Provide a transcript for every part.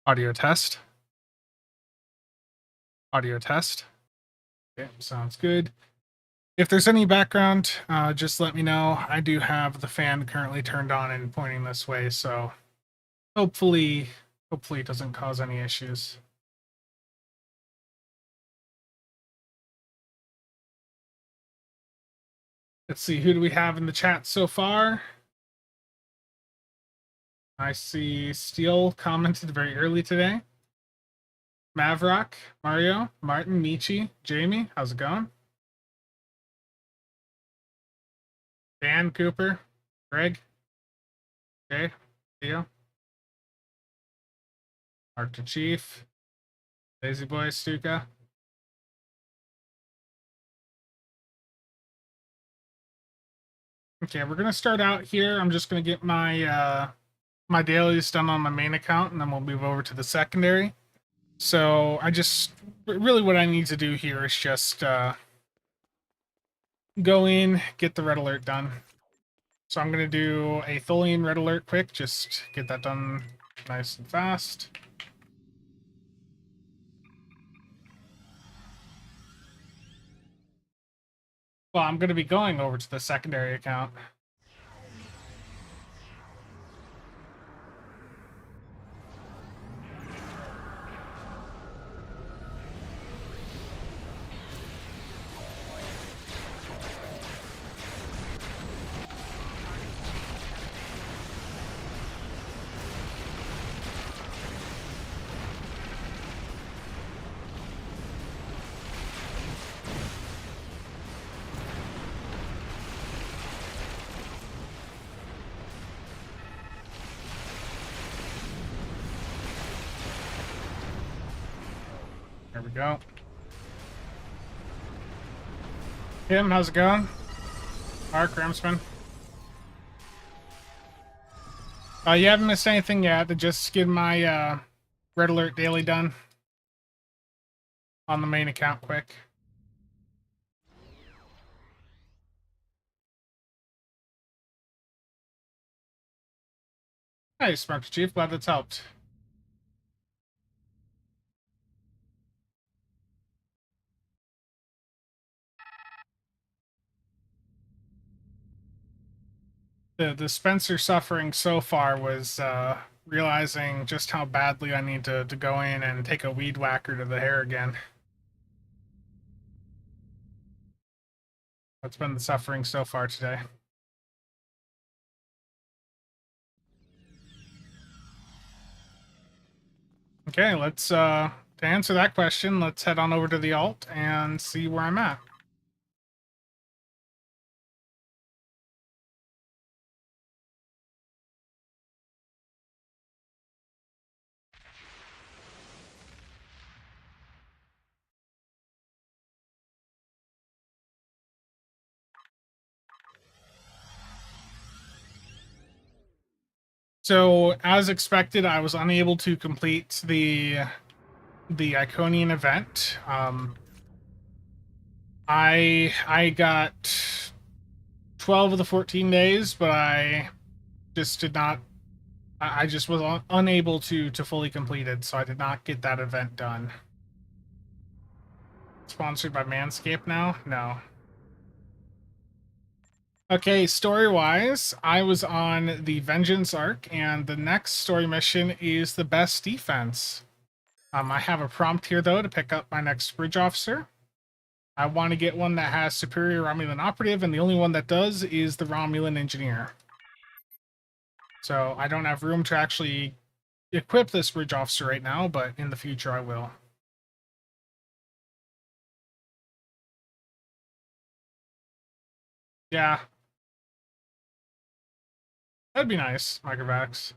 Audio test. Audio test. Okay, sounds good. If there's any background, just let me know. I do have the fan currently turned on and pointing this way, so hopefully it doesn't cause any issues. Let's see, who do we have in the chat so far? I see Steel commented very early today. Mavrock, Mario, Martin, Michi, Jamie, how's it going? Dan, Cooper, Greg, Jay, Theo, Arctic Chief, Lazy Boy, Stuka. Okay, we're gonna start out here. I'm just gonna get my my dailies done on my main account, and then we'll move over to the secondary. So I just really what I need to do here is just go in, get the red alert done. So I'm gonna do a Tholian red alert quick, just get that done nice and fast. Well, I'm gonna be going over to the secondary account. There we go. Tim, how's it going? Mark, Ramsman. You haven't missed anything yet. Just get my red alert daily done on the main account quick. Nice, Mark Chief. Glad that's helped. The Spencer suffering so far was realizing just how badly I need to go in and take a weed whacker to the hair again. That's been the suffering so far today. Okay, let's to answer that question, let's head on over to the alt and see where I'm at. So, as expected, I was unable to complete the Iconian event. I got 12 of the 14 days, but I just did not. I just was unable to fully complete it, so I did not get that event done. Sponsored by Manscaped now? No. Okay, story-wise, I was on the Vengeance arc, and the next story mission is the best defense. I have a prompt here, though, to pick up my next bridge officer. I want to get one that has superior Romulan operative, and the only one that does is the Romulan engineer. So I don't have room to actually equip this bridge officer right now, but in the future I will. Yeah. That'd be nice, Microvax.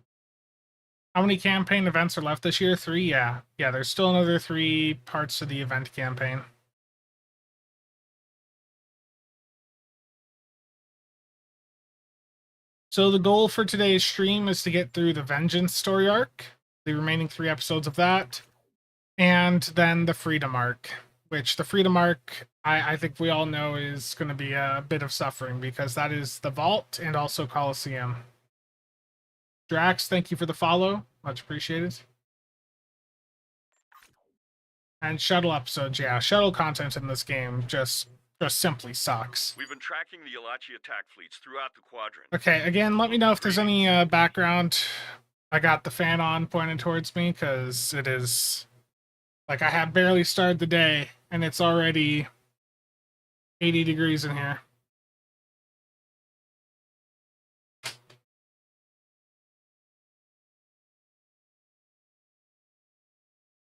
How many campaign events are left this year? 3? Yeah. Yeah, there's still another 3 parts to the event campaign. So the goal for today's stream is to get through the Vengeance story arc, the remaining 3 episodes of that, and then the Freedom arc, which the Freedom arc, I think we all know is going to be a bit of suffering because that is the Vault and also Coliseum. Drax, thank you for the follow. Much appreciated. And shuttle episodes, yeah. Shuttle content in this game just simply sucks. We've been tracking the Alachi attack fleets throughout the quadrant. Okay, again, let me know if there's any background. I got the fan on pointed towards me because it is like I have barely started the day and it's already 80 degrees in here.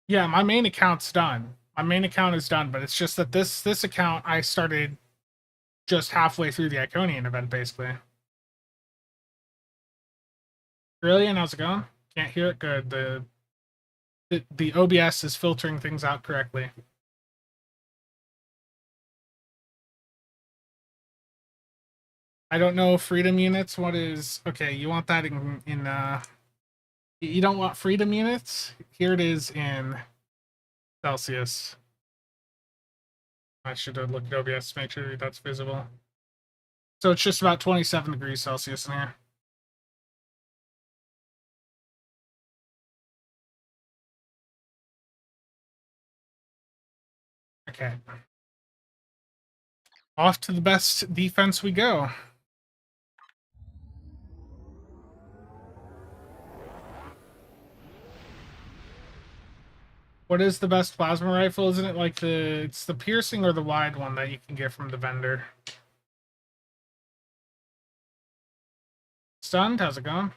Yeah, my main account's done. My main account is done, but it's just that this account I started just halfway through the Iconian event, basically. Brilliant, how's it going? Can't hear it good. The OBS is filtering things out correctly. I don't know freedom units. What is okay? You want that in you don't want freedom units? Here it is in Celsius. I should have looked at OBS to make sure that's visible. So it's just about 27 degrees Celsius in here. Okay. Off to the best defense we go. What is the best plasma rifle? Isn't it like it's the piercing or the wide one that you can get from the vendor? Stunned, how's it going?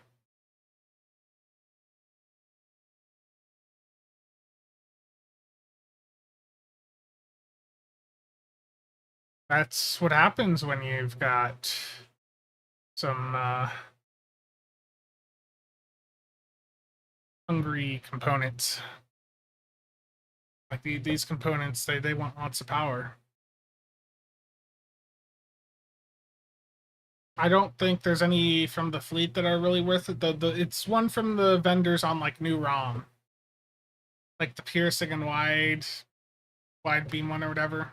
That's what happens when you've got some hungry components. Like these components, they want lots of power. I don't think there's any from the fleet that are really worth it. It's one from the vendors on like new ROM, like the piercing and wide beam one or whatever.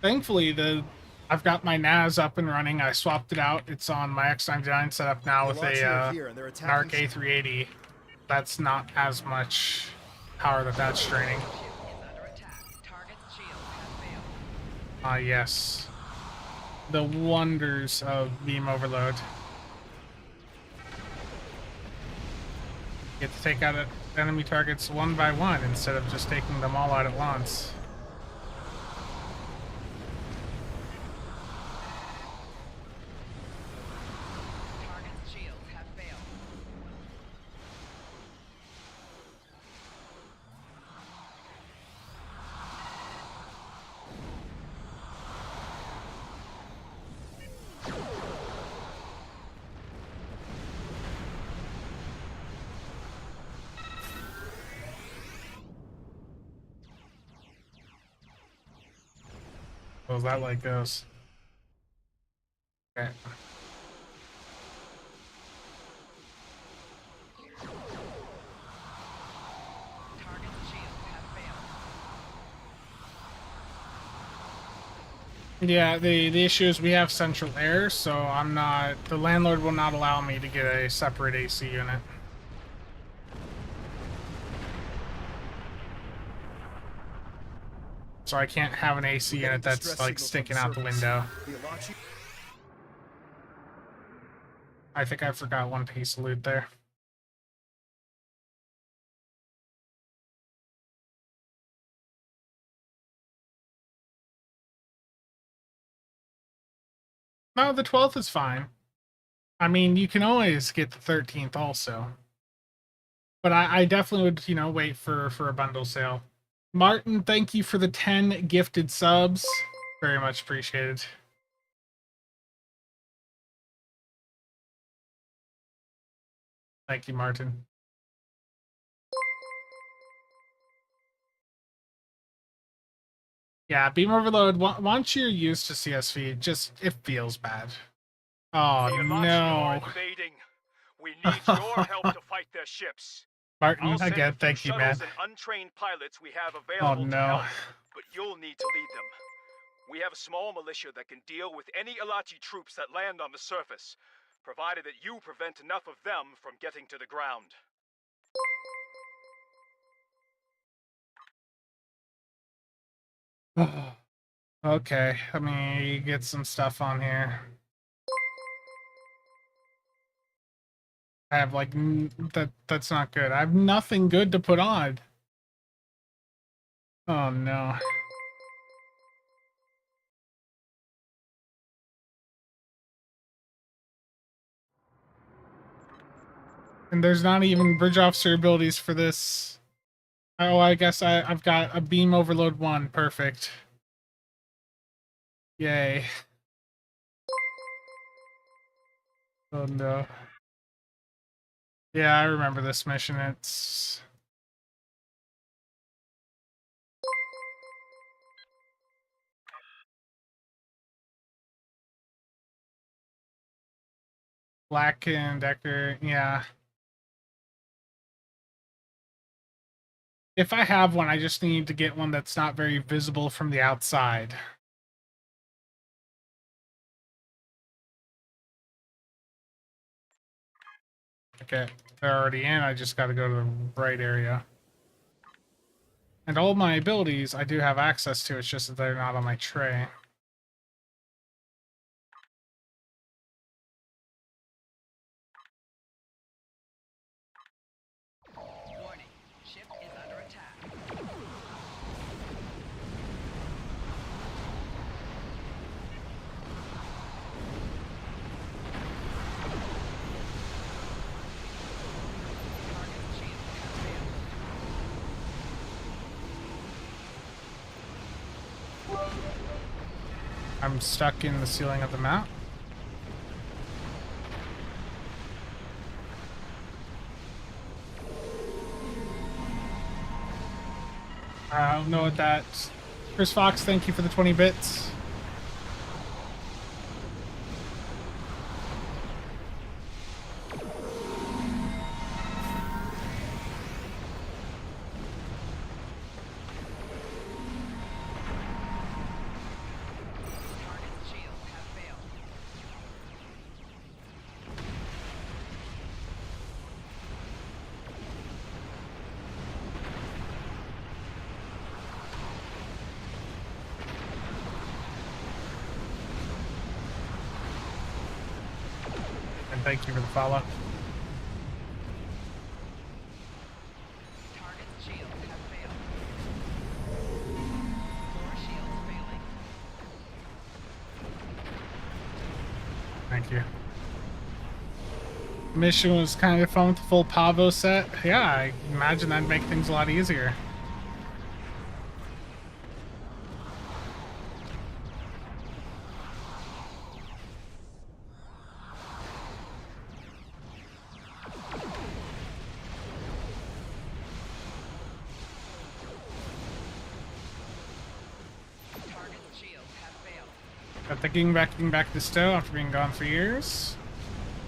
Thankfully, I've got my NAS up and running. I swapped it out. It's on my X99 setup now with a NARC A380. That's not as much power that's draining. Ah, yes. The wonders of beam overload. You get to take out enemy targets one by one instead of just taking them all out at once. Well, that like goes. Okay. Yeah, the issue is we have central air, so the landlord will not allow me to get a separate AC unit. So I can't have an AC unit that's like sticking out the window. I think I forgot one piece of loot there. No, the 12th is fine. I mean, you can always get the 13th also. But I definitely would, wait for a bundle sale. Martin, thank you for the 10 gifted subs. Very much appreciated. Thank you, Martin. Yeah, beam overload. Once you're used to CSV, it feels bad. Oh no! We need your help to fight their ships. Martin, again, thank you, man. And untrained pilots we have available to help, but you'll need to lead them. We have a small militia that can deal with any Alachi troops that land on the surface, provided that you prevent enough of them from getting to the ground. Okay, let me get some stuff on here. I have like that's not good. I have nothing good to put on. Oh no. And there's not even bridge officer abilities for this. Oh, I guess I've got a beam overload 1. Perfect. Yay. Oh no. Yeah, I remember this mission. It's Black and Decker. Yeah. If I have one, I just need to get one that's not very visible from the outside. Okay, they're already in. I just got to go to the right area. And all my abilities, I do have access to. It's just that they're not on my tray. Warning, ship is under attack. Target's shield has failed. I'm stuck in the ceiling of the map. I don't know what that... Chris Fox, thank you for the 20 bits. Target's shield has failed. And thank you for the follow. Target's shield has failed. Core shields failing. Thank you. Mission was kind of fun with the full Pavo set. Yeah, I imagine that'd make things a lot easier. Target's shield has failed. But thinking back to Stowe after being gone for years.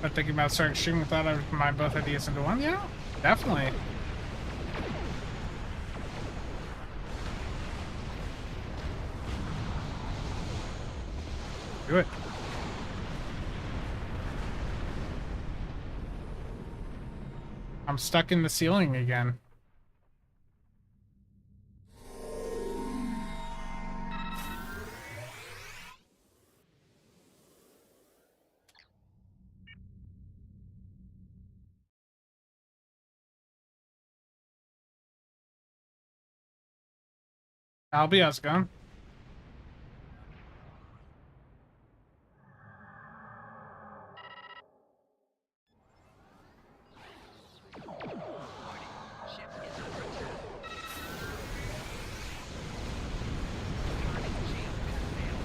But thinking about starting streaming without I would combine both ideas into one. Yeah, definitely. Do it. I'm stuck in the ceiling again. Albie, how's it going? Ship is under attack. Target's shield has failed.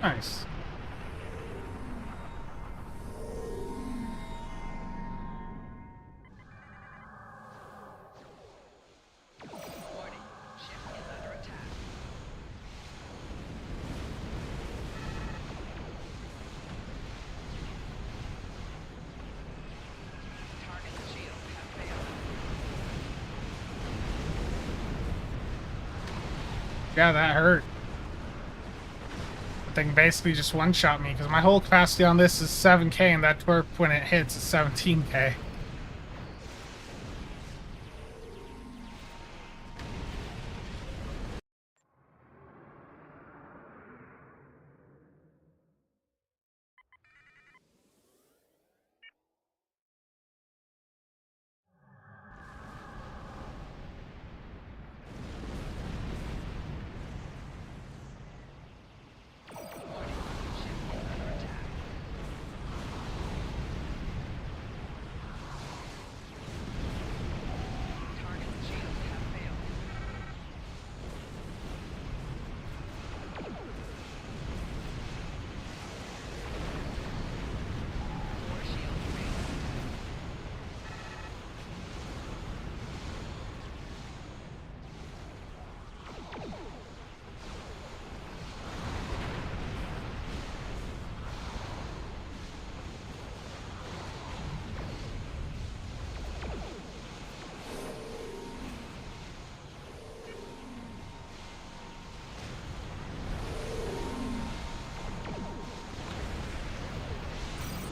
Nice. Warning. Ship is under attack. Target's shields have failed. Yeah, that hurt. The thing basically just one-shot me because my whole capacity on this is 7k and that torp when it hits is 17k. Target's shields have failed. Core shields failing.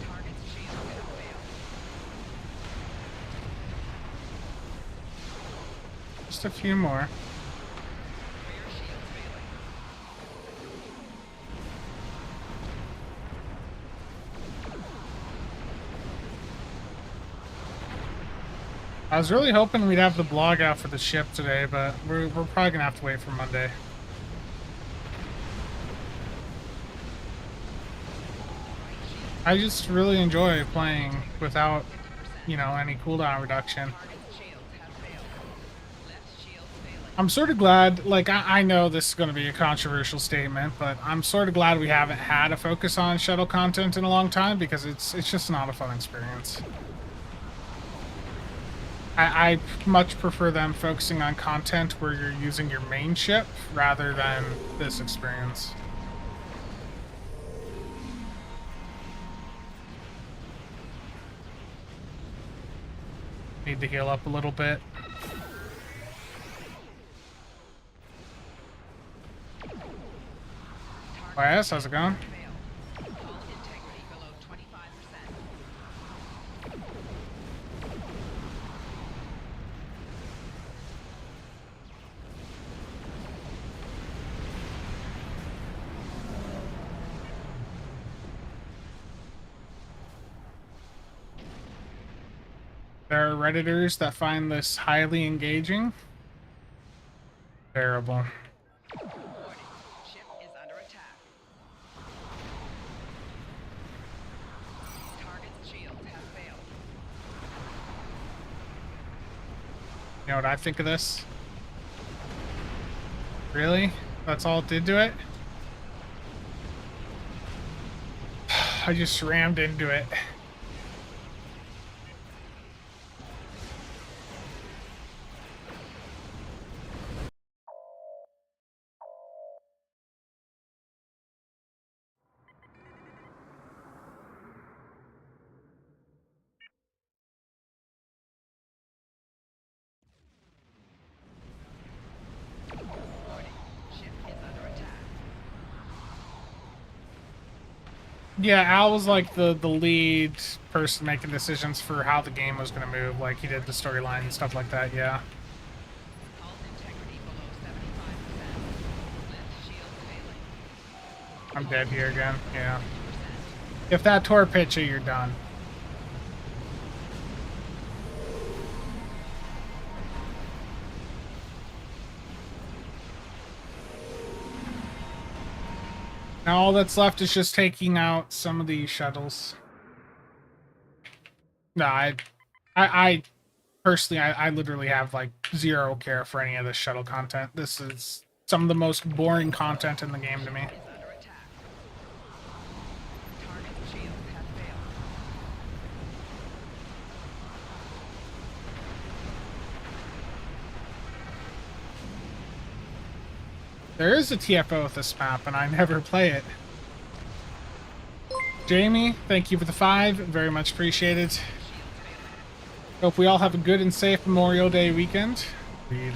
Target's shields have failed. Just a few more. Rear shields failing. I was really hoping we'd have the blog out for the ship today, but we're probably gonna have to wait for Monday. I just really enjoy playing without, you know, any cooldown reduction. Target's shields have failed. Left shields failing. I'm sort of glad, like, I know this is going to be a controversial statement, but I'm sort of glad we haven't had a focus on shuttle content in a long time because it's just not a fun experience. I much prefer them focusing on content where you're using your main ship rather than this experience. Need to heal up a little bit. YS, how's it going? Failed. Hull integrity below 25%. There are Redditors that find this highly engaging. Terrible. Warning. Ship is under attack. Target's shields have failed. You know what I think of this? Really? That's all it did to it? I just rammed into it. Warning. Ship is under attack. Yeah, Al was like the lead person making decisions for how the game was going to move. Like, he did the storyline and stuff like that, yeah. Hull integrity below 75%. Left shields failing. I'm dead here again, yeah. If that torp hits you, you're done. Now all that's left is just taking out some of these shuttles. No, I personally, I literally have like zero care for any of this shuttle content. This is some of the most boring content in the game to me. Is under attack. There is a TFO with this map, and I never play it. Jamie, thank you for the 5. Very much appreciated. Hope we all have a good and safe Memorial Day weekend. Agreed.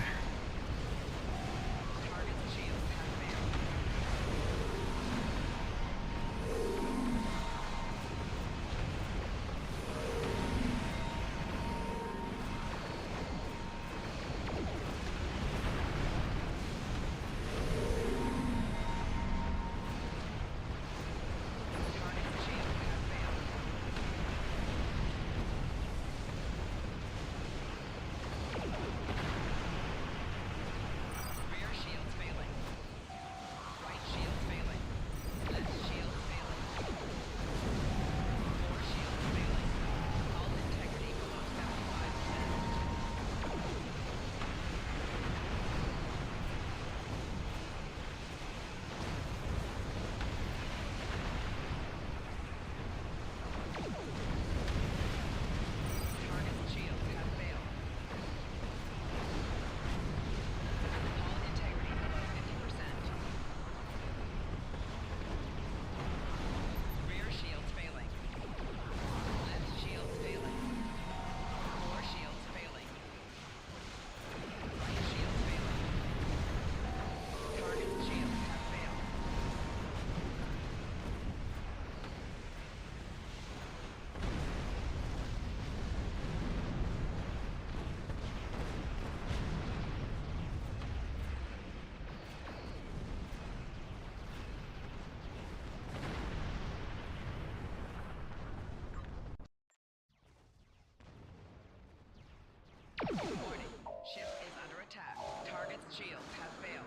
Warning. Ship is under attack. Target's shields have failed.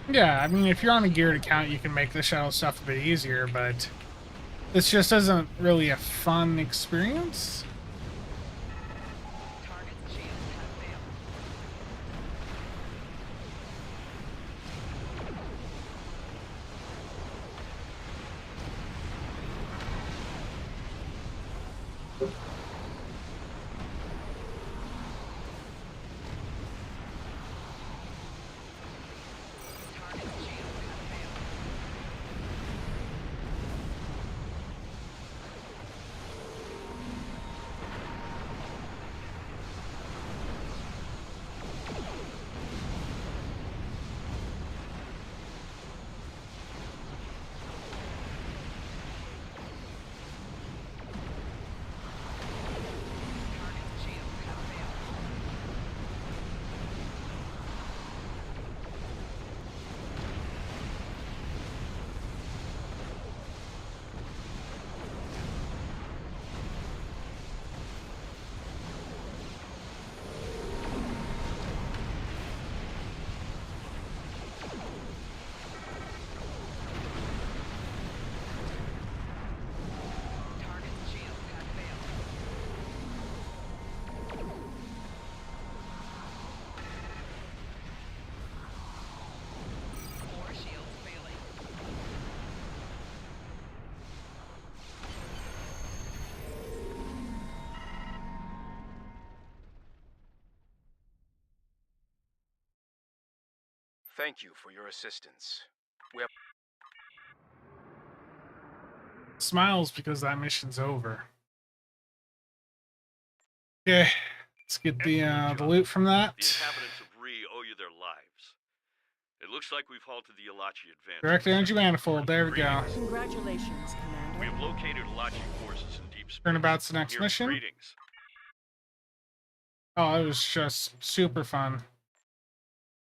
Yeah, I mean, if you're on a geared account, you can make the shuttle stuff a bit easier, but this just isn't really a fun experience. Target's shields have failed. Target's shields have failed. Target's shields have failed. Target's shields have failed. Core shields failing. Thank you for your assistance. We have Smiles because that mission's over. Okay, let's get the loot from that. The inhabitants of Ree owe you their lives. It looks like we've halted the Ilachi advance. Direct energy manifold, there we go. Congratulations, We Commander. have located Ilachi forces in deep space. Turnabout's the next Here's mission. Greetings. Oh, it was just super fun.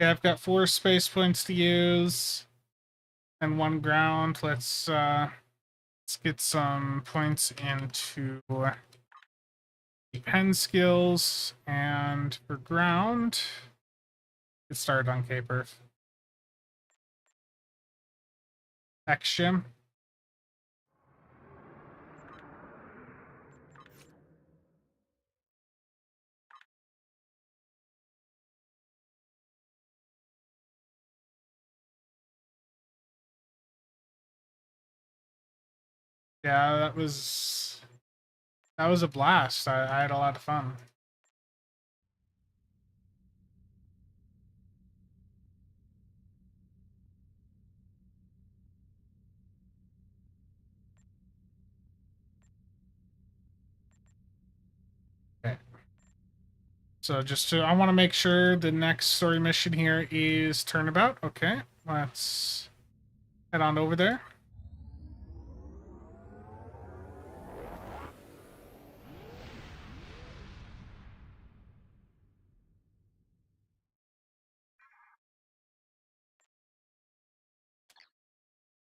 Okay, I've got 4 space points to use and 1 ground. Let's get some points into the pen skills, and for ground, get started on Cape Earth. X Jim. Yeah, that was a blast. I had a lot of fun. Okay. So I want to make sure the next story mission here is turnabout. Okay, let's head on over there.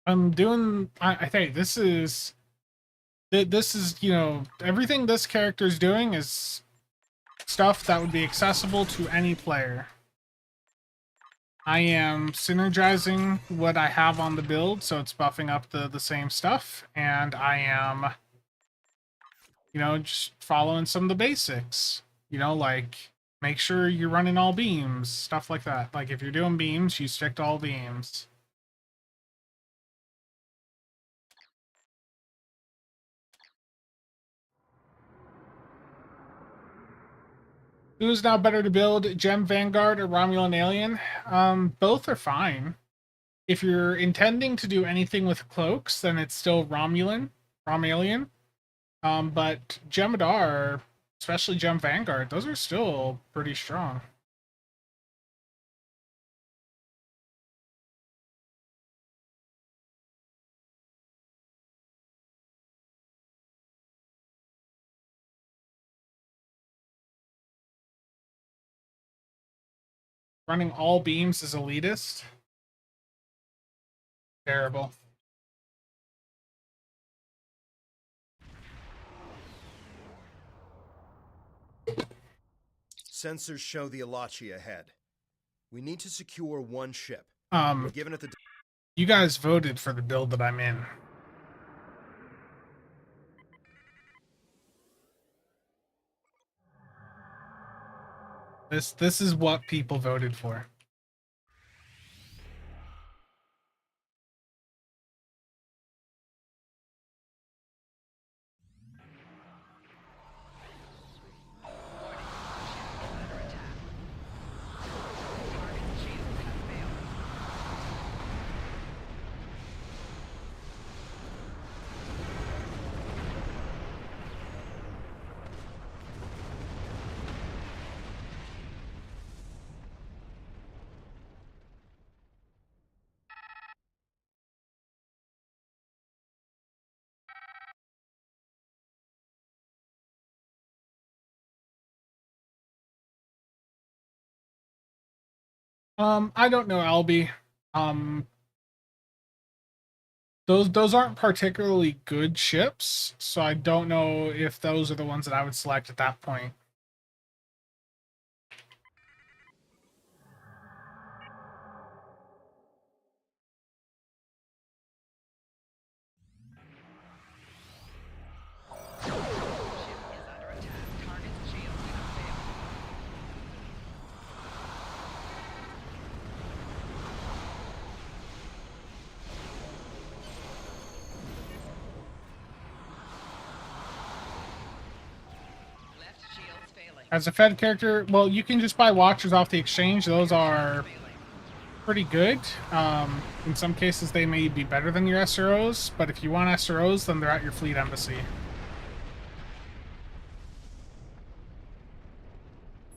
I think this is, you know, everything this character is doing is stuff that would be accessible to any player. I am synergizing what I have on the build, so it's buffing up the same stuff, and I am, you know, just following some of the basics. You know, like, make sure you're running all beams, stuff like that. Like, if you're doing beams, you stick to all beams. Who is now better to build, Gem Vanguard or Romulan Alien? Both are fine. If you're intending to do anything with cloaks, then it's still Romulan. But Gemadar, especially Gem Vanguard, those are still pretty strong. Running all beams is elitist. Terrible. Sensors show the Alachi ahead. We need to secure one ship. Given it the You guys voted for the build that I'm in. This is what people voted for. I don't know, Albie. Those aren't particularly good ships, so I don't know if those are the ones that I would select at that point. As a Fed character, well, you can just buy Watchers off the exchange. Those are pretty good. In some cases, they may be better than your SROs, but if you want SROs, then they're at your fleet embassy.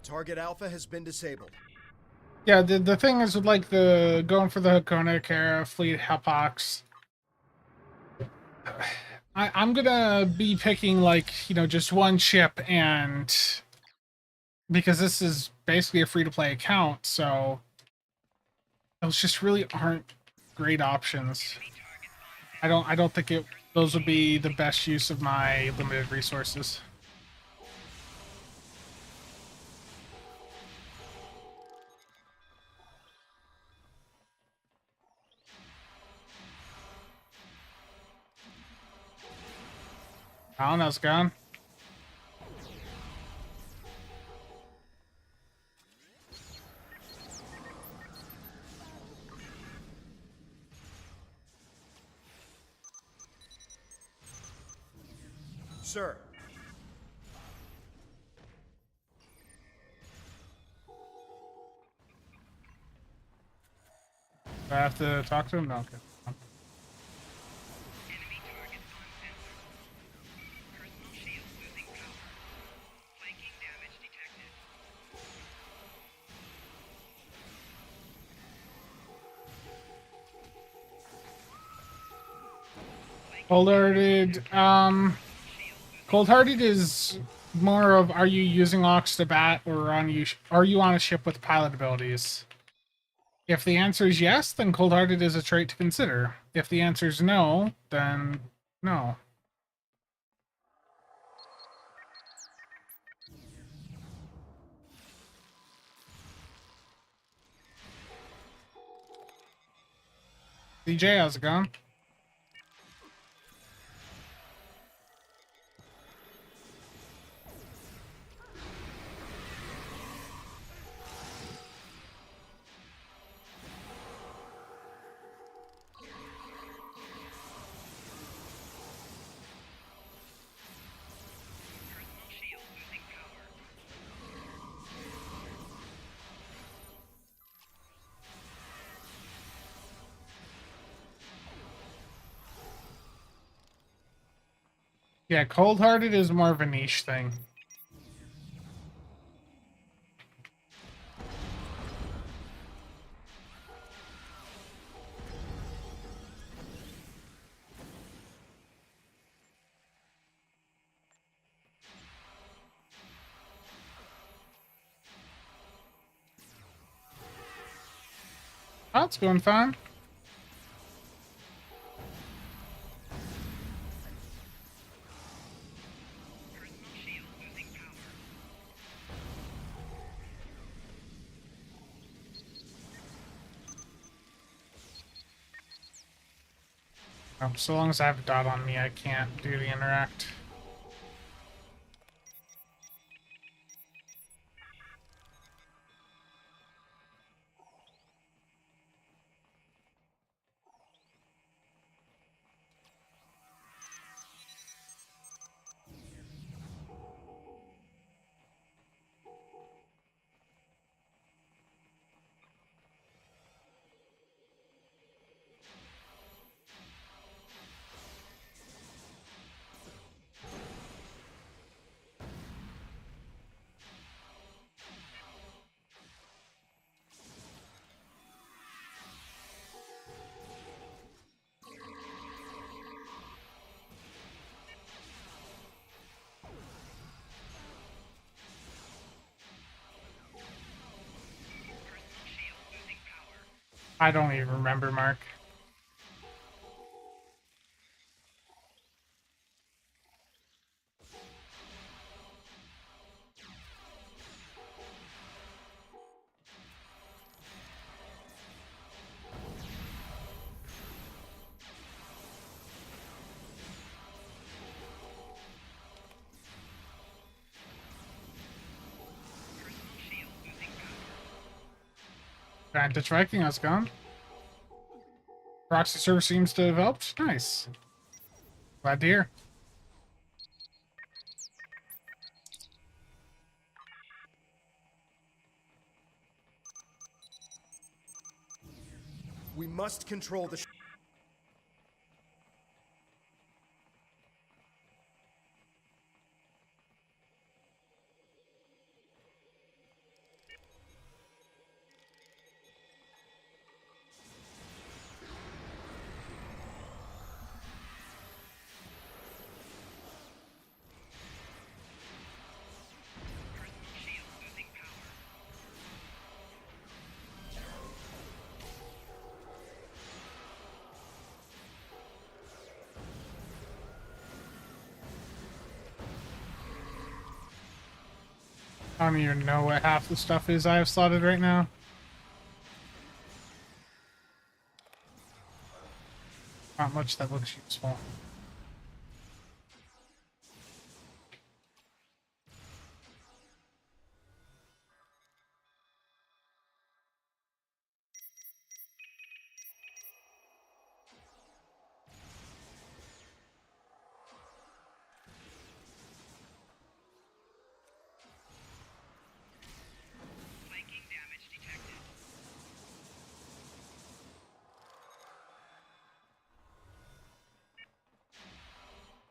target Alpha has been disabled. Yeah, the thing is with like the going for the Hakona Kara fleet Hapox, I'm gonna be picking like, you know, just one ship, and because this is basically a free-to-play account, so those just really aren't great options. I don't think those would be the best use of my limited resources. Alan, how's it going? Sir. Do I have to talk to him? No, okay. Enemy targets on sensor. Personal shield losing power. Flanking damage detected. Cold-hearted, Cold-hearted is more of, are you using Ox to bat, or are you on a ship with pilot abilities? If the answer is yes, then Cold-hearted is a trait to consider. If the answer is no, then no. DJ, how's it going? Personal shield losing power. Yeah, Cold-hearted is more of a niche thing. Oh, it's going fine. Personal shield losing power. So long as I have a dot on me, I can't do the interact. Personal shield losing power. I don't even remember, Mark. Personal shield losing power. Vantage Viking, how's it going? Proxy server seems to have helped. Nice. Glad to hear. We must control the Personal shield losing power. I don't even know what half the stuff is I have slotted right now. Not much that looks useful.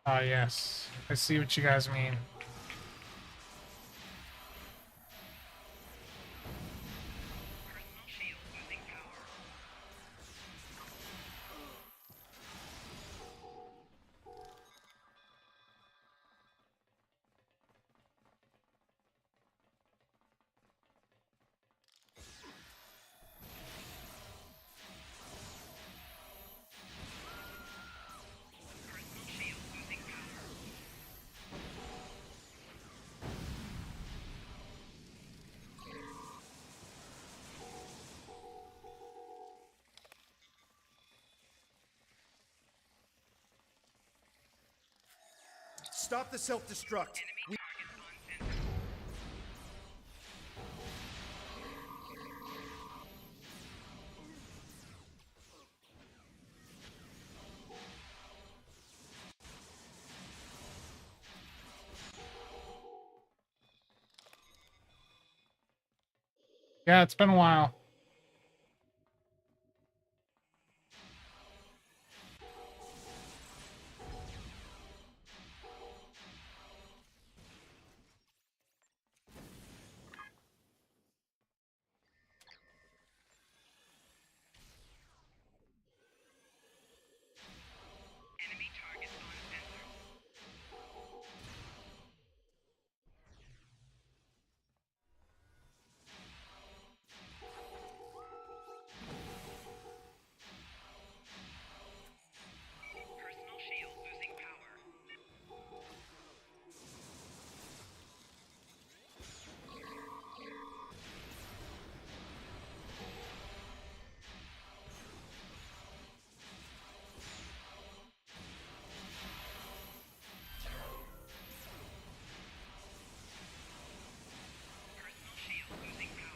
Oh, yes. I see what you guys mean. Personal shield losing power. Personal shield losing power. Stop the self-destruct. Enemy targets on center. Yeah, it's been a while. Enemy targets on sensors. Personal shield losing power. Personal shield losing power.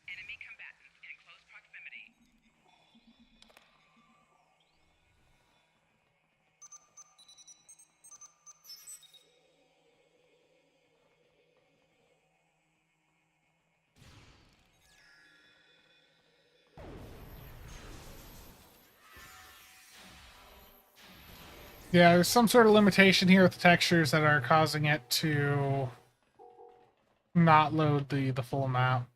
Enemy combatants in close proximity. Yeah, there's some sort of limitation here with the textures that are causing it to not load the full map.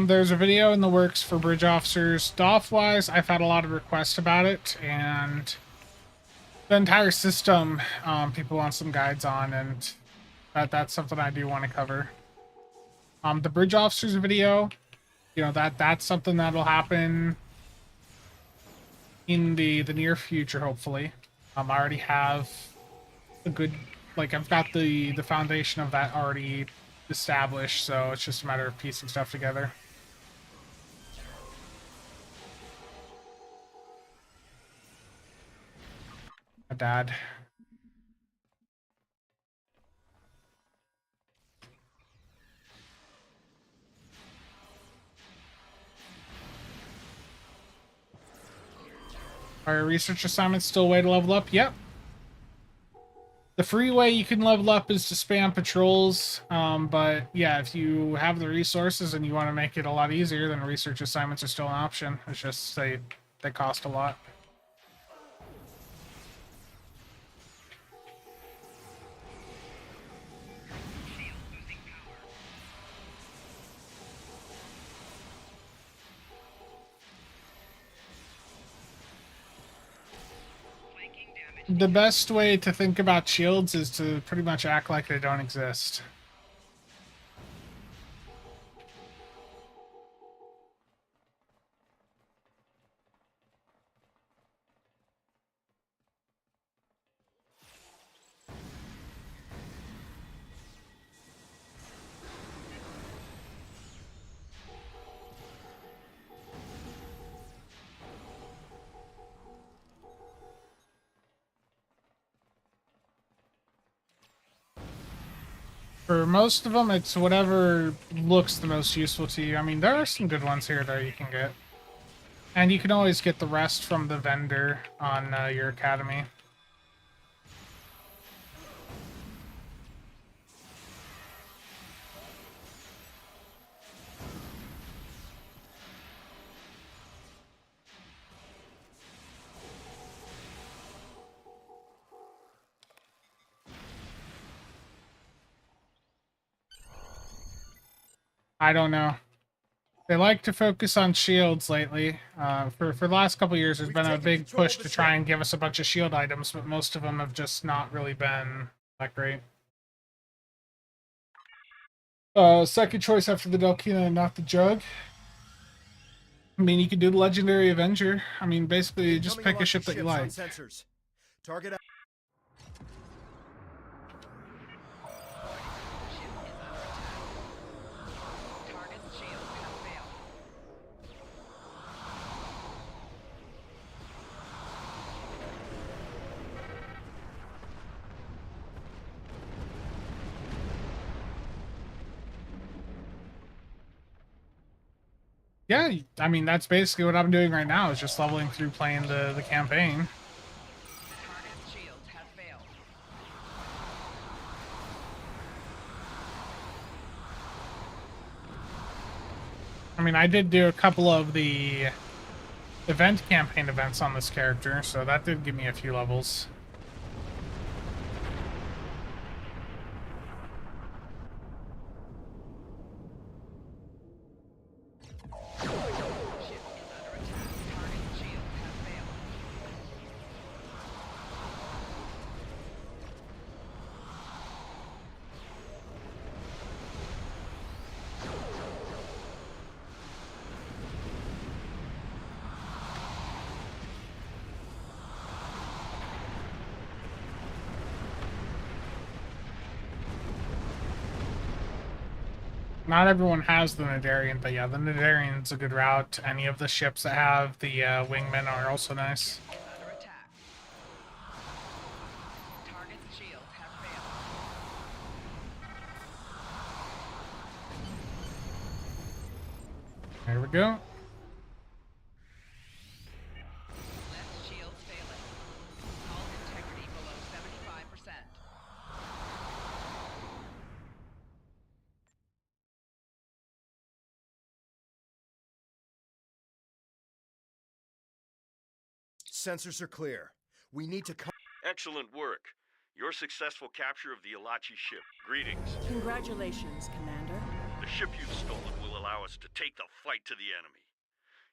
There's a video in the works for bridge officers. DOF-wise, I've had a lot of requests about it, and the entire system, people want some guides on, and that's something I do want to cover. The bridge officers video, you know, that's something that'll happen in the near future, hopefully. I already have a good, like, I've got the foundation of that already established, so it's just a matter of piecing stuff together. My dad. Are research assignments still a way to level up? Yep. The free way you can level up is to spam patrols, but yeah, if you have the resources and you want to make it a lot easier, then research assignments are still an option. It's just they cost a lot. Shield losing power. Flanking damage. The best way to think about shields is to pretty much act like they don't exist. For most of them, it's whatever looks the most useful to you. I mean, there are some good ones here that you can get. And you can always get the rest from the vendor on your academy. I don't know. They like to focus on shields lately. For the last couple years, there's been a big push to try and give us a bunch of shield items, but most of them have just not really been that great. Second choice after the Delkina and not the Jug. I mean, you could do the Legendary Avenger. I mean, basically, you just pick a ship that you like. Target out. Yeah, I mean, that's basically what I'm doing right now, is just leveling through playing the campaign. I mean, I did do a couple of the event campaign events on this character, so that did give me a few levels. Not everyone has the Nadarian, but yeah, the Nadarian's a good route. Any of the ships that have the wingmen are also nice. There we go. Sensors are clear. We need to come. Excellent work. Your successful capture of the Elachi ship. Greetings. Congratulations, Commander. The ship you've stolen will allow us to take the fight to the enemy.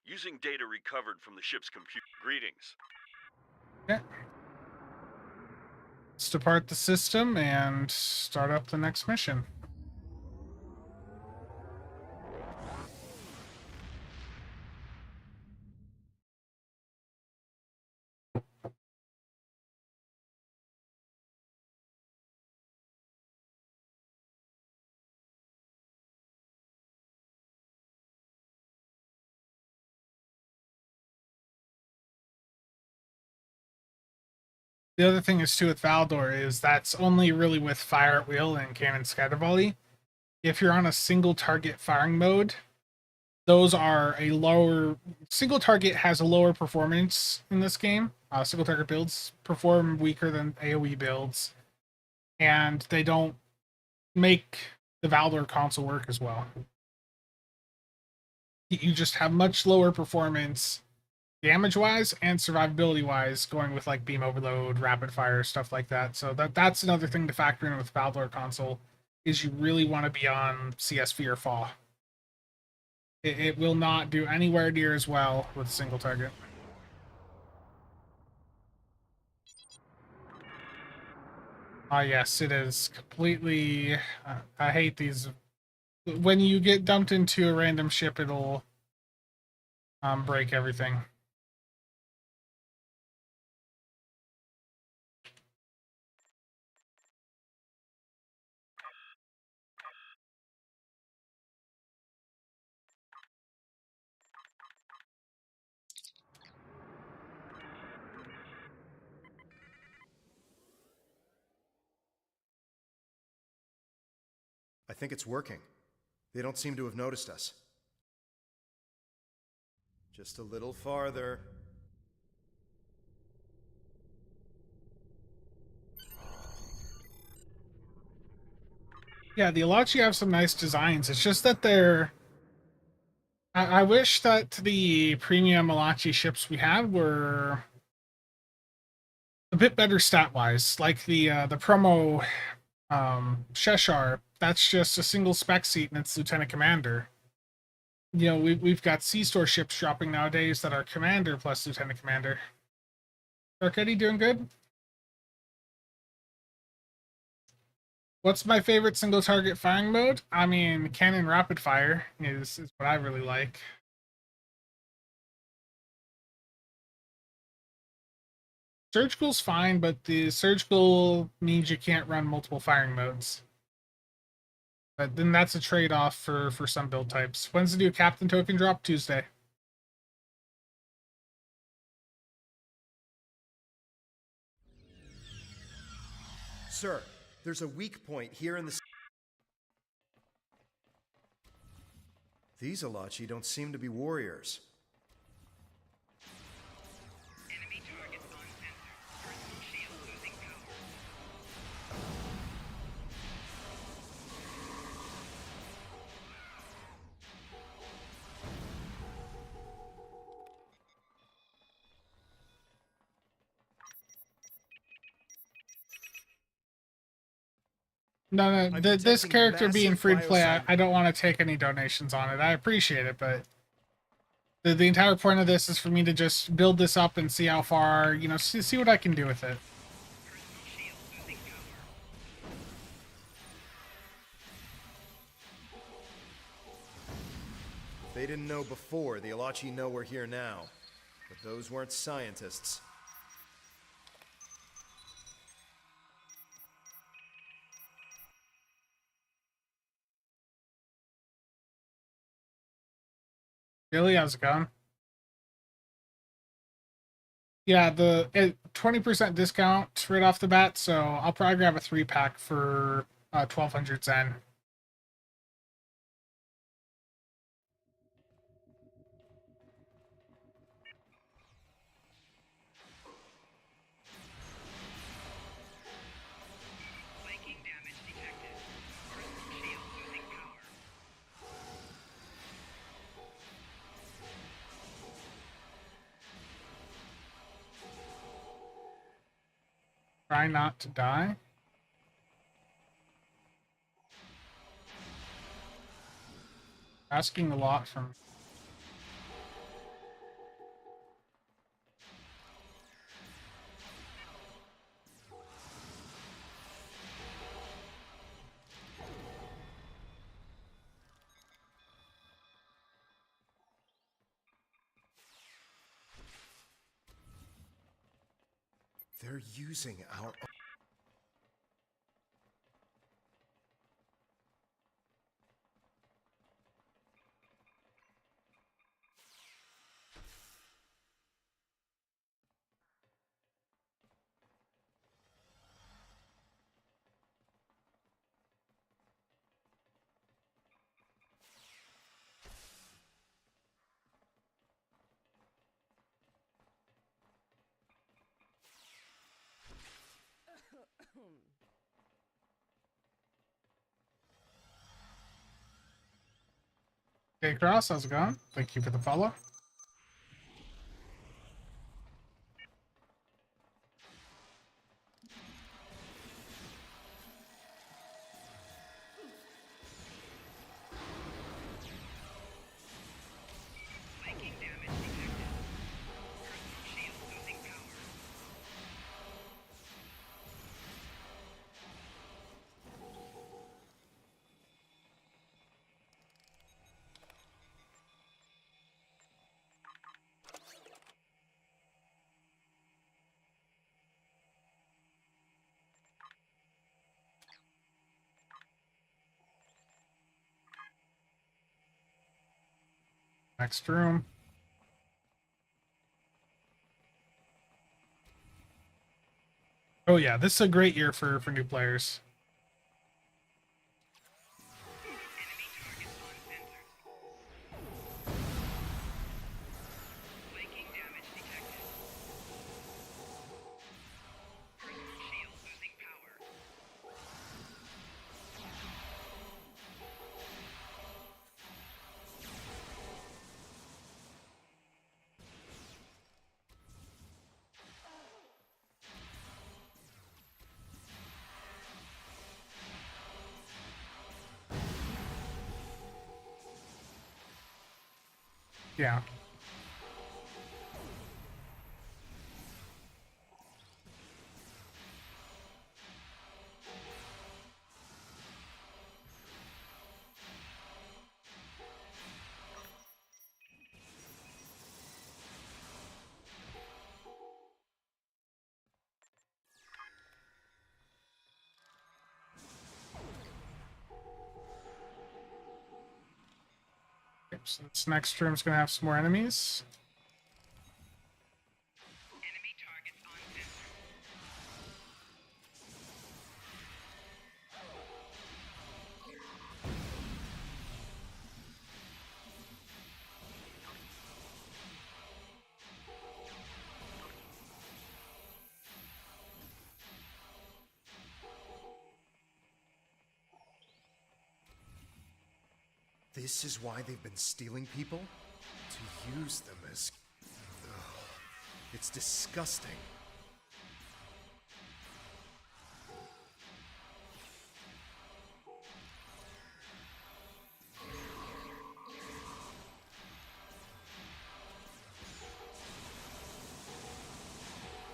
Using data recovered from the ship's computer. Greetings. Yeah. Let's depart the system and start up the next mission. The other thing is too with Valdor is that's only really with Fire at Will and Cannon Scatter Volley. If you're on a single target firing mode, those are a lower... Single target has a lower performance in this game. Single target builds perform weaker than AoE builds, and they don't make the Valdor console work as well. You just have much lower performance damage-wise and survivability-wise, going with like beam overload, rapid fire, stuff like that. So that's another thing to factor in with Valdor console, is you really want to be on CSV or FAW. It will not do anywhere near as well with a single target. Ah, yes, it is completely... I hate these. When you get dumped into a random ship, it'll break everything. I think it's working. They don't seem to have noticed us. Just a little farther. Yeah, the Alachi have some nice designs. It's just that they're... I wish that the premium Alachi ships we had were a bit better stat-wise. Like the promo Sheshar, that's just a single spec seat and it's Lieutenant Commander. You know, we've got C-Store ships dropping nowadays that are Commander plus Lieutenant Commander. Dark Eddie doing good? What's my favorite single target firing mode? I mean, cannon rapid fire is what I really like. Surgical's fine, but the surgical means you can't run multiple firing modes. But then that's a trade-off for some build types. When's the new captain token drop? Tuesday. Sir, there's a weak point here in the... These Alachi don't seem to be warriors. Enemy target on sensor. Personal shield losing power. No, I'm this detecting character being massive free to play, biosam- I don't want to take any donations on it. I appreciate it, but the entire point of this is for me to just build this up and see how far, you know, see what I can do with it. Personal shield losing power. They didn't know before, the Alachi know we're here now. But those weren't scientists. Billy, how's it going? Yeah, the 20% discount right off the bat, so I'll probably grab a 3-pack for 1200 Zen. Flanking damage detected. Personal shield losing power. Try not to die. Asking a lot from... They're using our... Hey, Cross, how's it going? Thank you for the follow. Flanking damage detected. Personal shield losing power. Next room. Oh yeah, this is a great year for new players. Enemy target on sensors. Yeah. So this next room's gonna have some more enemies. Enemy targets on sensor. This is why they've been stealing people? To use them as... Ugh. It's disgusting.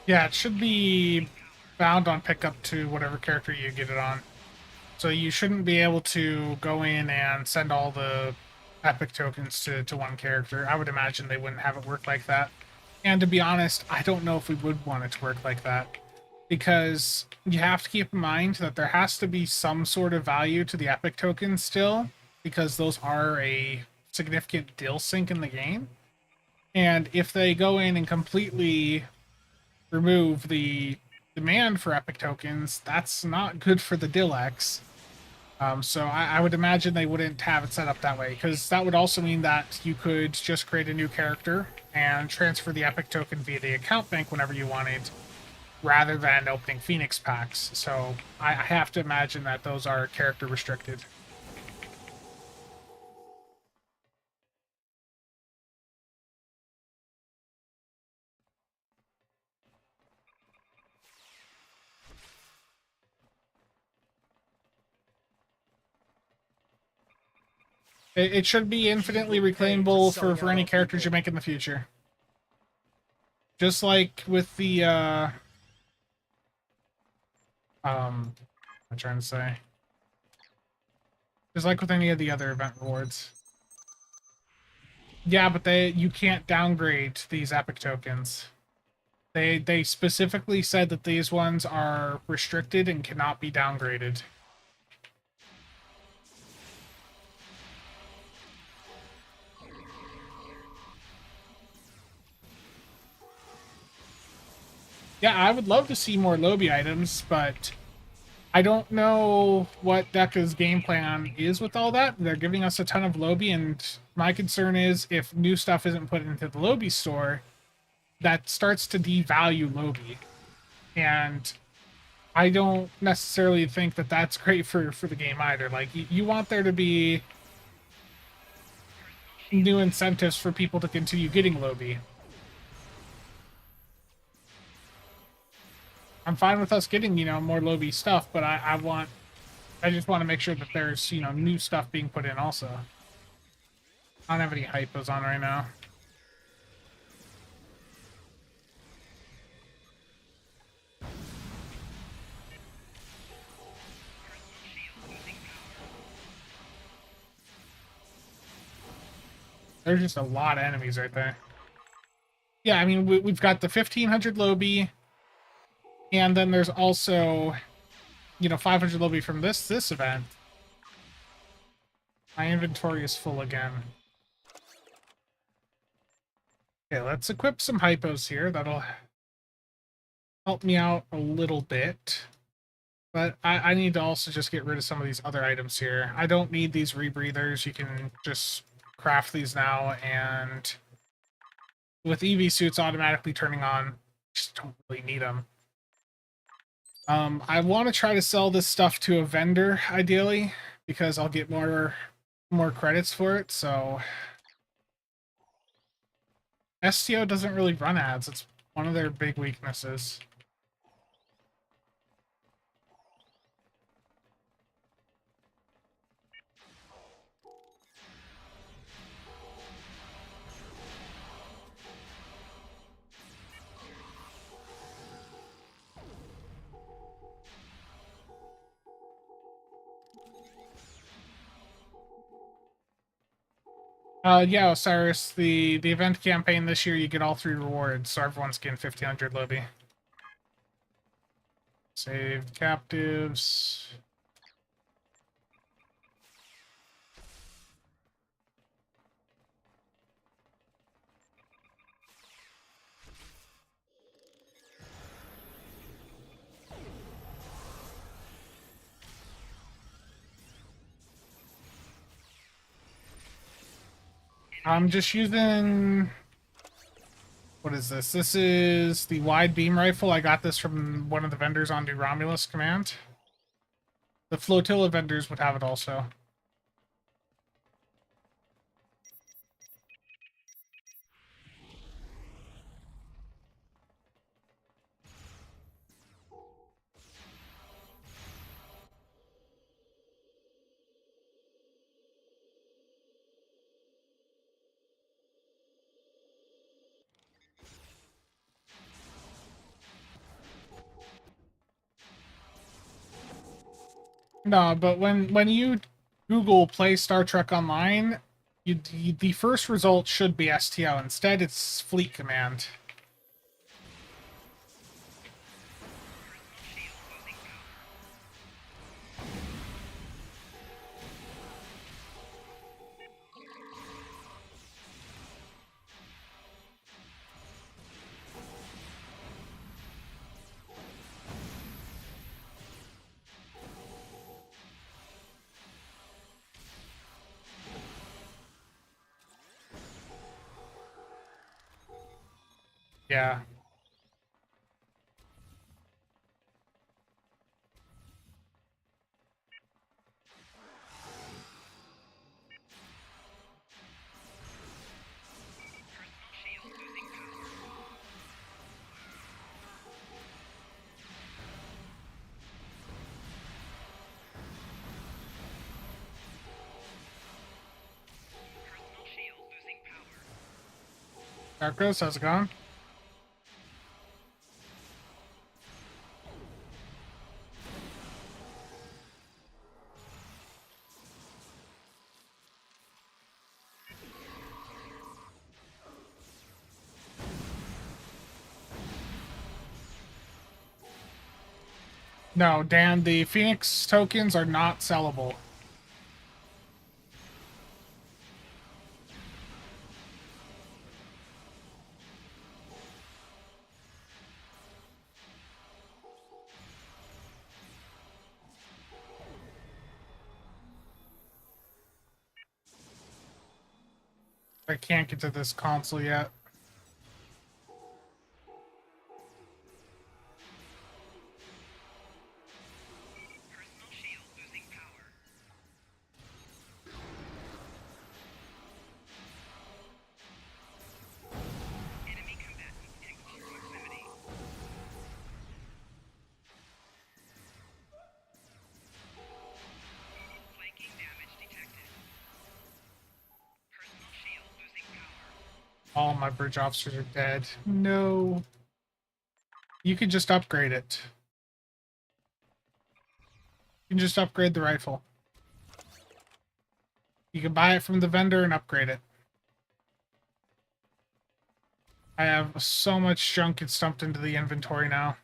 Yeah, it should be bound on pickup to whatever character you get it on. So you shouldn't be able to go in and send all the epic tokens to one character. I would imagine they wouldn't have it work like that. And to be honest, I don't know if we would want it to work like that. Because you have to keep in mind that there has to be some sort of value to the epic tokens still, because those are a significant deal sink in the game. And if they go in and completely remove the demand for epic tokens, that's not good for the Dilex. So I would imagine they wouldn't have it set up that way, because that would also mean that you could just create a new character and transfer the epic token via the account bank whenever you wanted, rather than opening Phoenix packs. So I have to imagine that those are character restricted. It should be infinitely reclaimable for any characters you make in the future. Just like with the, I'm trying to say. Just like with any of the other event rewards. Yeah, but you can't downgrade these epic tokens. They specifically said that these ones are restricted and cannot be downgraded. Yeah, I would love to see more Lobby items, but I don't know what Deca's game plan is with all that. They're giving us a ton of Lobby, and my concern is if new stuff isn't put into the Lobby store, that starts to devalue Lobby. And I don't necessarily think that that's great for the game either. Like, you want there to be new incentives for people to continue getting Lobby. I'm fine with us getting, more Lobby stuff, but I just want to make sure that there's, new stuff being put in also. I don't have any hypos on right now. There's just a lot of enemies right there. Yeah, I mean, we've got the 1500 Lobby, and then there's also, 500 Lobby from this event. My inventory is full again. Okay, let's equip some hypos here. That'll help me out a little bit. But I need to also just get rid of some of these other items here. I don't need these rebreathers. You can just craft these now, and with EV suits automatically turning on, just don't really need them. I want to try to sell this stuff to a vendor, ideally, because I'll get more credits for it, so... STO doesn't really run ads. It's one of their big weaknesses. Yeah, Osiris, the event campaign this year, you get all 3 rewards, so everyone's getting 1,500 Libby. Saved captives. I'm just using... What is this? This is the wide beam rifle. I got this from one of the vendors on New Romulus Command. The flotilla vendors would have it also. No, but when you Google play Star Trek Online, the first result should be STO. Instead, it's Fleet Command. Yeah. Darkos, how's it going? No, Dan, the Phoenix tokens are not sellable. I can't get to this console yet. All my bridge officers are dead. No. You can just upgrade it. You can just upgrade the rifle. You can buy it from the vendor and upgrade it. I have so much junk it's dumped into the inventory now.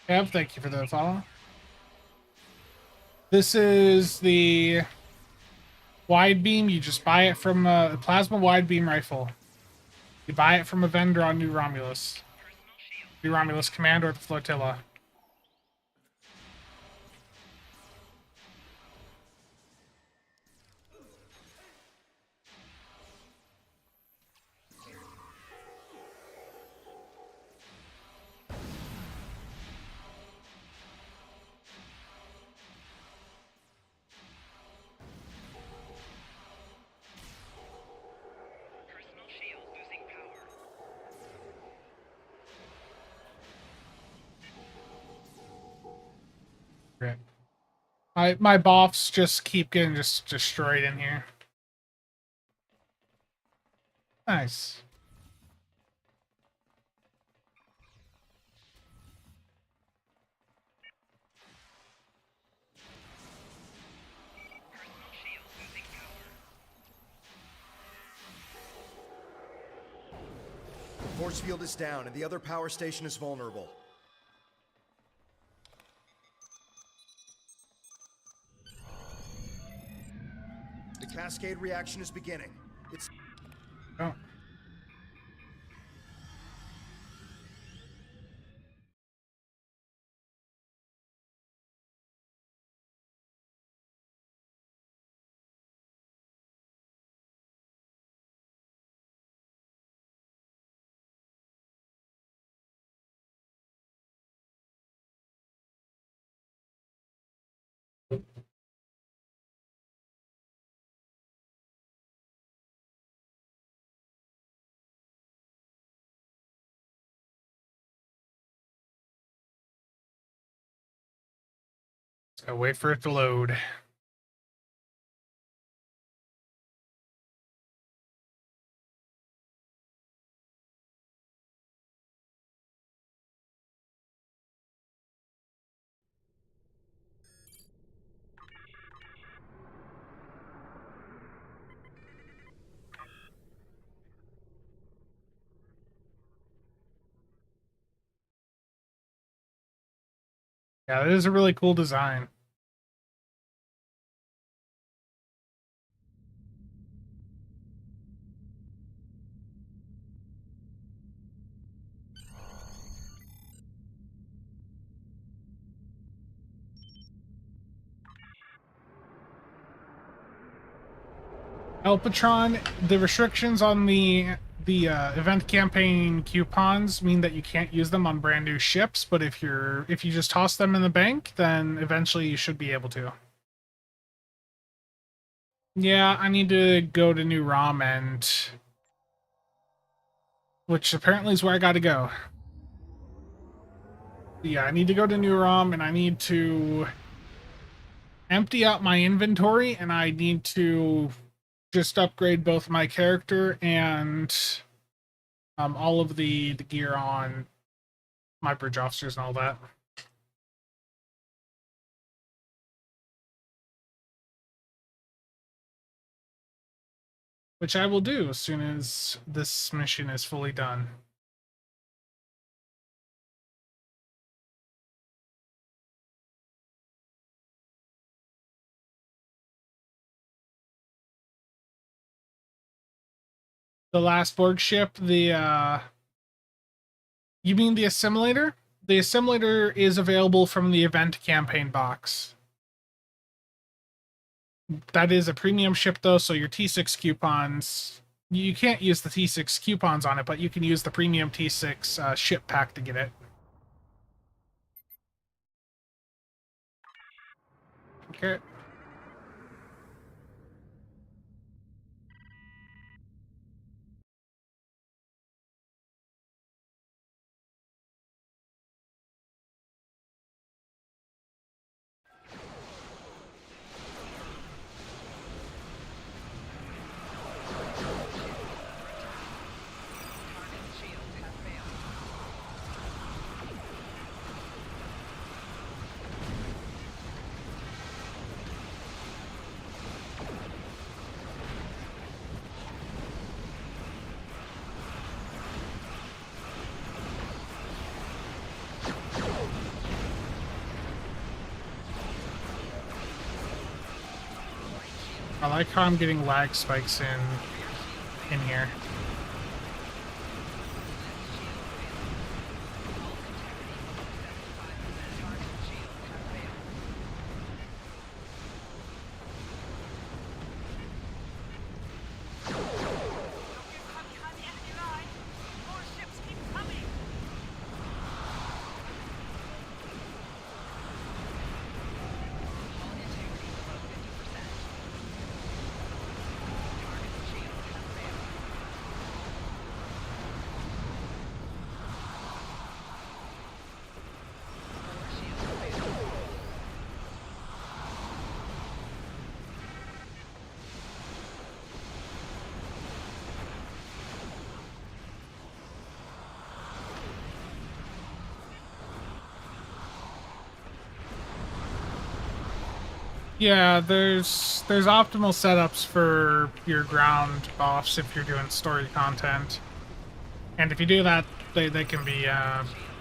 Kev, thank you for the follow. This is the wide beam. You just buy it from a plasma wide beam rifle. You buy it from a vendor on New Romulus. New Romulus Command or the Flotilla. My buffs just keep getting just destroyed in here. Nice. Personal shield losing power. The force field is down and the other power station is vulnerable. The cascade reaction is beginning. It's Oh. Gotta wait for it to load. Yeah, it is a really cool design. Elpatron, the restrictions on the event campaign coupons mean that you can't use them on brand new ships, but if you just toss them in the bank, then eventually you should be able to. Yeah, I need to go to New ROM, and which apparently is where I got to go. Yeah, I need to go to New ROM, and I need to empty out my inventory, and I need to just upgrade both my character and all of the gear on my bridge officers and all that. Which I will do as soon as this mission is fully done. The last Borg ship, you mean the assimilator? The assimilator is available from the event campaign box. That is a premium ship, though, so your T6 coupons... You can't use the T6 coupons on it, but you can use the premium T6 ship pack to get it. Okay. Target shields have failed. I like how I'm getting lag spikes in here. Yeah, there's optimal setups for your ground buffs if you're doing story content. And if you do that, they can be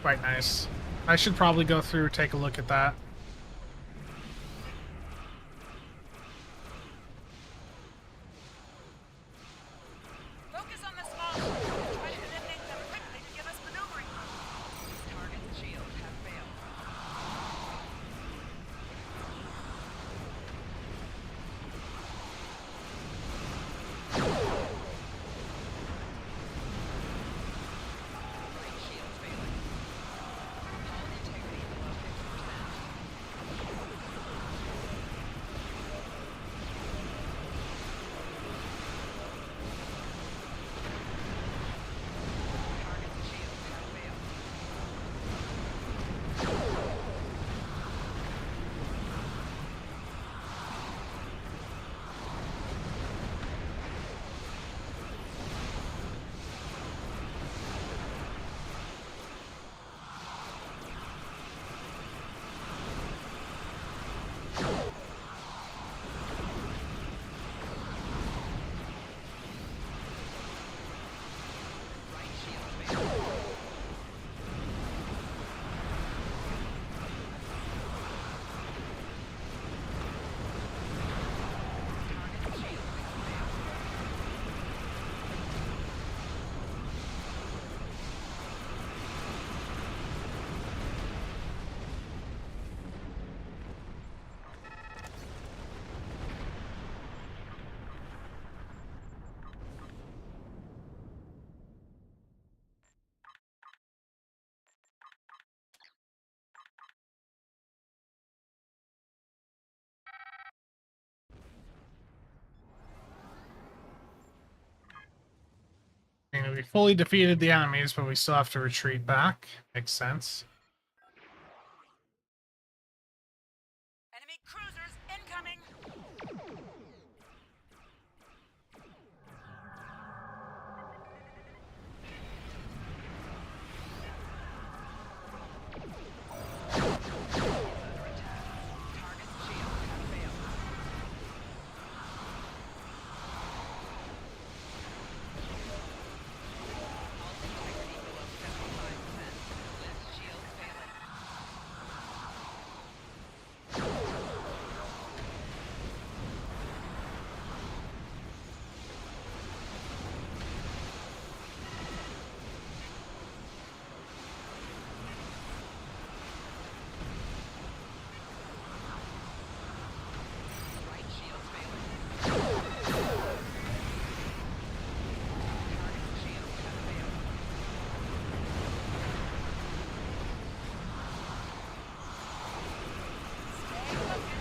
quite nice. I should probably go through, take a look at that. Focus on the small ships. Try to eliminate them quickly to give us maneuvering room. Target's shields have failed. Right shield failing. Hull integrity below 50%. Target's shields have failed. Right shield failing. Target's shields have failed. I mean, we fully defeated the enemies, but we still have to retreat back. Makes sense. Enemy cruisers incoming! Target's shields have failed. Hull integrity below 75%. Lift shield failing. Right shield failing. Target's shields have failed. Stay focused.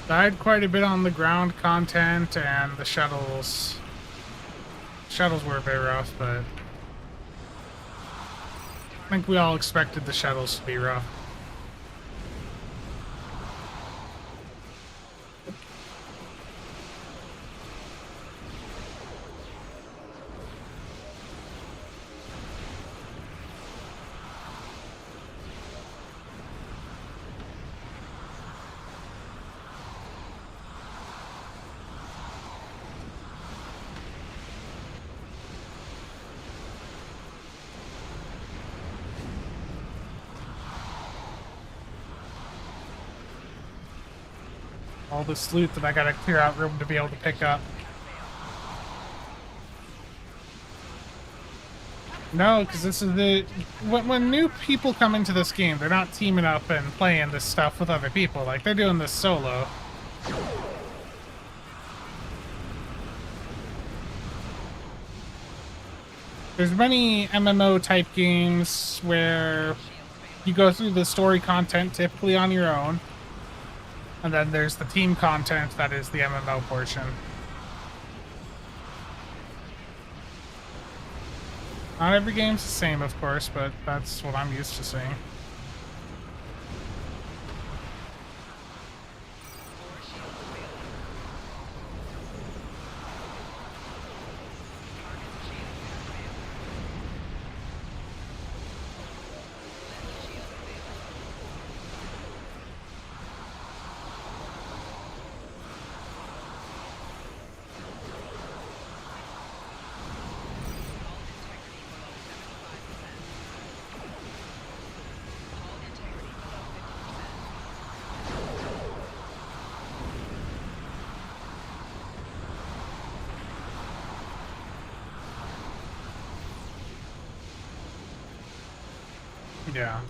Died quite a bit on the ground content, and the shuttles. Shuttles were a bit rough, but I think we all expected the shuttles to be rough. All this loot that I gotta clear out room to be able to pick up. No, because this is the... When new people come into this game, they're not teaming up and playing this stuff with other people. Like, they're doing this solo. There's many MMO-type games where you go through the story content typically on your own. And then there's the team content that is the MMO portion. Not every game's the same, of course, but that's what I'm used to seeing. Yeah.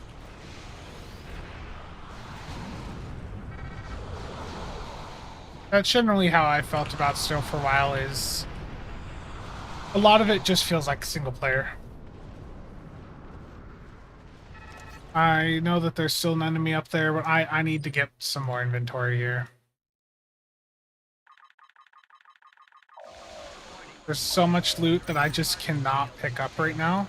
That's generally how I felt about Steel for a while, is a lot of it just feels like single player. I know that there's still an enemy up there, but I need to get some more inventory here. There's so much loot that I just cannot pick up right now.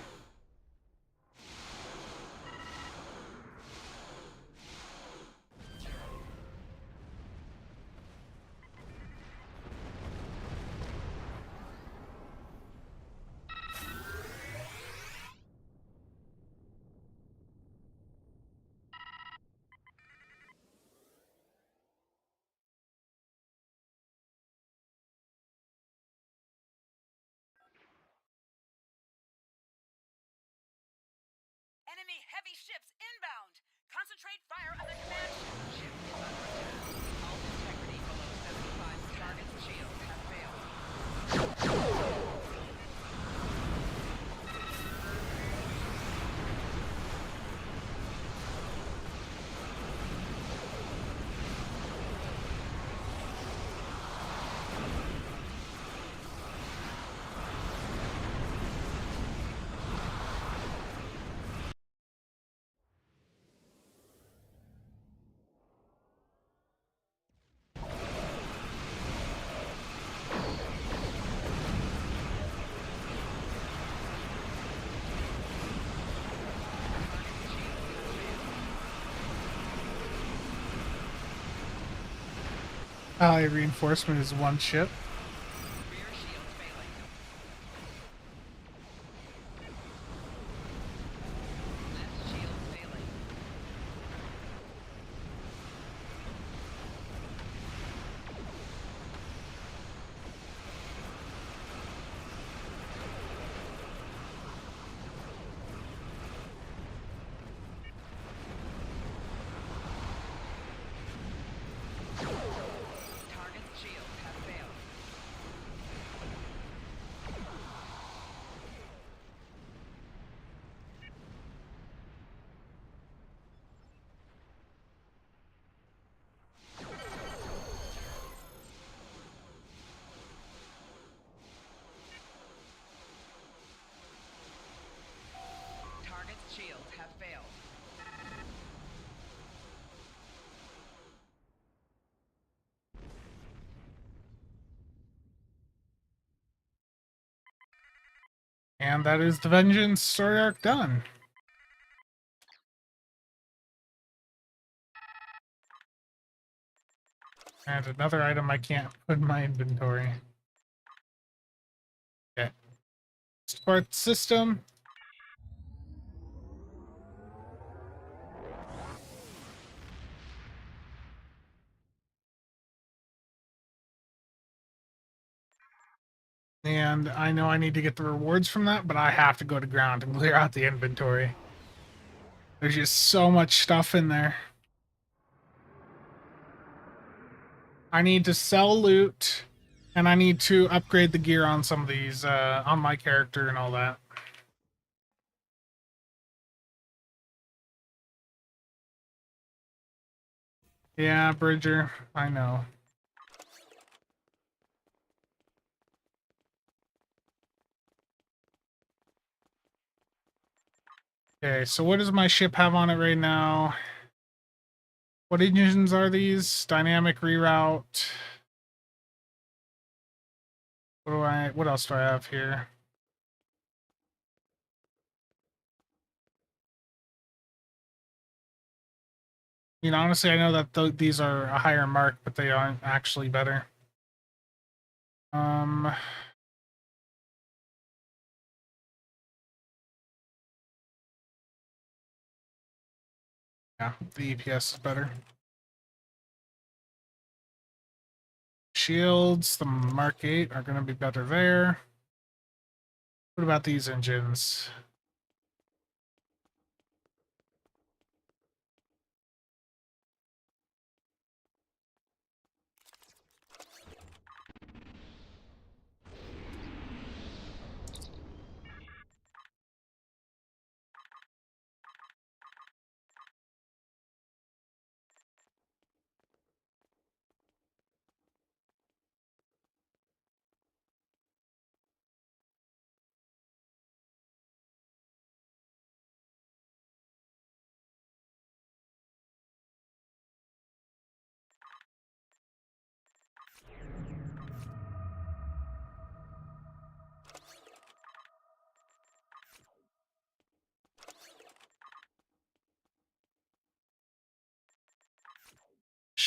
Enemy heavy ships inbound. Concentrate fire on the command ship. Ship is under attack. Hull integrity below 75. Target's shields have failed. Ally reinforcement is one ship. Rear shields failing. Left shield failing. Target's shields have failed. Target's shields have failed. And that is the Vengeance story arc done. And another item I can't put in my inventory. Okay. Support system. And I know I need to get the rewards from that, but I have to go to ground and clear out the inventory. There's just so much stuff in there. I need to sell loot, and I need to upgrade the gear on some of these, on my character and all that. Yeah, Bridger, I know. Okay, so what does my ship have on it right now? What engines are these? Dynamic reroute. What else do I have here? I mean, honestly, I know that these are a higher mark, but they aren't actually better. Yeah, the EPS is better. Shields, the Mark 8 are going to be better there. What about these engines?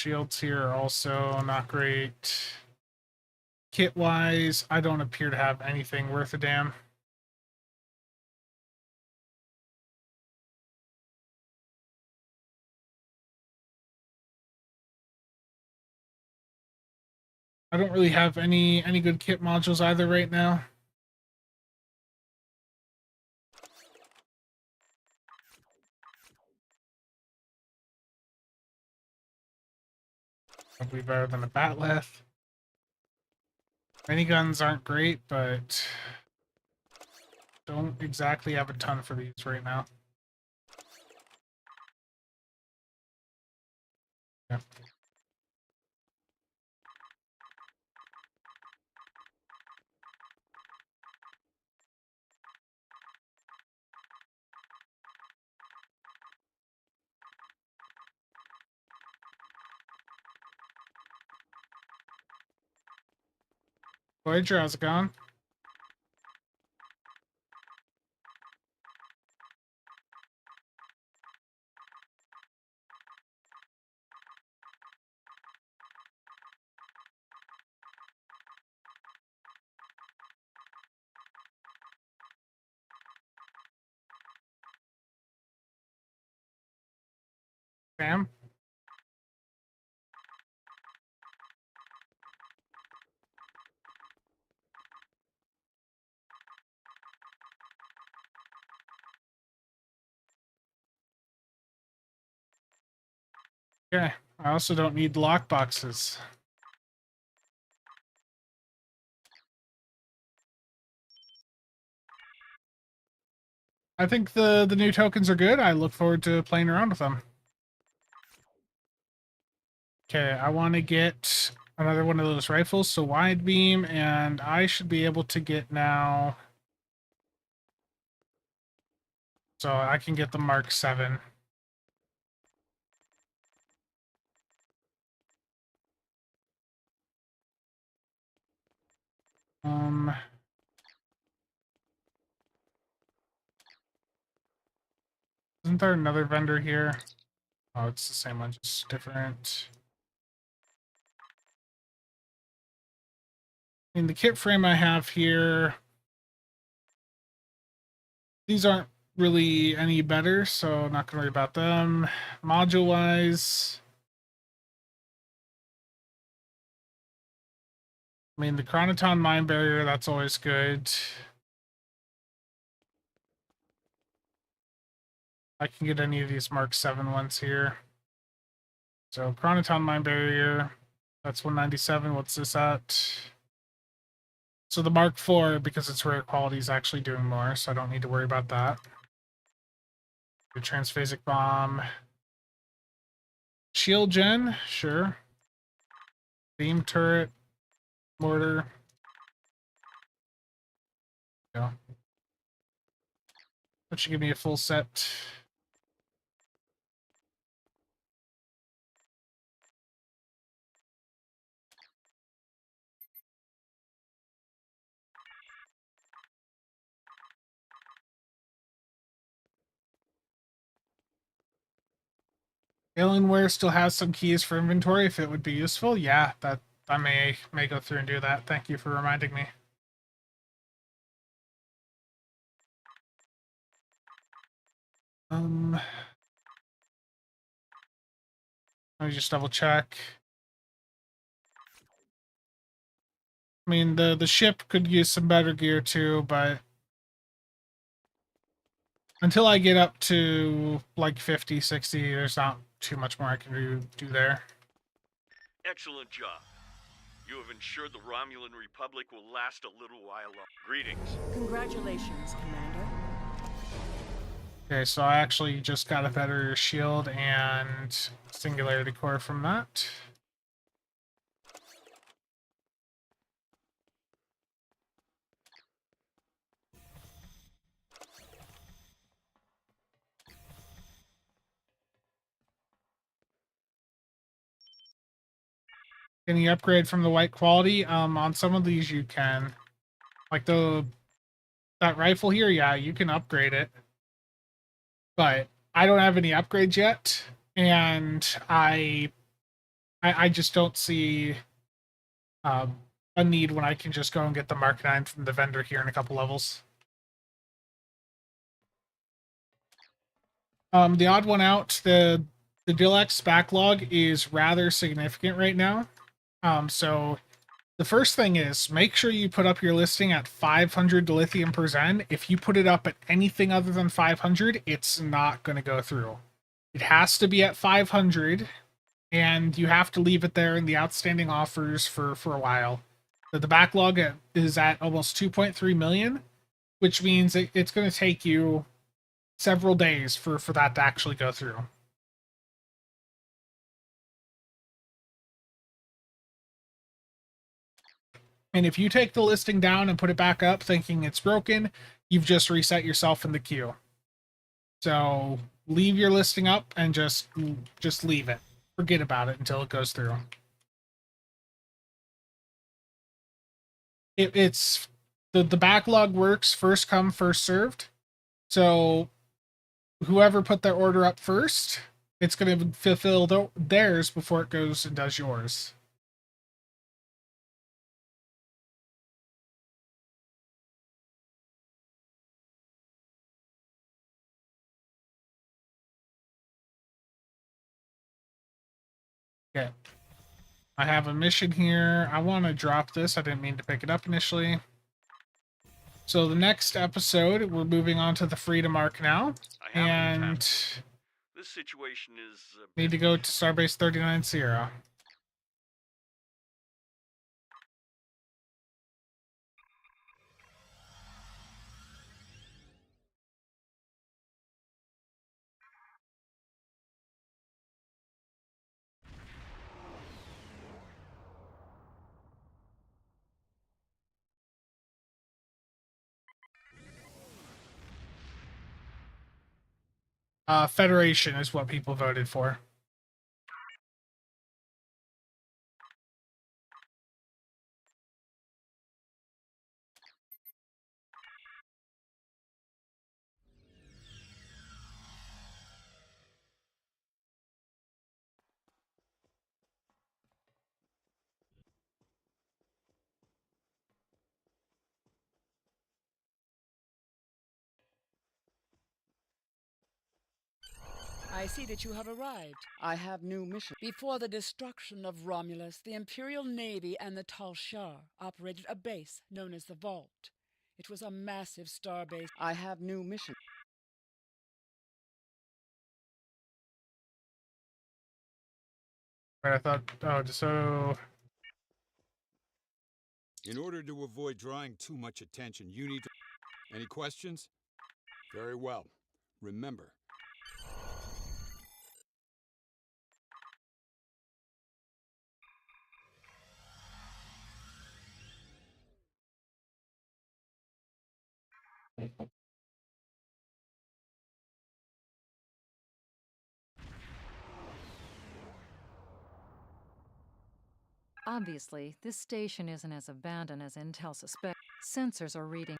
shields here are also not great. Kit-wise, I don't appear to have anything worth a damn. I don't really have any good kit modules either right now. Probably better than a batleth. Miniguns aren't great, but don't exactly have a ton for these right now. Yeah. Voyager, how's it going? Sam? Okay, I also don't need lock boxes. I think the new tokens are good. I look forward to playing around with them. Okay, I want to get another one of those rifles, so wide beam, and I should be able to get now. So I can get the Mark 7. Isn't there another vendor here? Oh, it's the same one, just different. I mean, the kit frame I have here, these aren't really any better, so not gonna worry about them. Module-wise, I mean, the Chronoton Mine Barrier, that's always good. I can get any of these Mark 7 ones here. So, Chronoton Mine Barrier, that's 197. What's this at? So the Mark 4, because it's rare quality, is actually doing more, so I don't need to worry about that. The Transphasic Bomb. Shield Gen, sure. Beam Turret. Mortar. Yeah. That should give me a full set. Alienware still has some keys for inventory if it would be useful. Yeah, that I may go through and do that. Thank you for reminding me. Let me just double check. I mean, the ship could use some better gear too, but until I get up to like 50, 60, there's not too much more I can do there. Excellent job. You have ensured the Romulan Republic will last a little while longer. Greetings. Congratulations, Commander. Okay, so I actually just got a better shield and singularity core from that. Can you upgrade from the white quality? On some of these you can. Like that rifle here, yeah, you can upgrade it. But I don't have any upgrades yet, and I I just don't see a need when I can just go and get the Mark 9 from the vendor here in a couple levels. The odd one out, the Deluxe backlog is rather significant right now. So the first thing is make sure you put up your listing at 500 lithium per zen. If you put it up at anything other than 500, it's not going to go through. It has to be at 500, and you have to leave it there in the outstanding offers for a while. So the backlog is at almost 2.3 million, which means it's going to take you several days for that to actually go through. And if you take the listing down and put it back up thinking it's broken, you've just reset yourself in the queue. So leave your listing up and just leave it. Forget about it until it goes through. It's the backlog works first come, first served. So whoever put their order up first, it's going to fulfill theirs before it goes and does yours. Okay. I have a mission here. I want to drop this. I didn't mean to pick it up initially. So the next episode, we're moving on to the Freedom Arc now. And this situation is need to go to Starbase 39 Sierra. Federation is what people voted for. I see that you have arrived. I have new mission. Before the destruction of Romulus, the Imperial Navy and the Tal Shar operated a base known as the Vault. It was a massive starbase. I have new mission. But I thought, oh, so... In order to avoid drawing too much attention, you need to... Any questions? Very well. Remember, Obviously, this station isn't as abandoned as Intel suspects. Sensors are reading.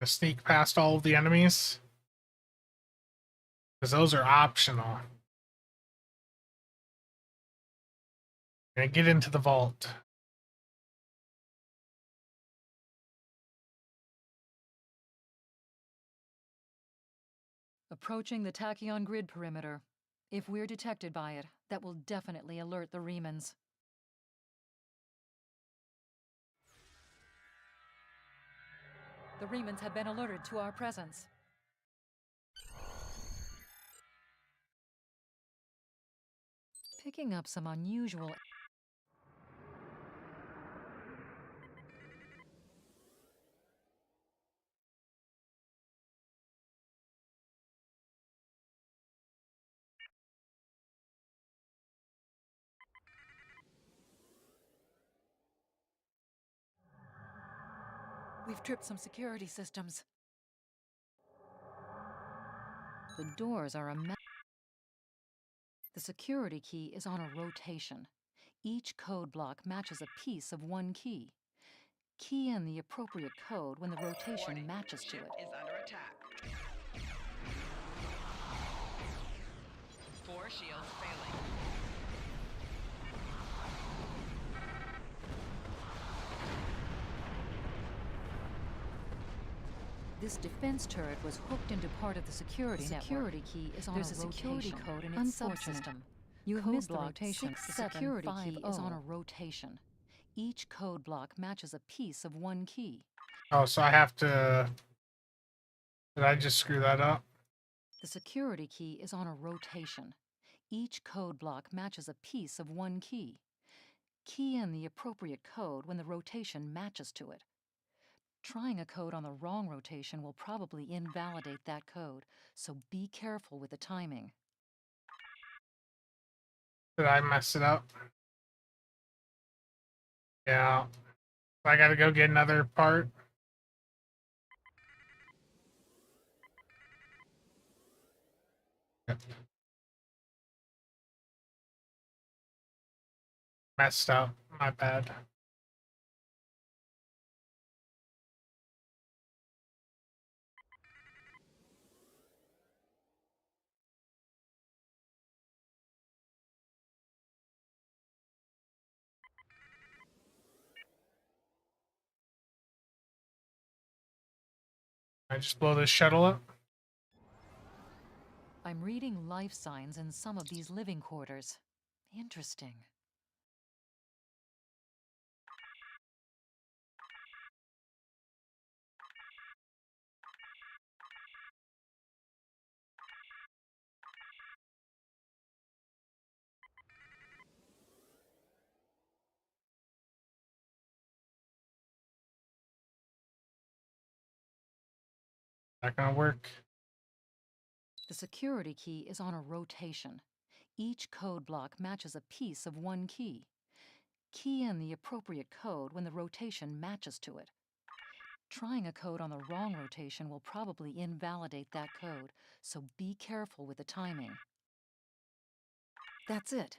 sneak past all of the enemies. Because those are optional. Gonna get into the vault. Approaching the tachyon grid perimeter. If we're detected by it, that will definitely alert the Remans. The Remans have been alerted to our presence. Picking up some unusual... We've tripped some security systems. The doors are a mess. The security key is on a rotation. Each code block matches a piece of one key. Key in the appropriate code when the rotation Warning. matches to Ship it. is under attack. 4 shields failing. This defense turret was hooked into part of the security network. The security key is on a security code in its subsystem. You have missed the rotation. The security key is on a rotation. Each code block matches a piece of one key. Oh, so I have to... Did I just screw that up? The security key is on a rotation. Each code block matches a piece of one key. Key in the appropriate code when the rotation matches to it. Trying a code on the wrong rotation will probably invalidate that code, so be careful with the timing. Did I mess it up? Yeah. I gotta go get another part. Yep. Messed up. My bad. I just blow this shuttle up. I'm reading life signs in some of these living quarters. Interesting. Not gonna work. The security key is on a rotation. Each code block matches a piece of one key. Key in the appropriate code when the rotation matches to it. Trying a code on the wrong rotation will probably invalidate that code, so be careful with the timing. That's it.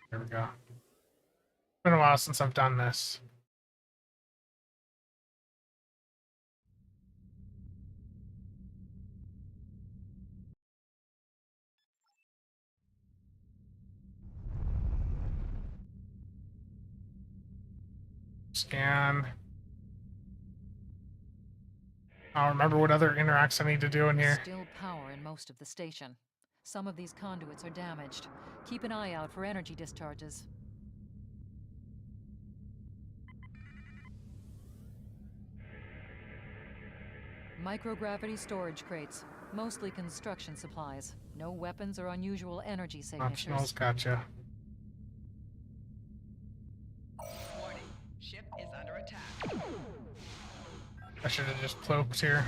There we go. It's been a while since I've done this. Scan. I don't remember what other interacts I need to do in here. Still power in most of the station. Some of these conduits are damaged. Keep an eye out for energy discharges. Microgravity storage crates. Mostly construction supplies. No weapons or unusual energy signatures. Optionals, gotcha. Warning. Ship is under attack. I should have just cloaked here.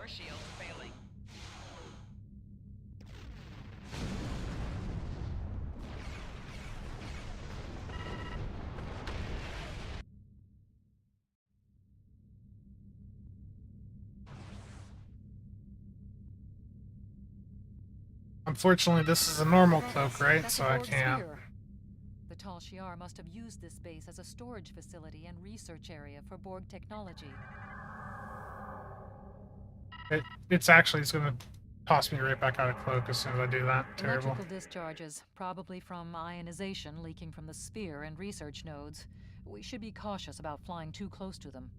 Shields failing. Unfortunately, this is a normal cloak, right? That's So a I Borg can't. sphere. The Tal Shiar must have used this base as a storage facility and research area for Borg technology. It's gonna toss me right back out of cloak as soon as I do that. Terrible. Electrical discharges, probably from ionization leaking from the sphere and research nodes. We should be cautious about flying too close to them.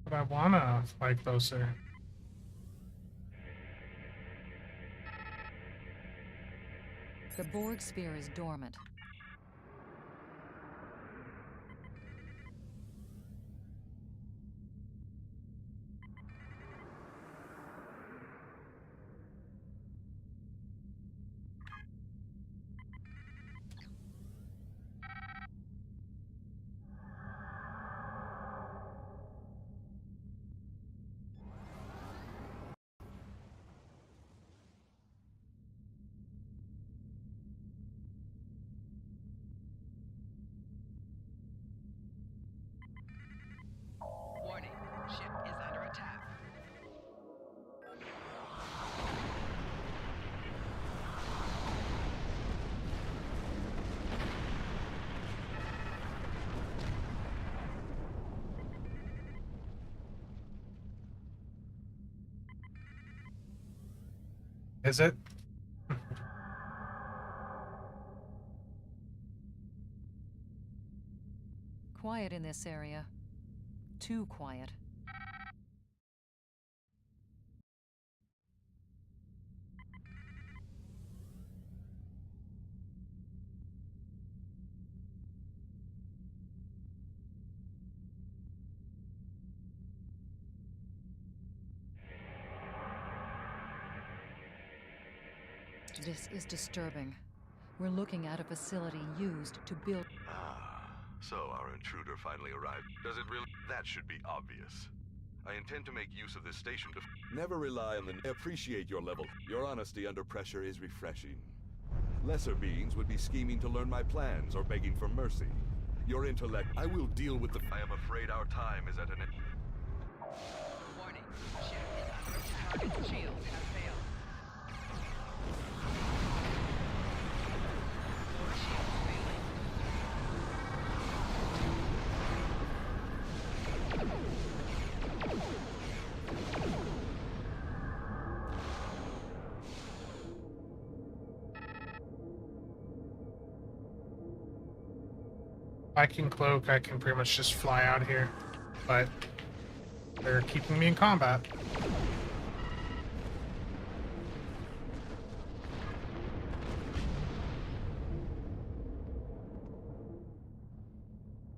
But I wanna fly closer. The Borg sphere is dormant. Is it? Quiet in this area. Too quiet. This is disturbing. We're looking at a facility used to build... Ah, so our intruder finally arrived. Does it really? That should be obvious. I intend to make use of this station to... Never rely on the... I appreciate your level. Your honesty under pressure is refreshing. Lesser beings would be scheming to learn my plans or begging for mercy. Your intellect... I will deal with the... I am afraid our time is at an end. Warning. Ship is under attack. Target's shields have failed. Four shields failing. I can cloak, I can pretty much just fly out here, but they're keeping me in combat.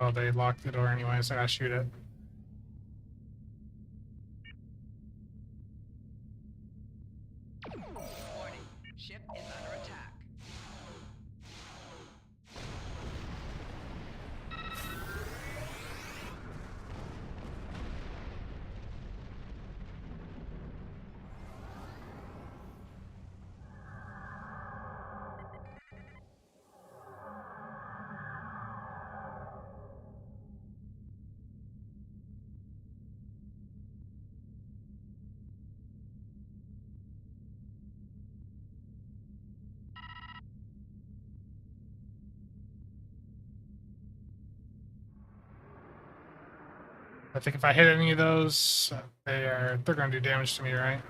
Oh, they locked the door anyways, I gotta shoot it. Warning. Ship is under attack. I think if I hit any of those, they're gonna do damage to me, right?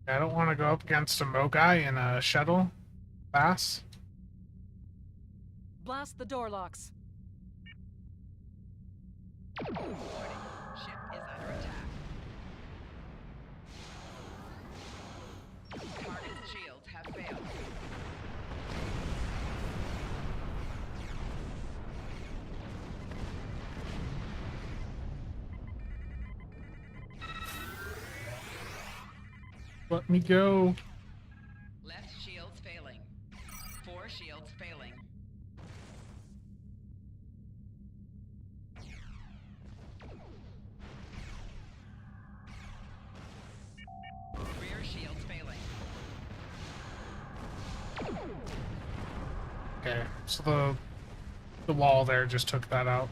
I don't want to go up against a Mogai in a shuttle class. Blast the door locks. Warning. Ship is under attack. Target's shields have failed. Let me go. Left shields failing. Four shields failing. Rear shields failing. Okay, so the wall there just took that out.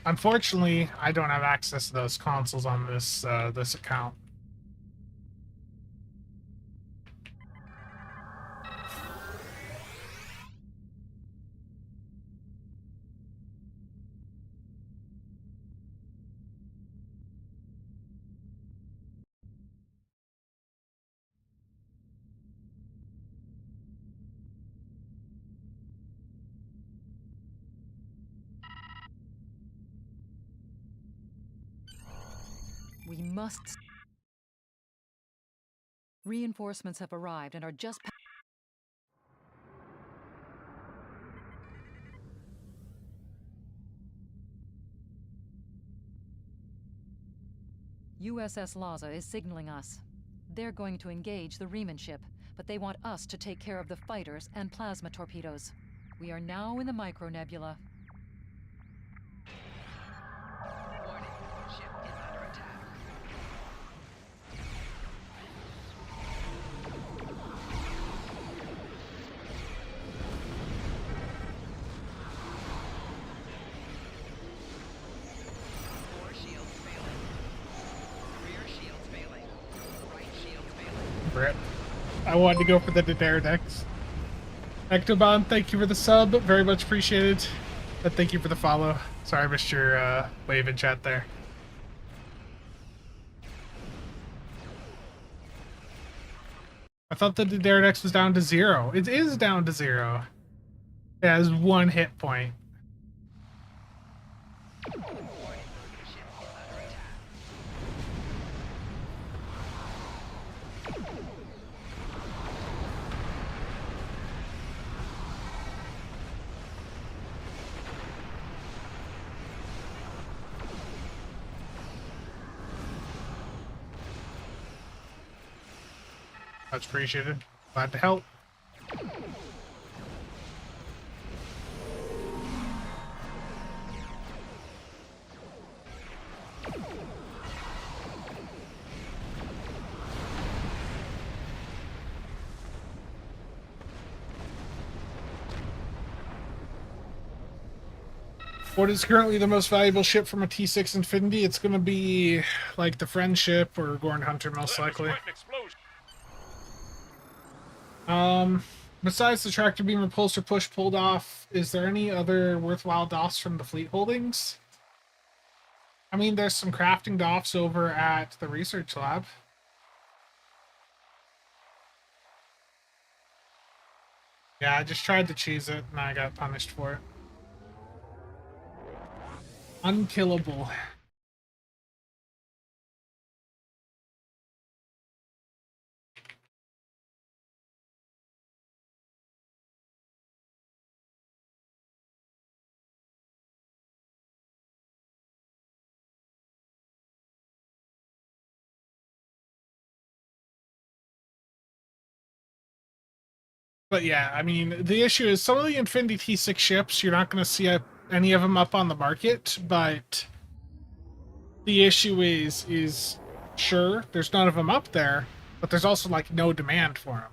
Unfortunately, I don't have access to those consoles on this this account. We must... Reinforcements have arrived and are just... USS Laza is signaling us. They're going to engage the Riemann ship, but they want us to take care of the fighters and plasma torpedoes. We are now in the micronebula. Warning. Ship is under attack. Four shields failing. Rear shields failing. Right shields failing. Rip. I wanted to go for the Daredevils. Ectobon, thank you for the sub. Very much appreciated. But thank you for the follow. Sorry I missed your wave in chat there. I thought that the Daredevils was down to 0. It is down to 0. It has 1 hit point. Much appreciated. Glad to help. What is currently the most valuable ship from a T6 Infinity? It's going to be like the Friendship or Gorn Hunter, most likely. Besides the tractor beam repulsor push pulled off, is there any other worthwhile DOFs from the fleet holdings? I mean, there's some crafting DOFs over at the research lab. Yeah, I just tried to cheese it and I got punished for it. Unkillable. But yeah, I mean, the issue is some of the Infinity T6 ships, you're not going to see any of them up on the market, but the issue is sure, there's none of them up there, but there's also, like, no demand for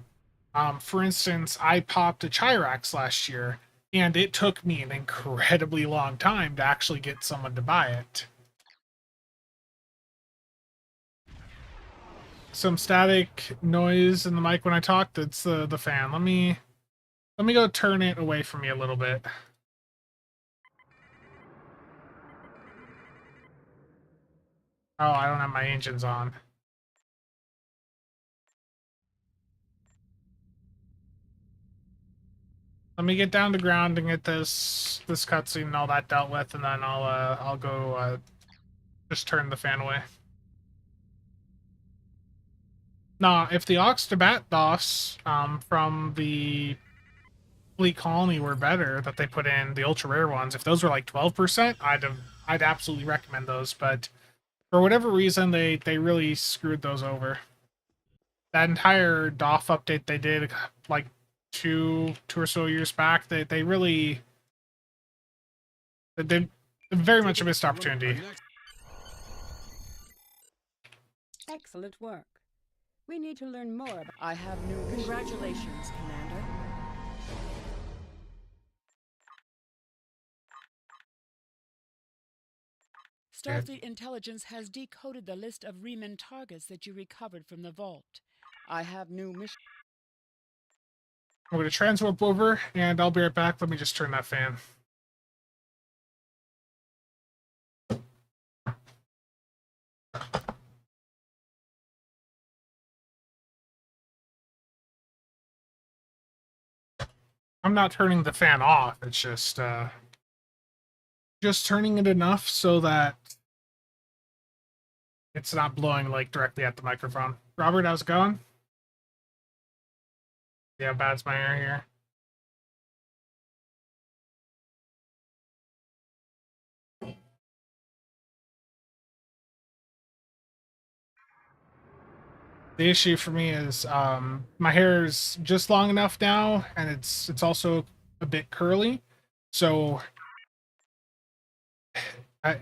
them. For instance, I popped a Chirax last year, and it took me an incredibly long time to actually get someone to buy it. Some static noise in the mic when I talked. It's the fan. Let me go turn it away from me a little bit. Oh, I don't have my engines on. Let me get down to ground and get this cutscene and all that dealt with, and then I'll go just turn the fan away. Nah, if the Ox to Bat DOFs from the Fleet Colony were better, that they put in the ultra rare ones, if those were like 12%, I'd absolutely recommend those, but for whatever reason they really screwed those over. That entire DOF update they did like two or so years back, they very much a missed opportunity. Excellent work. We need to learn more about... I have new... Congratulations, Commander. Starfleet Intelligence has decoded the list of Riemann targets that you recovered from the vault. I have new mission... I'm going to transwarp over, and I'll be right back. Let me just turn that fan. I'm not turning the fan off. It's just turning it enough so that it's not blowing like directly at the microphone. Robert, how's it going? Yeah, bad's my air here. The issue for me is my hair is just long enough now, and it's also a bit curly, so I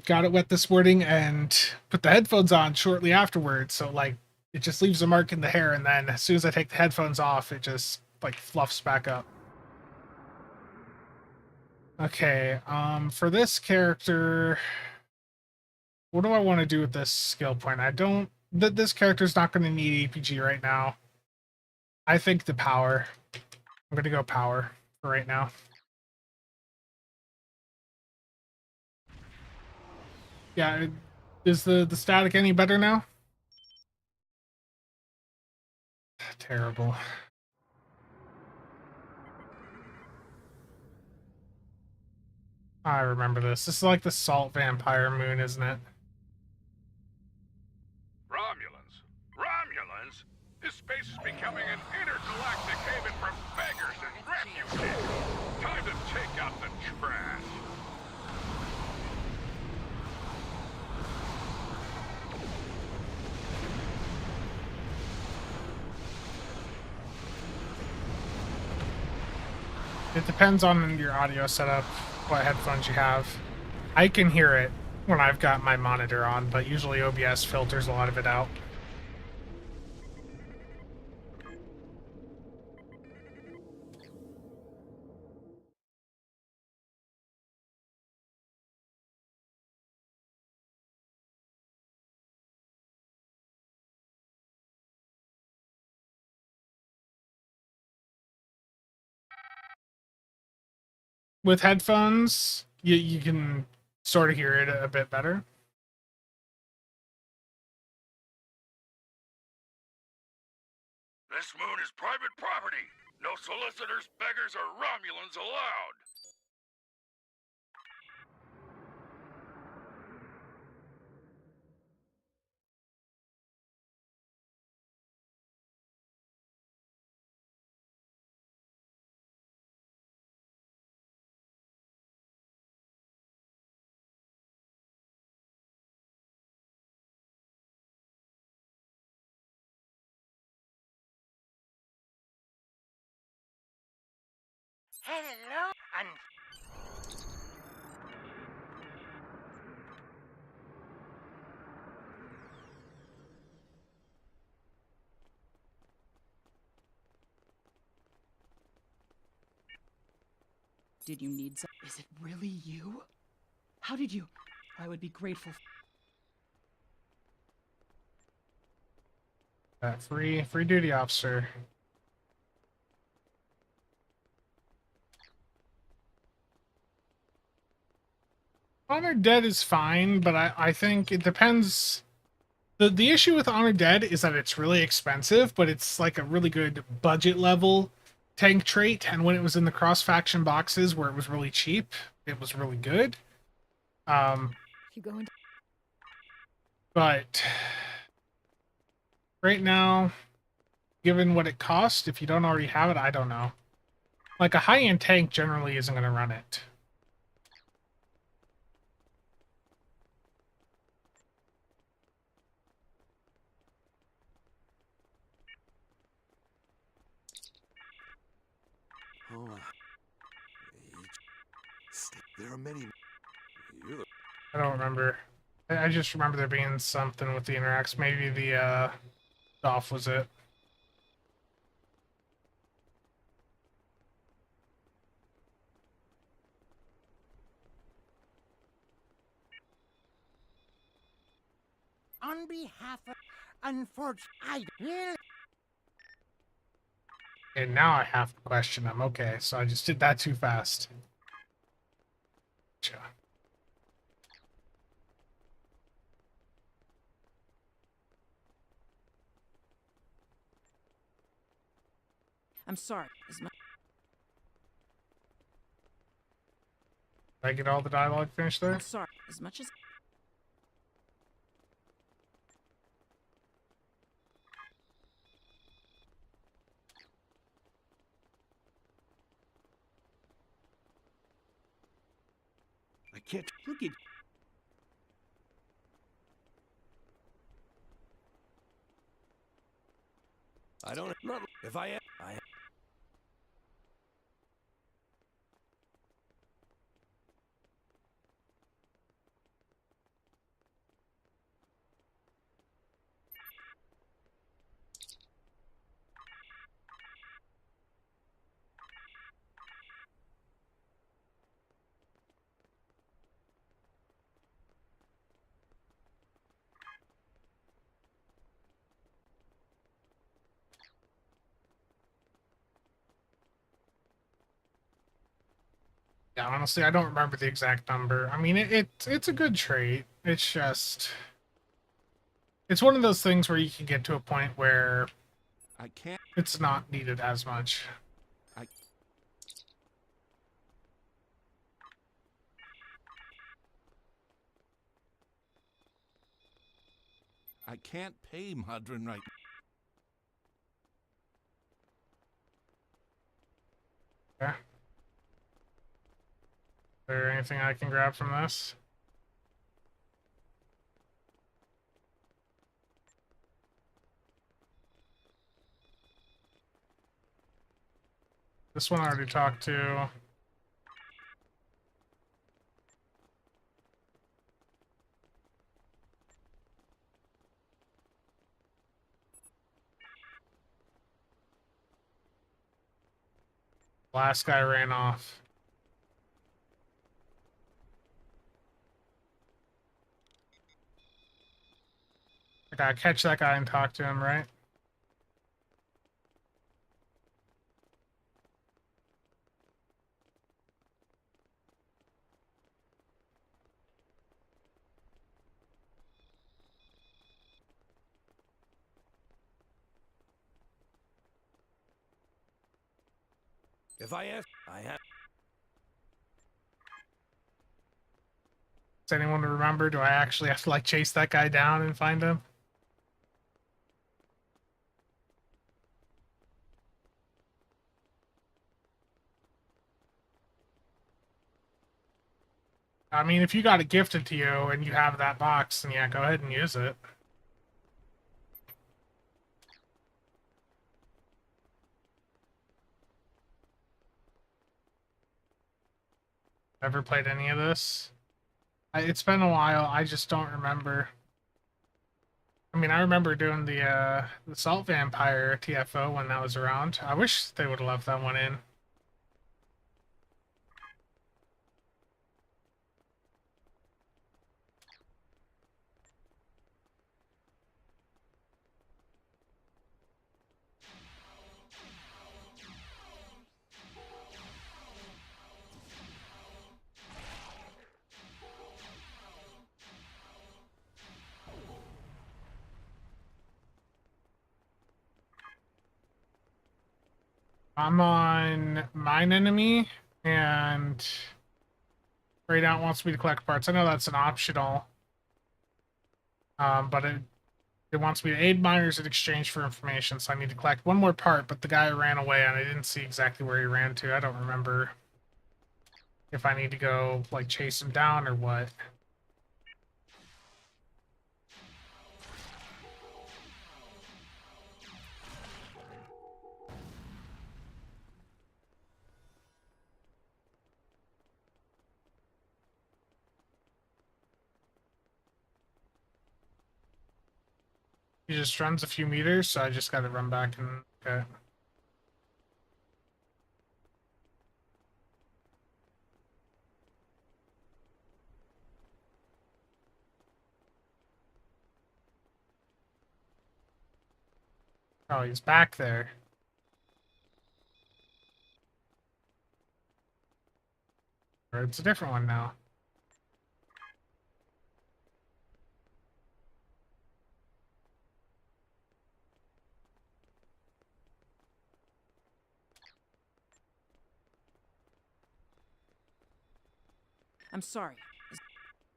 got it wet this morning and put the headphones on shortly afterwards, so like it just leaves a mark in the hair, and then as soon as I take the headphones off, it just like fluffs back up. Okay, for this character, what do I want to do with this skill point? This character's not going to need APG right now. I think the power. I'm gonna go power for right now. Yeah, is the static any better now? Terrible. I remember this. This is like the salt vampire moon, isn't it? Romulans? Romulans? This space is becoming an intergalactic haven for beggars and refugees. Time to take out the trash. It depends on your audio setup, what headphones you have. I can hear it when I've got my monitor on, but usually OBS filters a lot of it out. With headphones, you can sort of hear it a bit better. This moon is private property. No solicitors, beggars, or Romulans allowed. Hello, and Did you need some? Is it really you? How did you? I would be grateful. Free duty officer. Honored Dead is fine, but I think it depends. The issue with Honored Dead is that it's really expensive, but it's like a really good budget level tank trait, and when it was in the cross-faction boxes where it was really cheap, it was really good. You go into But right now, given what it costs, if you don't already have it, I don't know. Like a high-end tank generally isn't going to run it. Hold on. There are many. I don't remember. I just remember there being something with the interacts. Maybe the DOF was it. on behalf of unfortunate, I really. And now I have to question them. Okay, so I just did that too fast. Gotcha. I'm sorry. Is my... Did I get all the dialogue finished there? I'm sorry. As much as I can't look at I don't. Not if I am. I. Yeah, honestly, I don't remember the exact number. I mean, it's a good trait. It's just... It's one of those things where you can get to a point where I can't. it's not needed as much. I can't pay Madron right. Okay. Is there anything I can grab from this? This one I already talked to. Last guy ran off. I gotta catch that guy and talk to him, right? If I ask, I have. Does anyone remember? Do I actually have to like chase that guy down and find him? I mean, if you got it gifted to you and you have that box, then yeah, go ahead and use it. Ever played any of this? It's been a while. I just don't remember. I mean, I remember doing the Salt Vampire TFO when that was around. I wish they would have left that one in. I'm on Mine Enemy, and right now it wants me to collect parts. I know that's an optional, but it wants me to aid miners in exchange for information, so I need to collect one more part, but the guy ran away, and I didn't see exactly where he ran to. I don't remember if I need to go, like, chase him down or what. He just runs a few meters, so I just gotta run back and... Okay. Oh, he's back there. Or it's a different one now. I'm sorry.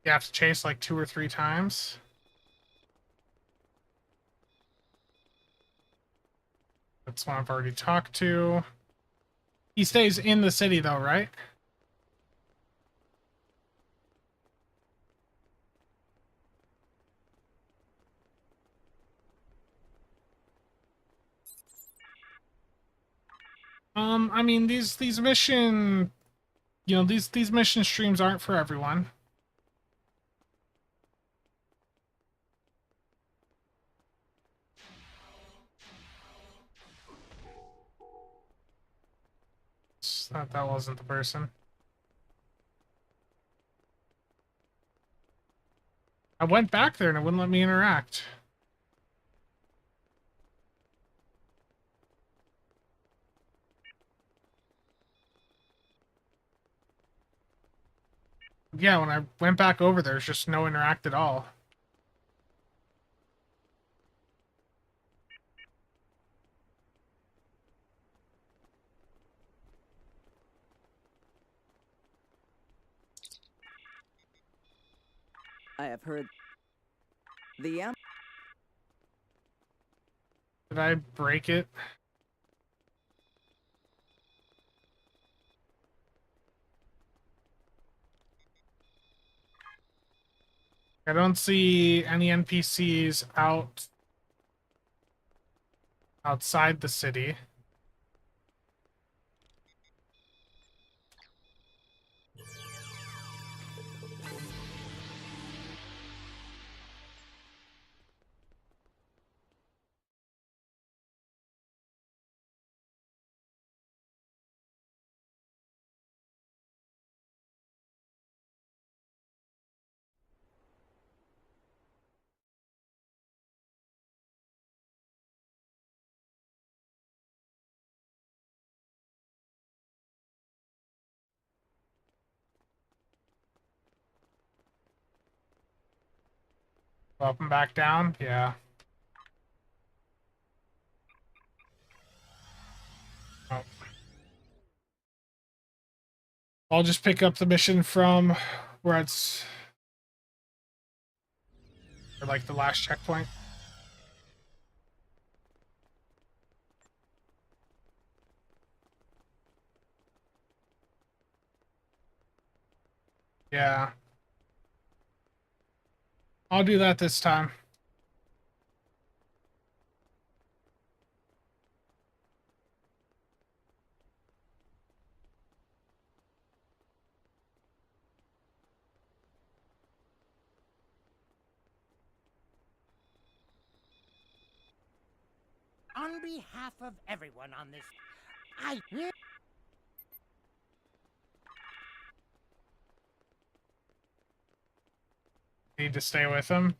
You have to chase like 2 or 3 times. That's one I've already talked to. He stays in the city though, right? I mean, these mission, you know, these mission streams aren't for everyone. That wasn't the person. I went back there and it wouldn't let me interact. Yeah, when I went back over, there's just no interact at all. I have heard the Did I break it? I don't see any NPCs outside the city. Up and back down? Yeah. Oh. I'll just pick up the mission from where it's... or like the last checkpoint. Yeah. I'll do that this time. On behalf of everyone on this, I Need to stay with him.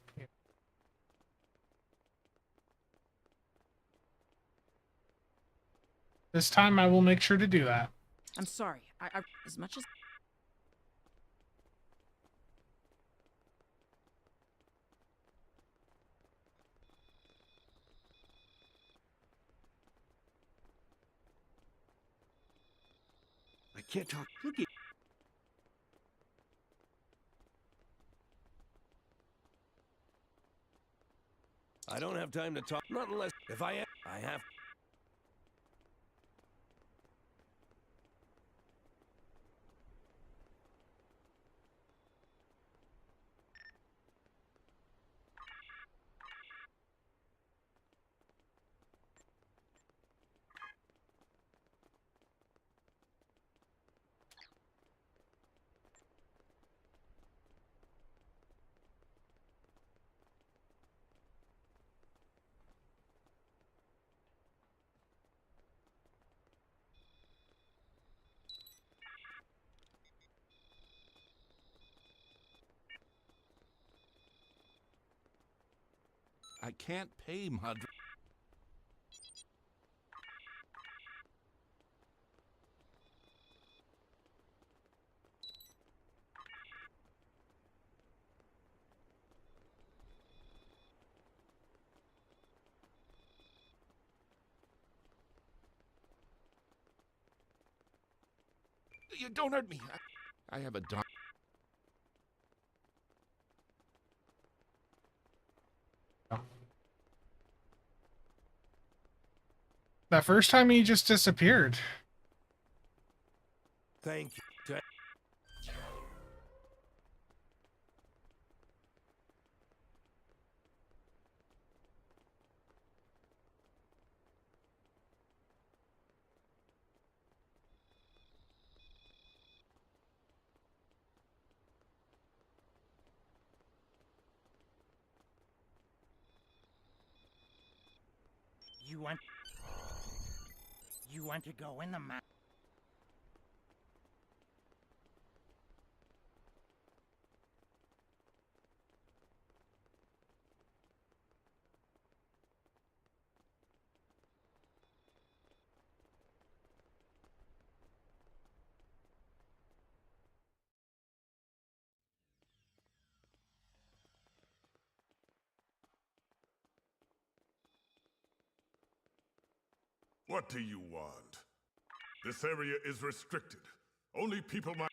This time I will make sure to do that. I'm sorry. I as much as I can't talk. Look at. I don't have time to talk. Not unless if I have. I can't pay Madre. You don't hurt me. I have a dog. That first time he just disappeared. Thank you. You want to go in the map? What do you want? This area is restricted. Only people might...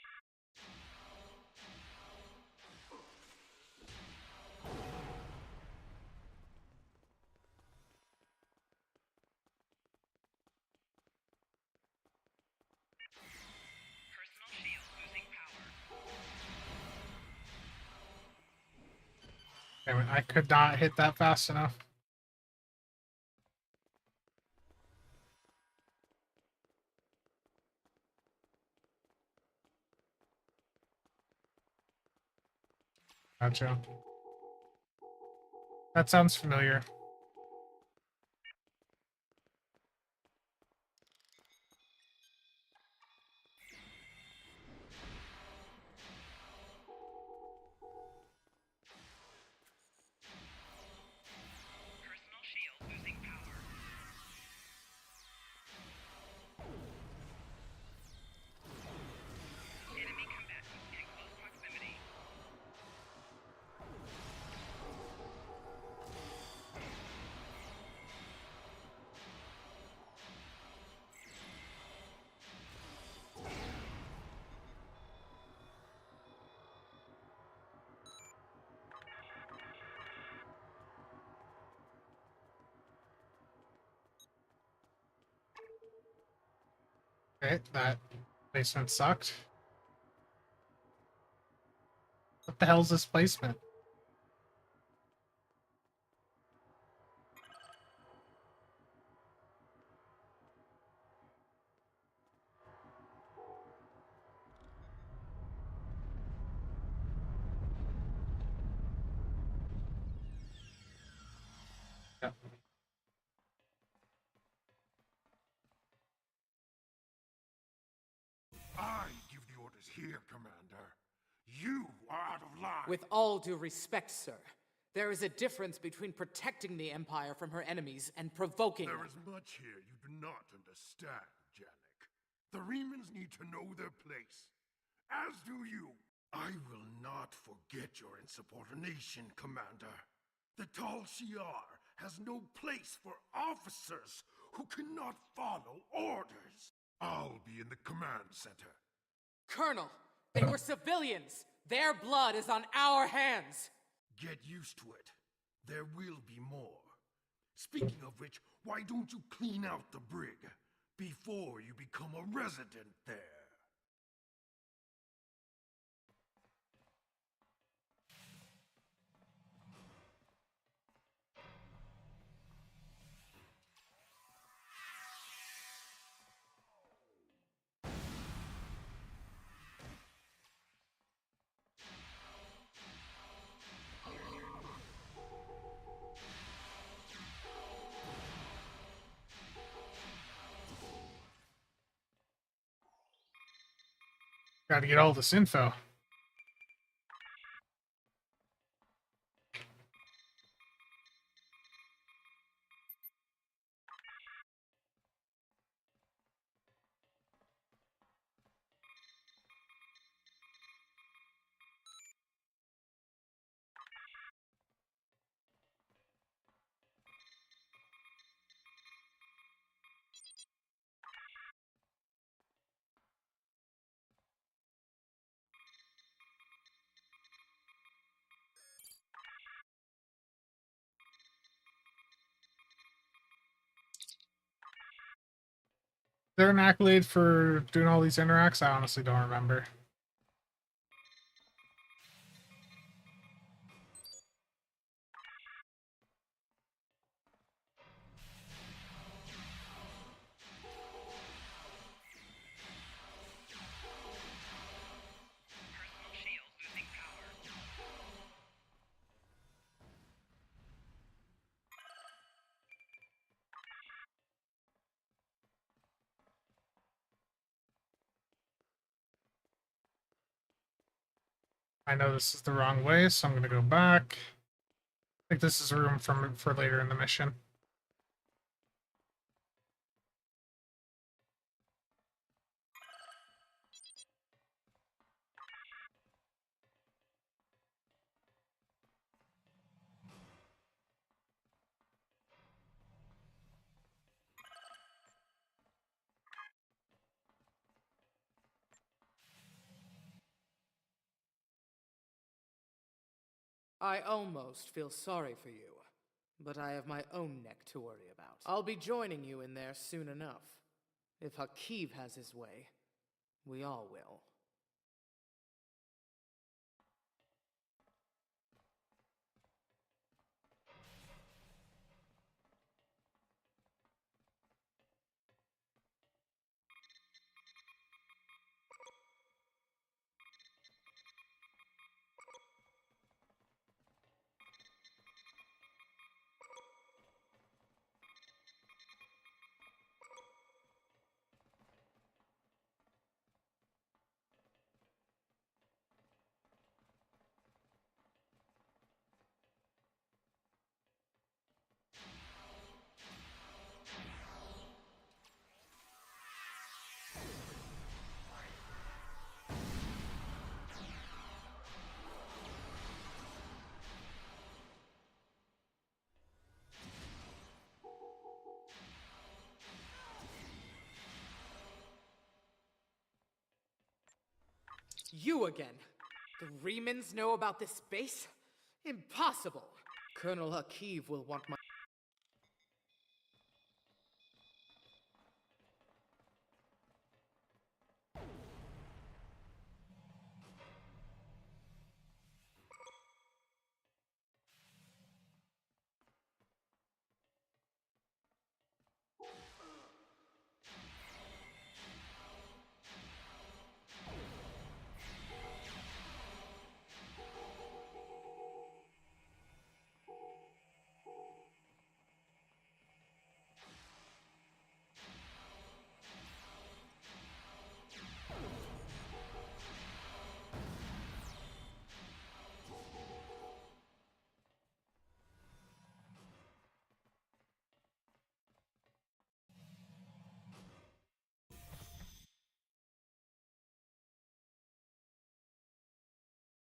Personal shield losing power. Damn it, I could not hit that fast enough. Gotcha. That sounds familiar. Personal shield losing power. Enemy combatants in close proximity. Okay, that placement sucked. What the hell's this placement? Yep. I give the orders here, Commander. You are out of line. With all due respect, sir, there is a difference between protecting the Empire from her enemies and provoking There them. is much here you do not understand, Janek. The Remans need to know their place. As do you. I will not forget your insubordination, Commander. The Tal Shiar has no place for officers who cannot follow orders. I'll be in the command center. Colonel, they were civilians. Their blood is on our hands. Get used to it. There will be more. Speaking of which, why don't you clean out the brig before you become a resident there? Gotta get all this info. Is there an accolade for doing all these interacts? I honestly don't remember. Personal shield losing power. I know this is the wrong way, so I'm gonna go back. I think this is a room for later in the mission. I almost feel sorry for you, but I have my own neck to worry about. I'll be joining you in there soon enough. If Hakiv has his way, we all will. You again! The Remans know about this base? Impossible! Colonel Hakiv will want my...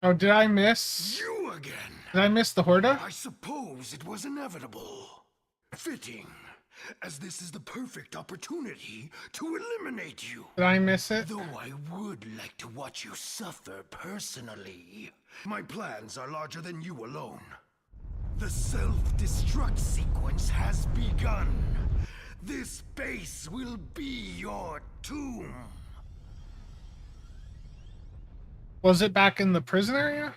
Oh, did I miss? You again! Did I miss the Horda? I suppose it was inevitable. Fitting, as this is the perfect opportunity to eliminate you. Did I miss it? Though I would like to watch you suffer personally. My plans are larger than you alone. The self-destruct sequence has begun. This base will be your tomb. Was it back in the prison area?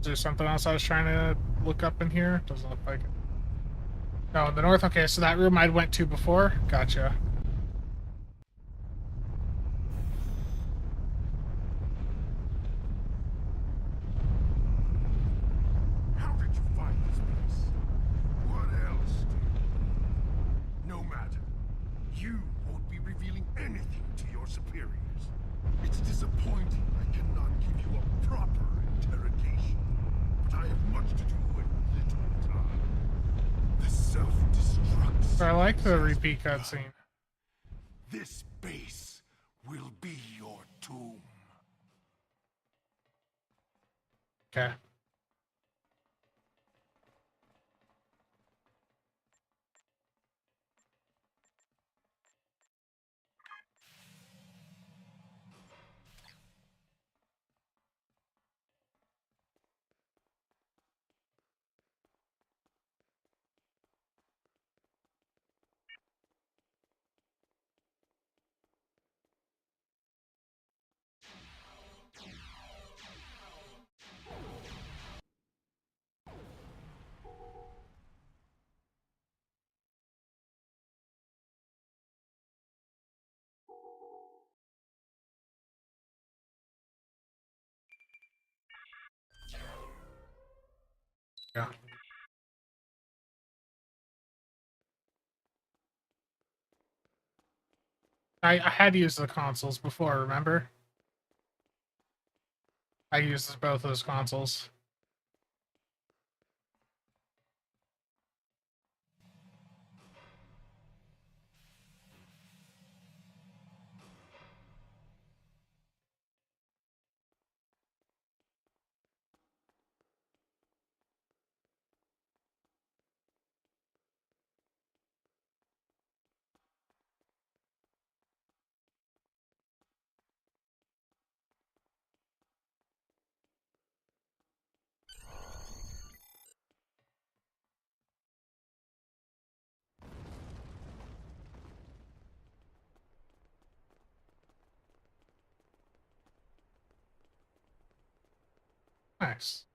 Is there something else I was trying to look up in here? Doesn't look like it. No, the north. Okay, so that room I went to before. Gotcha. How did you find this place? What else do you... No matter. You won't be revealing anything to your superiors. It's disappointing I cannot give you a proper interrogation. But I have much to do in little time. The self-destruct... I like the repeat cutscene. This base will be your tomb. Okay. Yeah. I had used the consoles before, remember? I used both those consoles. Nice.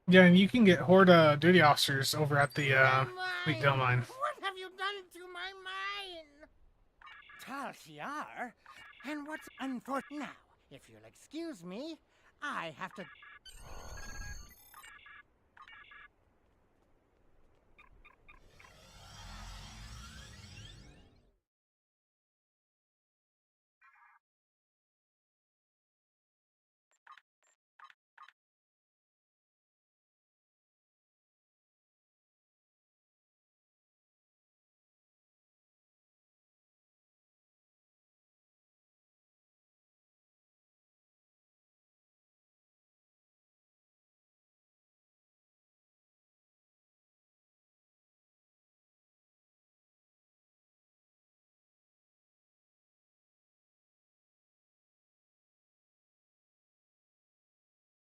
Yeah, and you can get Horde duty officers over at the Fleet Dale Mine. What have you done to my mine? Tal Shiar? And what's unfortunate now? If you'll excuse me, I have to...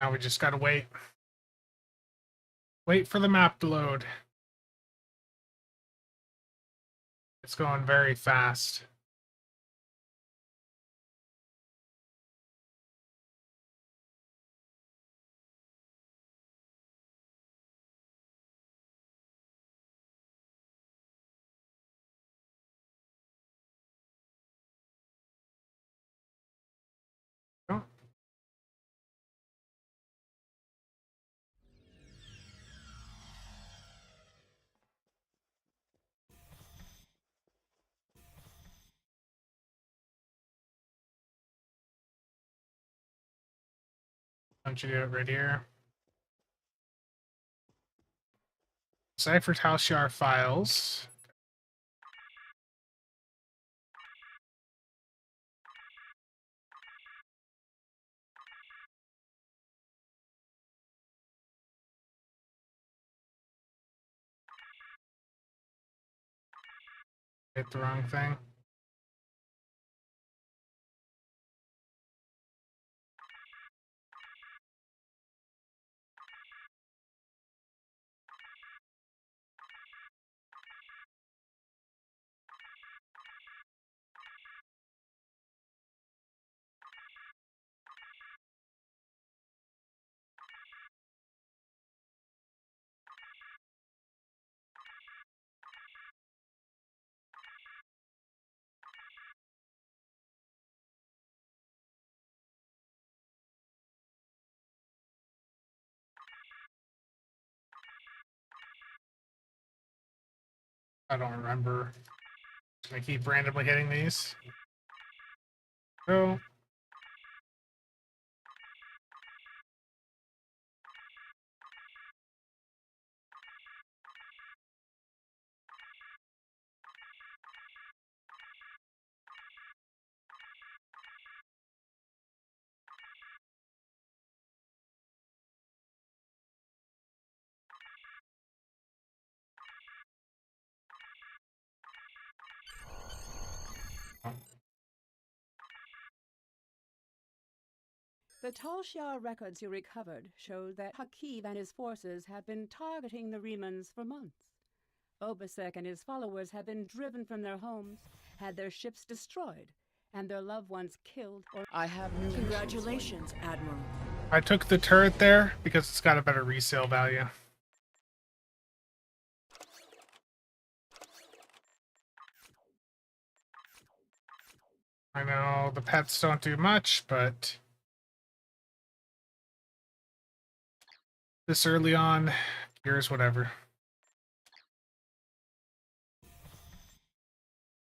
Now we just gotta wait. Wait for the map to load. It's going very fast. Oh. Don't you do it right here? Cipher Talshar files. Hit the wrong thing. I don't remember. I keep randomly hitting these. Oh. The Talshar records you recovered showed that Hakiv and his forces have been targeting the Remans for months. Obasek and his followers have been driven from their homes, had their ships destroyed, and their loved ones killed or... I have new... Congratulations, Admiral. I took the turret there because it's got a better resale value. I know the pets don't do much, but this early on, here's whatever.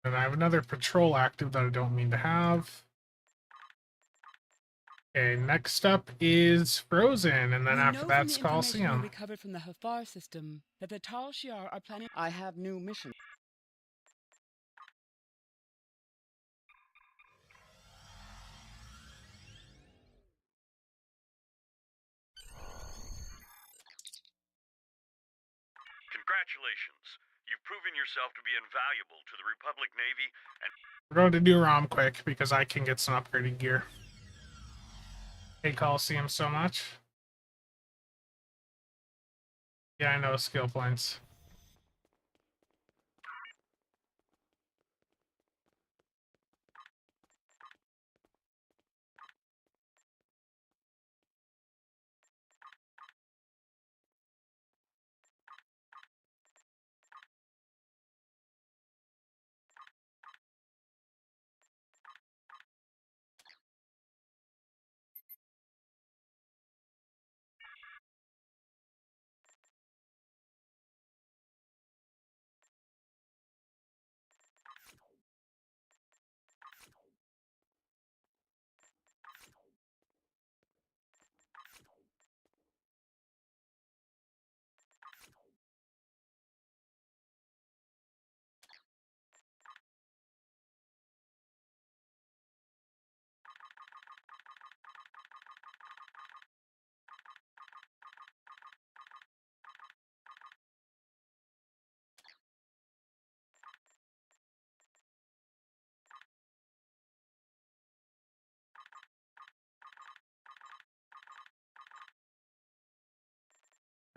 And I have another patrol active that I don't mean to have. Okay, next up is Frozen, and then after that's Coliseum. Recovered from the Hafar system that the Tal Shiar are planning. I have new mission. Congratulations. You've proven yourself to be invaluable to the Republic Navy and... We're going to do ROM quick because I can get some upgraded gear. Hate Coliseum so much. Yeah, I know, skill points.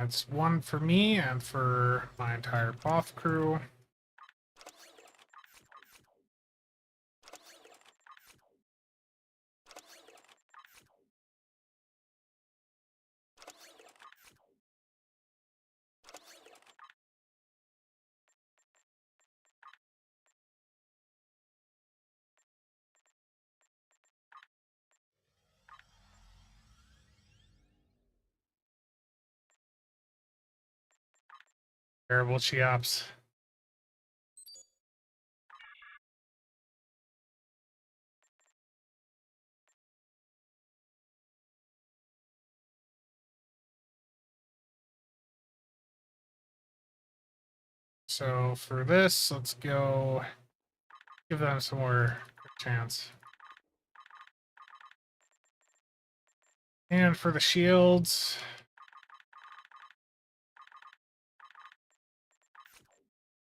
That's one for me and for my entire Both crew. Terrible Cheops. So for this, let's go give them some more chance. And for the shields,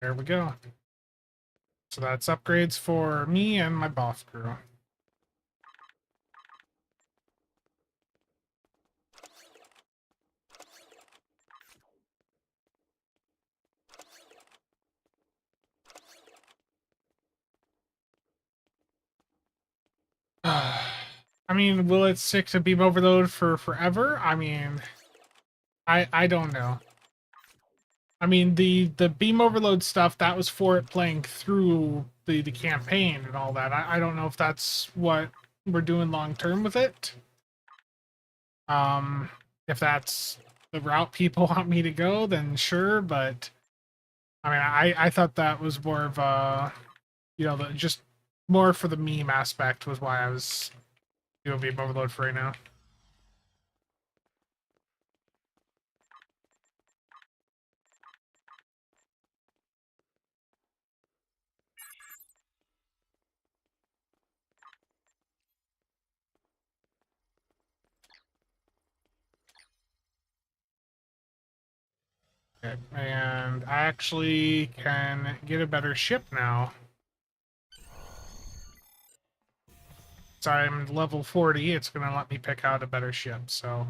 there we go. So that's upgrades for me and my Both crew. I mean, will it stick to beam overload for forever? I mean, I don't know. I mean, the beam overload stuff, that was for it playing through the campaign and all that. I don't know if that's what we're doing long term with it. If that's the route people want me to go, then sure, but I mean, I thought that was more of a, you know, just more for the meme aspect was why I was doing beam overload for right now. Okay, and I actually can get a better ship now. So I'm level 40, it's going to let me pick out a better ship, so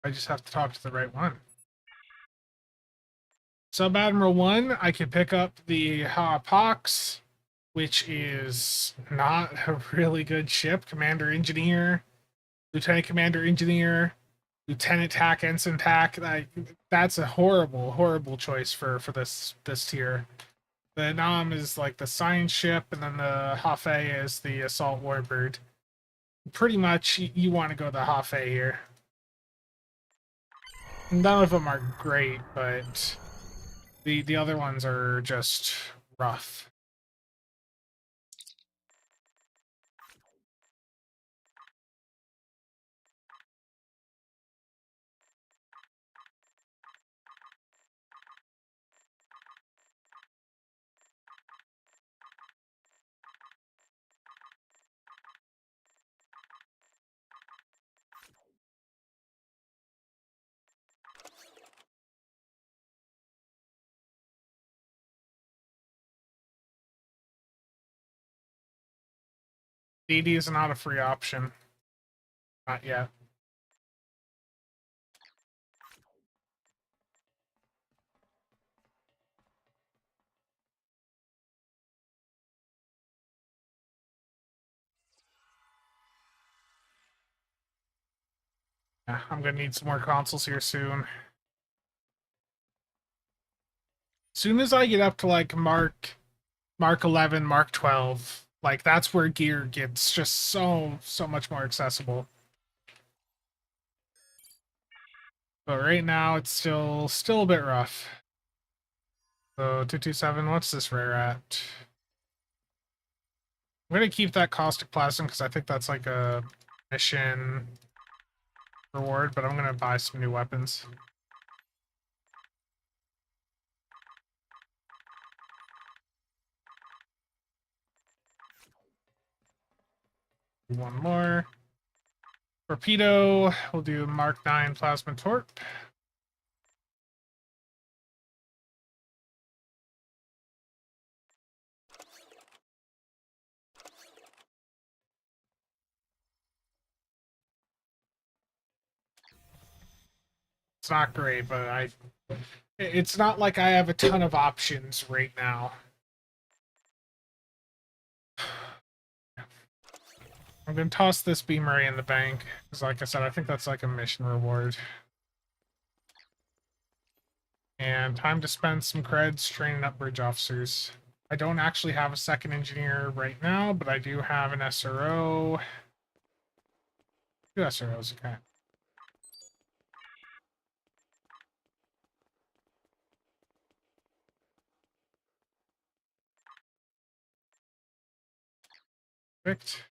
I just have to talk to the right one. Sub Admiral 1, I can pick up the Pox, which is not a really good ship. Commander Engineer, Lieutenant Commander Engineer, Lieutenant Tack, Ensign Tack. That's a horrible, horrible choice for this tier. The Nam is like the science ship, and then the Hafe is the assault warbird. Pretty much, you want to go the Hafe here. None of them are great, but the other ones are just rough. DD is not a free option. Not yet. Yeah, I'm gonna need some more consoles here soon. Soon as I get up to like Mark 11, Mark 12, like that's where gear gets just so much more accessible. But right now it's still a bit rough. So 227, what's this rare at? I'm gonna keep that caustic plasm because I think that's like a mission reward, but I'm gonna buy some new weapons. One more. Torpedo, we'll do Mark 9 Plasma Torp. It's not great, but it's not like I have a ton of options right now. I'm gonna toss this Beamery in the bank, because like I said, I think that's like a mission reward. And time to spend some creds training up bridge officers. I don't actually have a second engineer right now, but I do have an SRO. 2 SROs, okay. Perfect.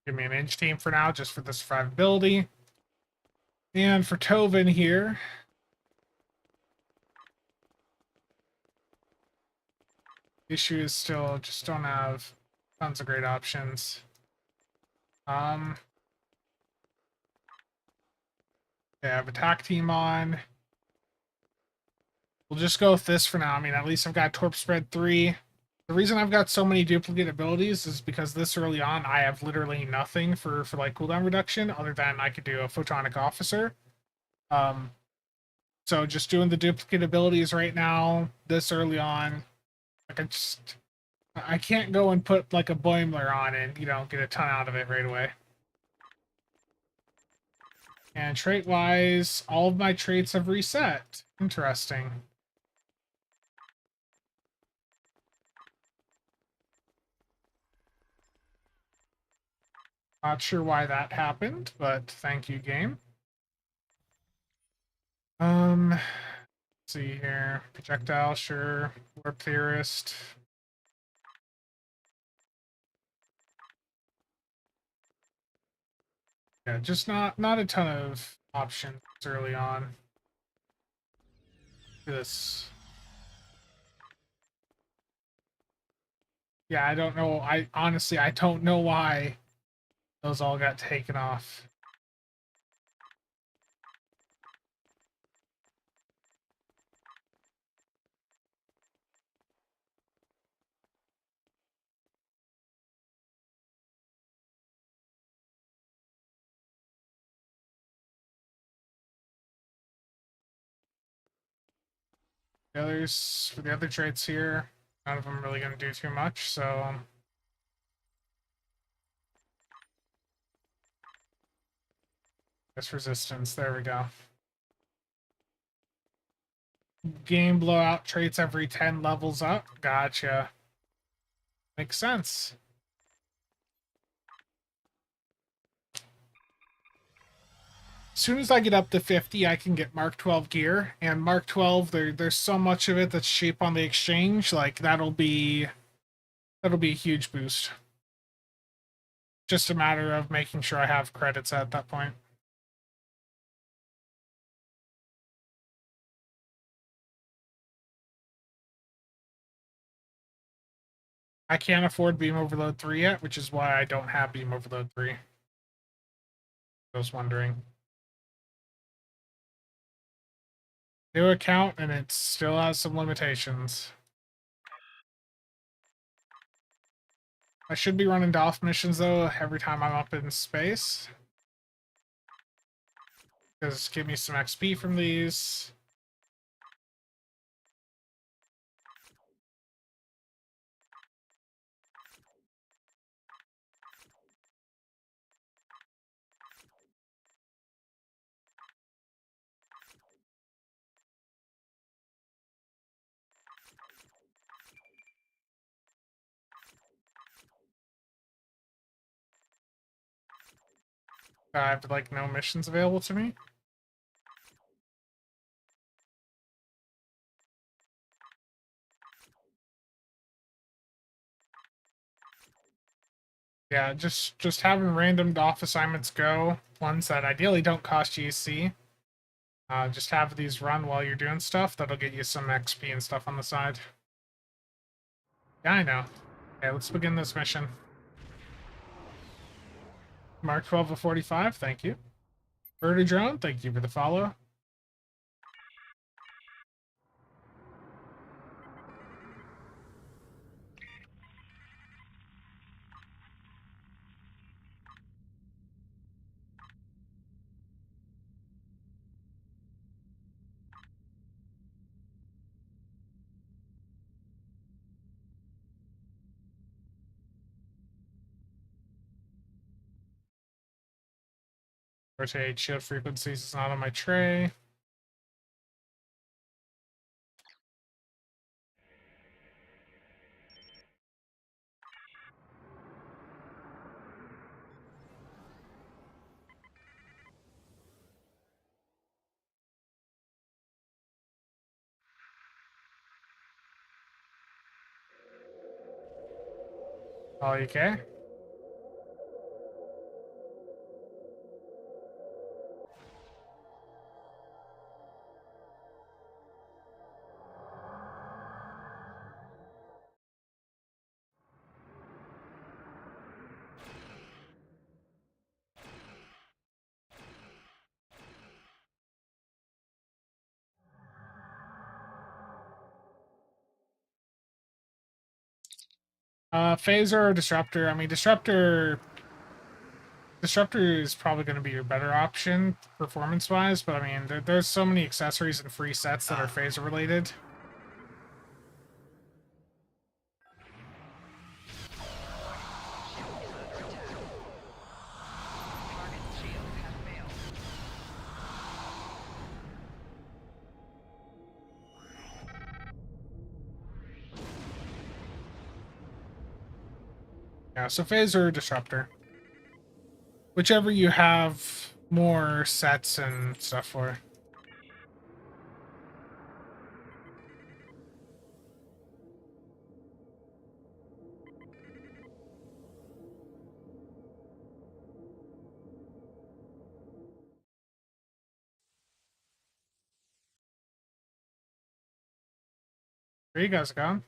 Give me an inch team for now, just for the survivability. And for Tovin here, issue is still just don't have tons of great options. Yeah, I have attack team on. We'll just go with this for now. I mean, at least I've got Torp Spread 3. The reason I've got so many duplicate abilities is because this early on, I have literally nothing for like cooldown reduction, other than I could do a Photonic Officer. So just doing the duplicate abilities right now, this early on, like I can't go and put like a Boimler on and, you know, get a ton out of it right away. And trait-wise, all of my traits have reset. Interesting. Not sure why that happened, but thank you, game. Let's see here. Projectile, sure. Warp Theorist. Yeah, just not a ton of options early on. This. Yeah, I don't know. I honestly don't know why those all got taken off. The others, for the other traits here, none of them really going to do too much, so... Just resistance, there we go. Game blowout traits every 10 levels up. Gotcha. Makes sense. As soon as I get up to 50, I can get Mark 12 gear. And Mark 12, there's so much of it that's cheap on the exchange. Like, that'll be a huge boost. Just a matter of making sure I have credits at that point. I can't afford Beam Overload 3 yet, which is why I don't have Beam Overload 3. I was wondering. New account, and it still has some limitations. I should be running DOF missions, though, every time I'm up in space. Because give me some XP from these. I have, like, no missions available to me. Yeah, just having random DOF assignments go, ones that ideally don't cost GC. Just have these run while you're doing stuff. That'll get you some XP and stuff on the side. Yeah, I know. Okay, let's begin this mission. Mark 12 of 45, thank you. Bird Drone, thank you for the follow. Rotate shield frequencies is not on my tray. Oh, okay. Phaser or Disruptor? I mean, Disruptor is probably going to be your better option performance-wise, but I mean, there's so many accessories and free sets that are Phaser related. Yeah, so Phaser or Disruptor. Whichever you have more sets and stuff for. Where you guys going?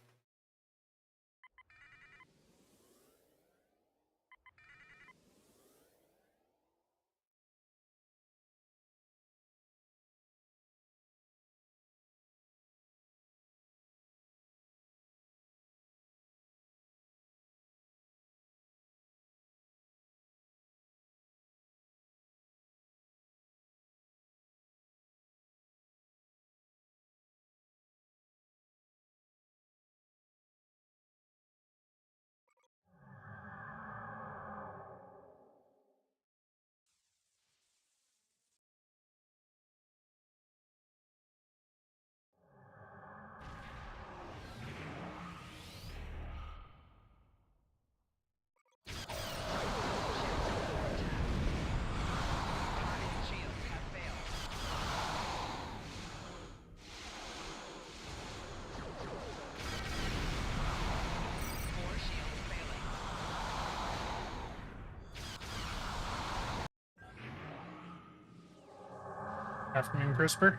Afternoon, CRISPR.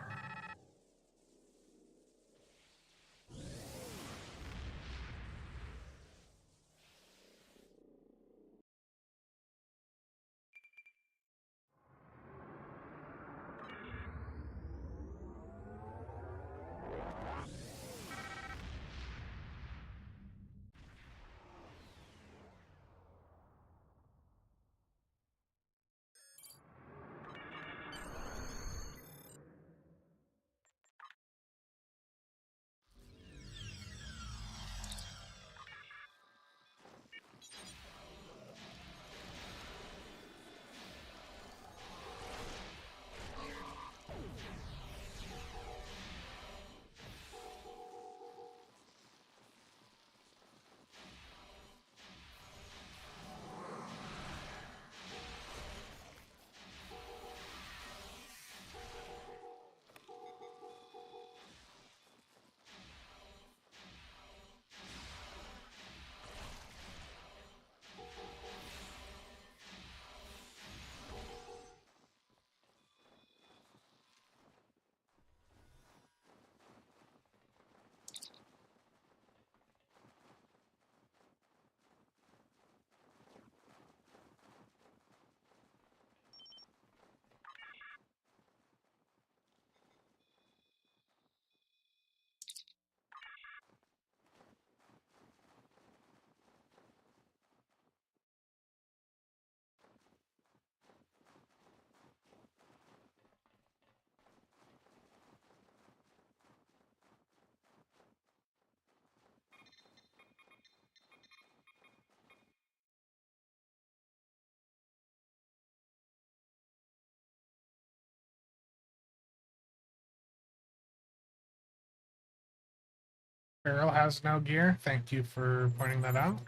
Barrel has no gear. Thank you for pointing that out.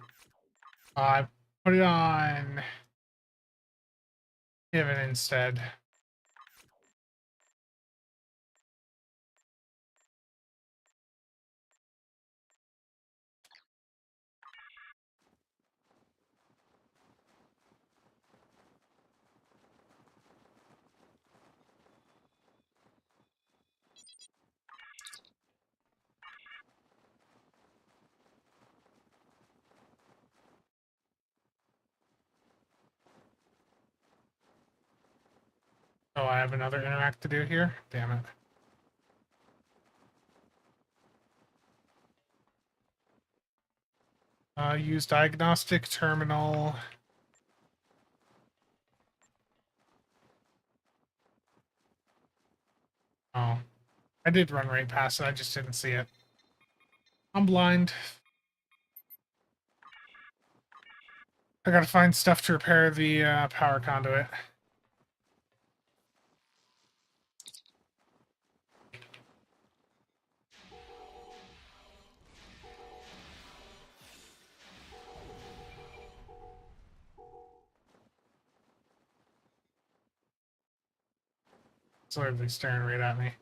I put it on pivot instead. Oh, I have another interact to do here? Damn it. Use diagnostic terminal. Oh, I did run right past it. I just didn't see it. I'm blind. I gotta find stuff to repair the power conduit. It's literally staring right at me.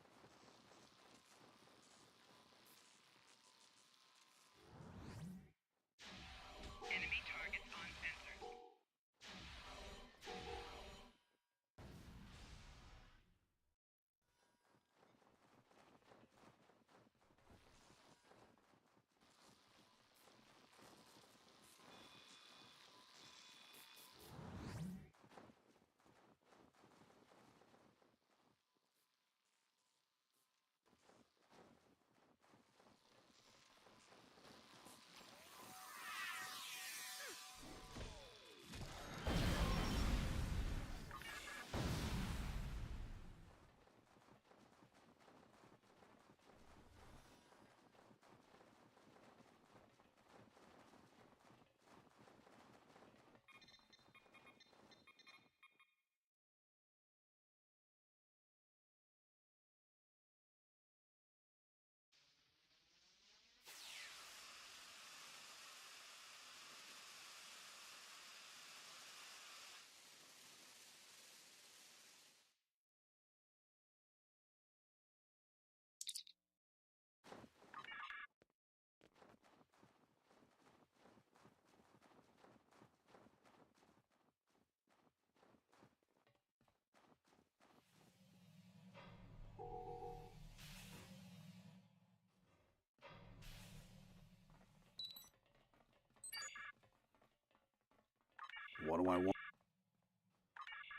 What do I want?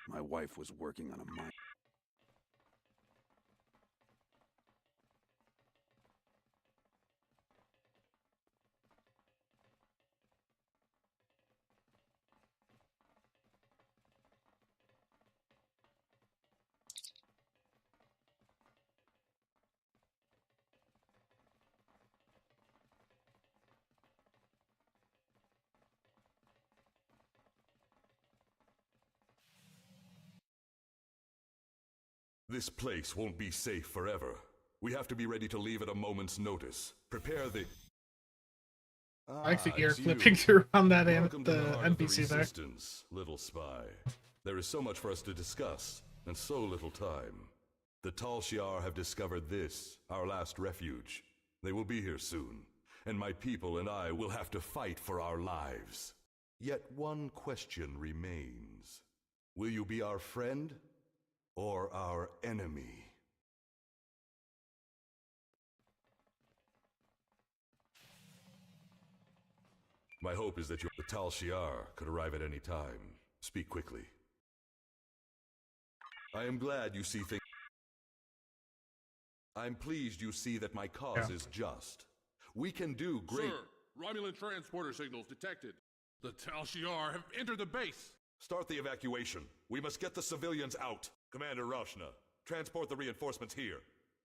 My wife was working on a mine. This place won't be safe forever. We have to be ready to leave at a moment's notice. Prepare the... I like the ear it's clipping you. through on that Welcome to the heart of the NPC there. Resistance, little spy. There is so much for us to discuss, and so little time. The Tal Shiar have discovered this, our last refuge. They will be here soon, and my people and I will have to fight for our lives. Yet one question remains. Will you be our friend, or our enemy? My hope is that the Tal Shiar could arrive at any time. Speak quickly. I am glad you see things. I'm pleased you see that my cause is just. We can do great. Sir, Romulan transporter signals detected. The Tal Shiar have entered the base. Start the evacuation. We must get the civilians out. Commander Roshna, transport the reinforcements here.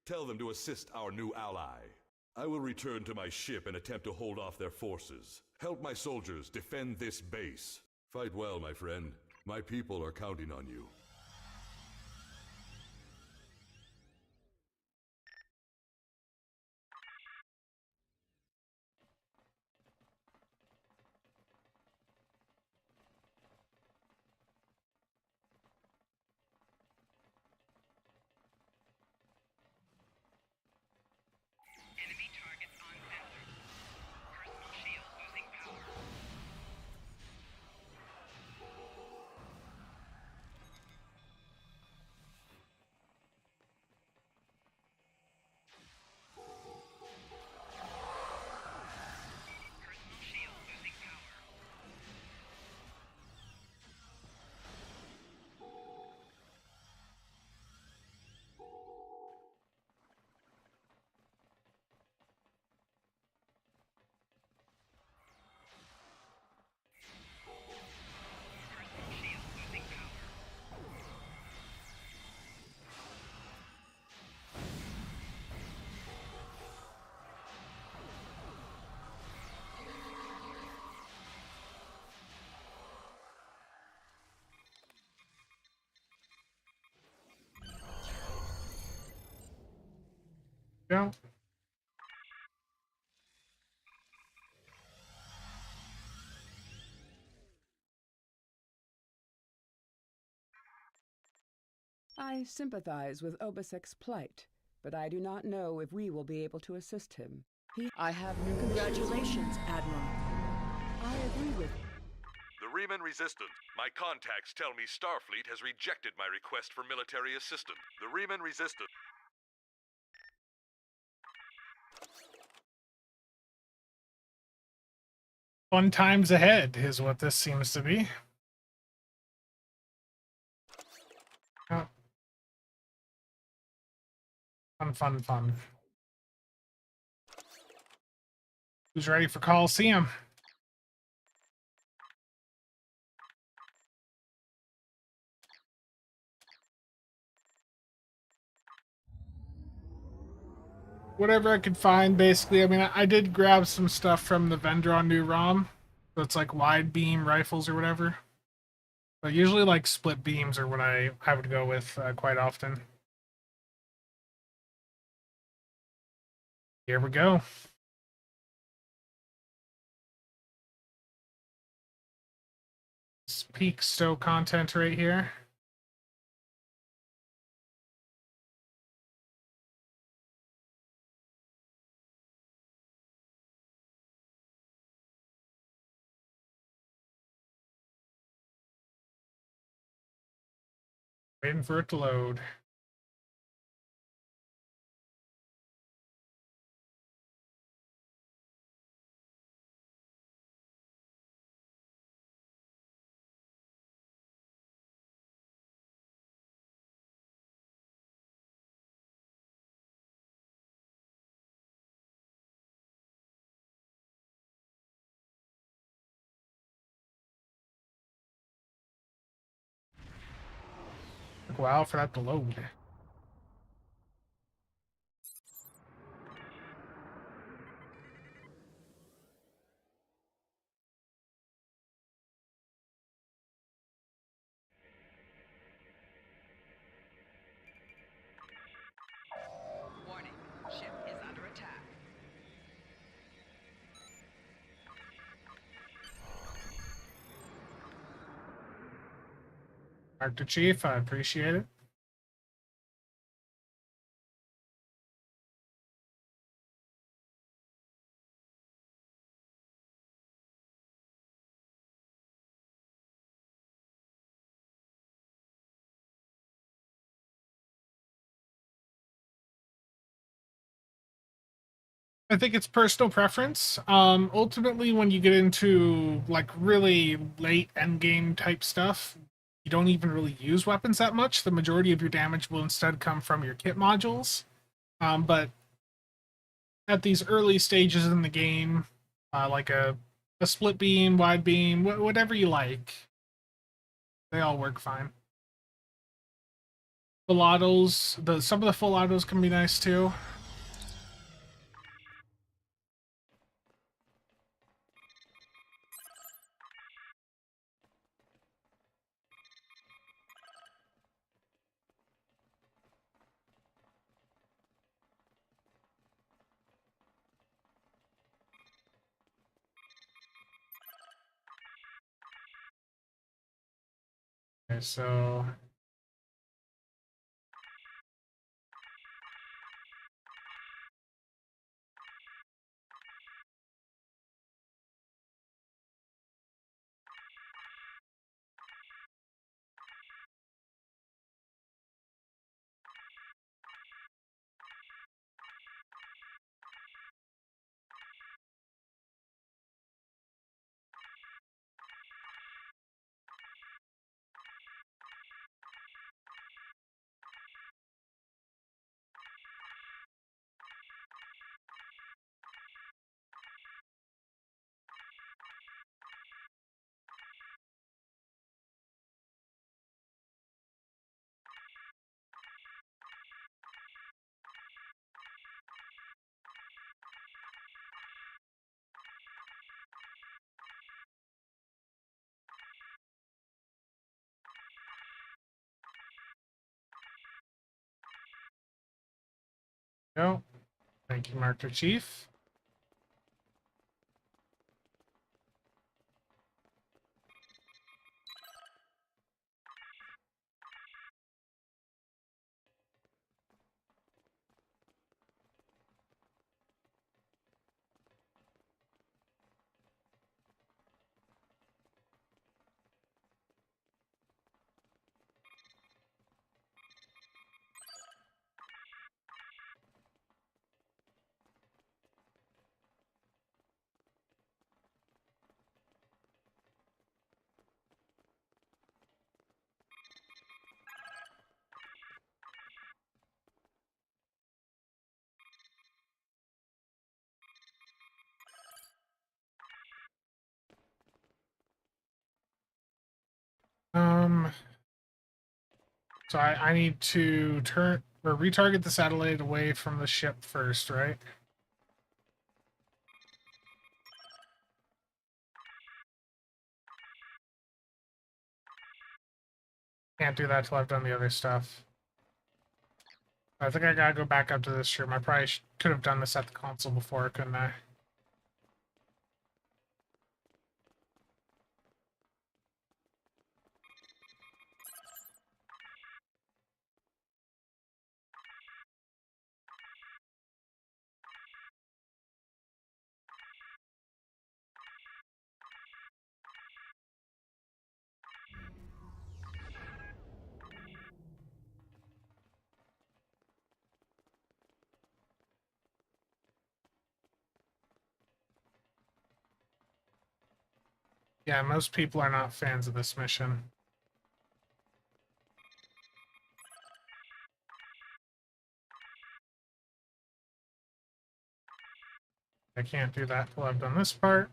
Tell them to assist our new ally. I will return to my ship and attempt to hold off their forces. Help my soldiers defend this base. Fight well, my friend. My people are counting on you. Go. I sympathize with Obasek's plight, but I do not know if we will be able to assist him. I have new Congratulations, Admiral. I agree with The Riemann Resistance. My contacts tell me Starfleet has rejected my request for military assistance. The Riemann Resistance. Fun times ahead is what this seems to be. Oh. Fun. Who's ready for Coliseum? Whatever I could find, basically. I mean, I did grab some stuff from the vendor on New ROM. So it's like wide beam rifles or whatever. But usually like split beams are what I would go with quite often. Here we go. It's peak stow content right here. Waiting for it to load. Took a while for that to load. Warning. Ship is under attack. Dr. Chief, I appreciate it. I think it's personal preference. Ultimately, when you get into like really late endgame type stuff, you don't even really use weapons that much. The majority of your damage will instead come from your kit modules. But at these early stages in the game, like a split beam, wide beam, whatever you like, they all work fine. Full autos, some of the full autos can be nice too. Okay, so go. Thank you, Master Chief. So I need to turn or retarget the satellite away from the ship first, right? Can't do that till I've done the other stuff. I think I gotta go back up to this room. I probably could have done this at the console before, couldn't I? Yeah, most people are not fans of this mission. I can't do that till I've done this part.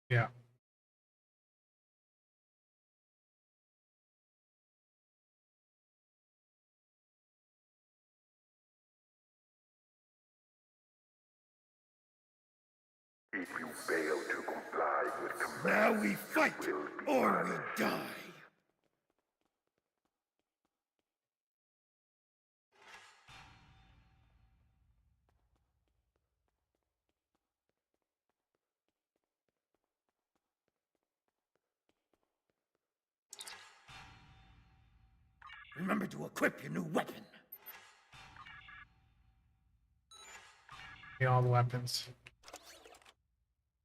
Yeah. If you fail to comply with commands, now we fight or we die. Remember to equip your new weapon. Yeah, all the weapons.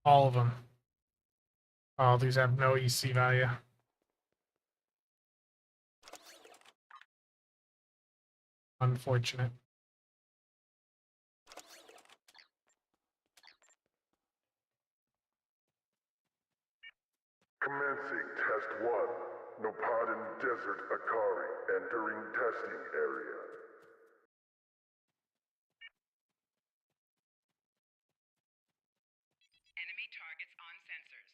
All of them. Oh, these have no EC value. Unfortunate. Commencing Test 1. Nopadan Desert Akari entering testing area. Enemy targets on sensors.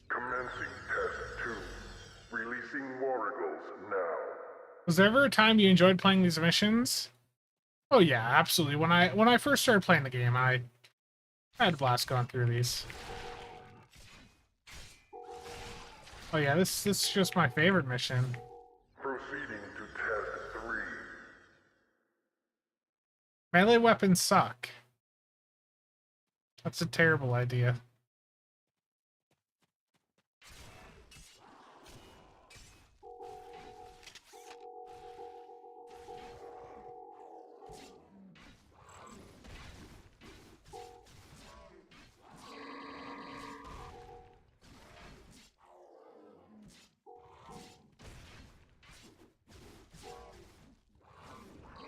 Commencing Test 2. Releasing War Eagles now. Was there ever a time you enjoyed playing these missions? Oh yeah, absolutely. When I first started playing the game, I had a blast going through these. Oh yeah, this is just my favorite mission. Proceeding to Test 3. Melee weapons suck. That's a terrible idea.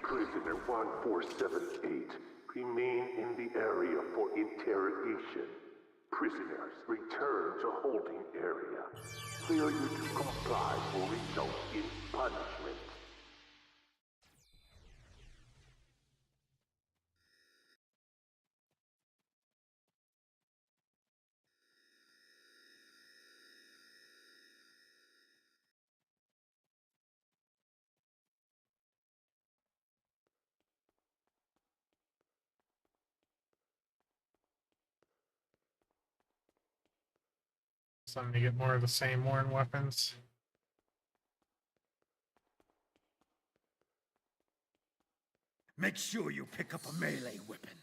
Prisoner 1478. Remain in the area for interrogation. Prisoners, return to holding area. Failure to comply will result in punishment. Something to get more of the same worn weapons. Make sure you pick up a melee weapon.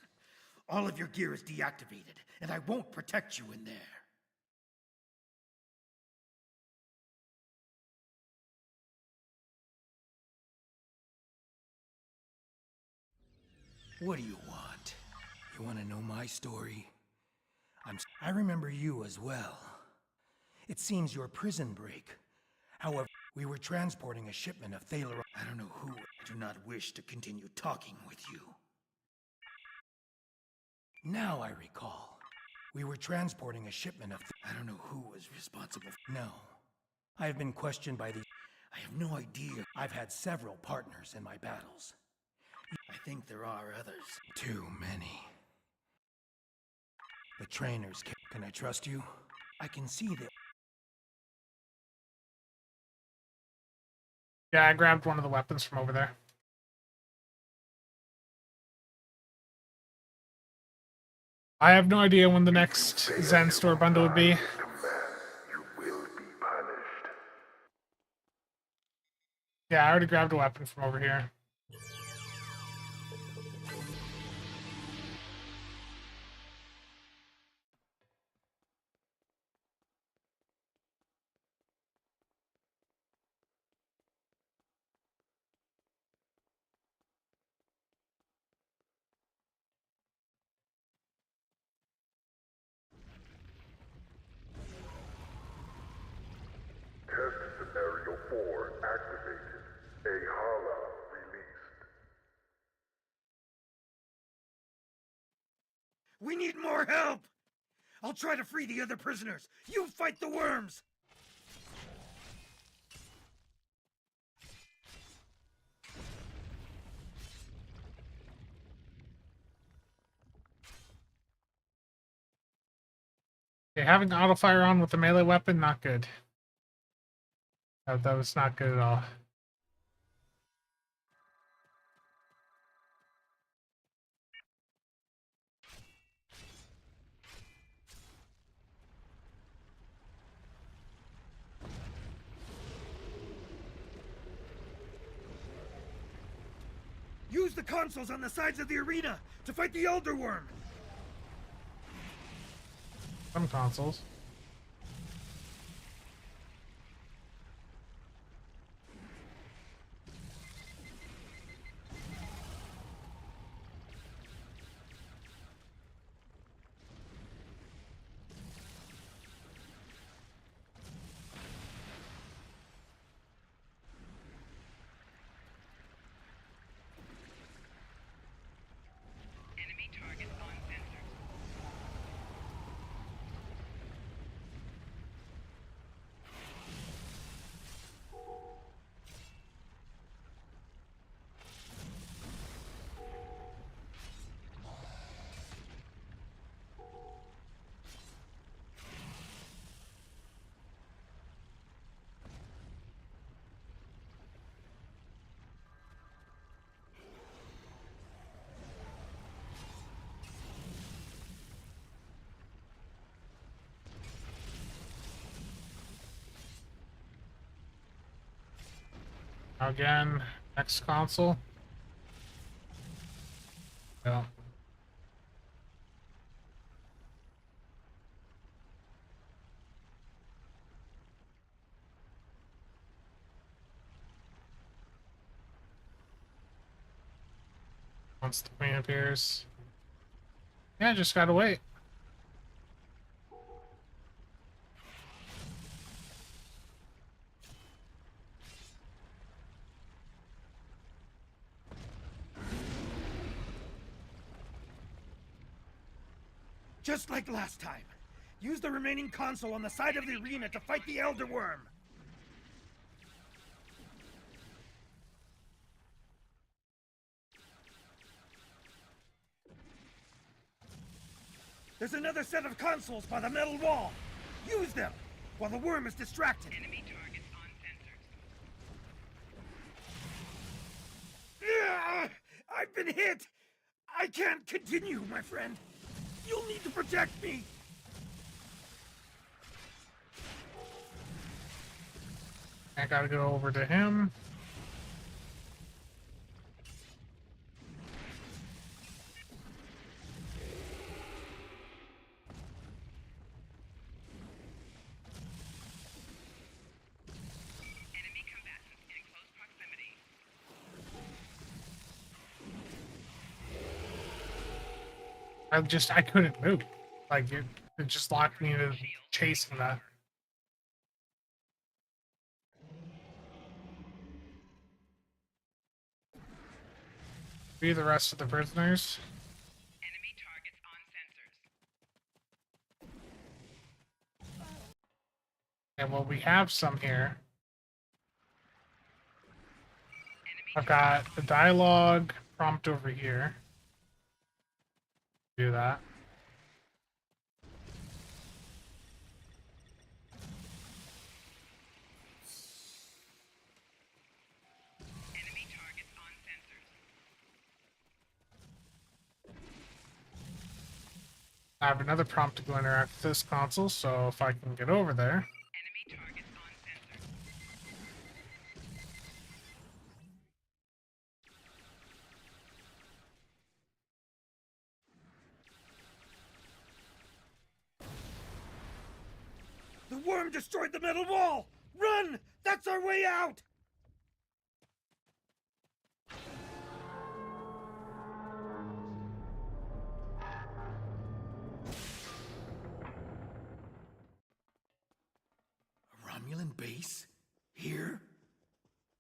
All of your gear is deactivated, and I won't protect you in there. What do you want? You want to know my story? I remember you as well. It seems your prison break. However, we were transporting a shipment of Thaler. I don't know who. I do not wish to continue talking with you. Now I recall. We were transporting a shipment of... I don't know who was responsible. No. I have been questioned by the... I have no idea. I've had several partners in my battles. I think there are others. Too many. The trainers... Can I trust you? I can see that... Yeah, I grabbed one of the weapons from over there. I have no idea when the next Zen store bundle would be. Yeah, I already grabbed a weapon from over here. Test Scenario 4 activated. Ahala released. We need more help! I'll try to free the other prisoners. You fight the worms! Okay, having auto fire on with a melee weapon, not good. That was not good at all. Use the consoles on the sides of the arena to fight the Elder Worm! Some consoles. Again, next console. Yeah. Once the queen appears. Yeah, just gotta wait. Just like last time. Use the remaining console on the side of the arena to fight the Elder Worm. There's another set of consoles by the metal wall. Use them while the worm is distracted. Enemy targets on sensors. I've been hit. I can't continue, my friend. You'll need to protect me. I gotta go over to him. Enemy combatants in close proximity. I couldn't move. Like, it just locked me into chasing that. Be the rest of the prisoners. Enemy targets on sensors. And well, we have some here. I've got the dialogue prompt over here. Do that. Enemy targets on sensors. I have another prompt to go interact with this console, so if I can get over there. Enemy targets on sensors. The worm destroyed the metal wall! Run! That's our way out! A Romulan base? Here?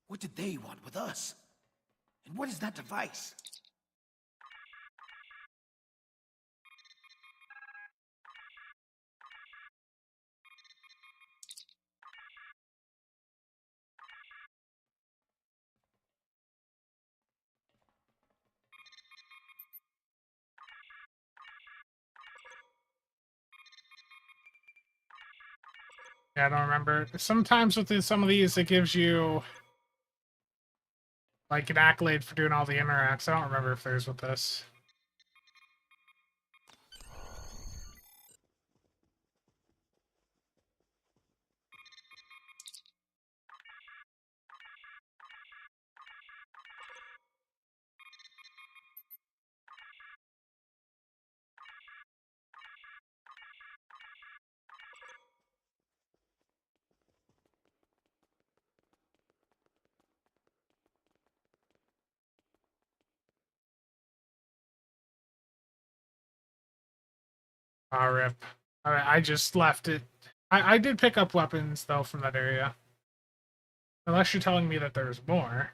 What did they want with us? And what is that device? Yeah, I don't remember. Sometimes with some of these, it gives you like an accolade for doing all the interacts. I don't remember if there's with this. Ah, rip. Alright, I just left it. I did pick up weapons, though, from that area. Unless you're telling me that there's more.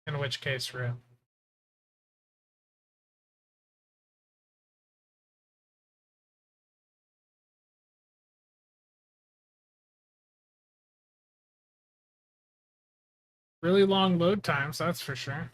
In which case, rip. Really long load times, that's for sure.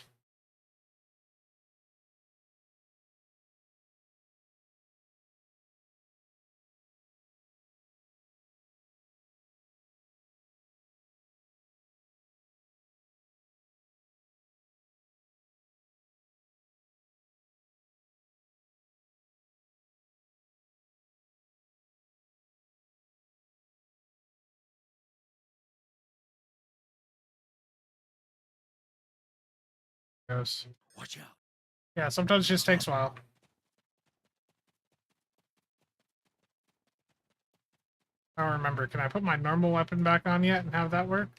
Goes. Watch out. Yeah, sometimes it just takes a while. I don't remember. Can I put my normal weapon back on yet and have that work?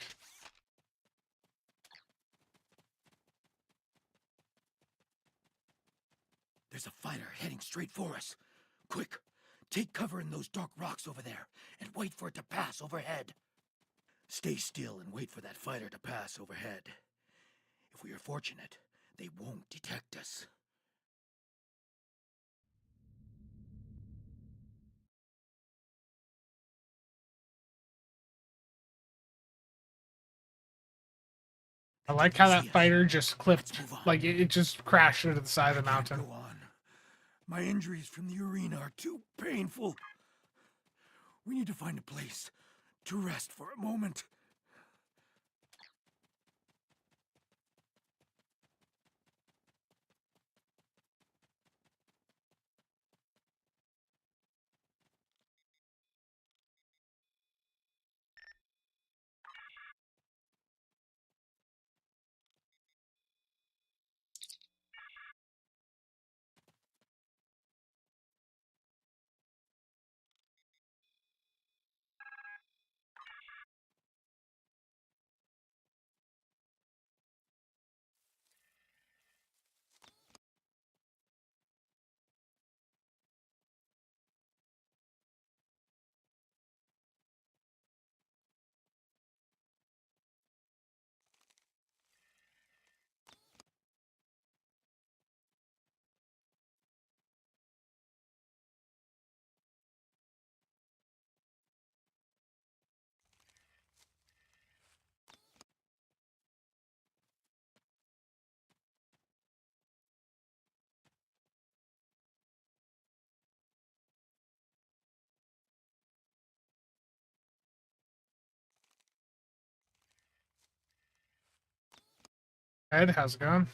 There's a fighter heading straight for us. Quick, take cover in those dark rocks over there and wait for it to pass overhead. Stay still and wait for that fighter to pass overhead. If we are fortunate, they won't detect us. I like how that fighter just clipped, like it just crashed into the side of the mountain. Go on. My injuries from the arena are too painful. We need to find a place to rest for a moment. Ed, how's it going?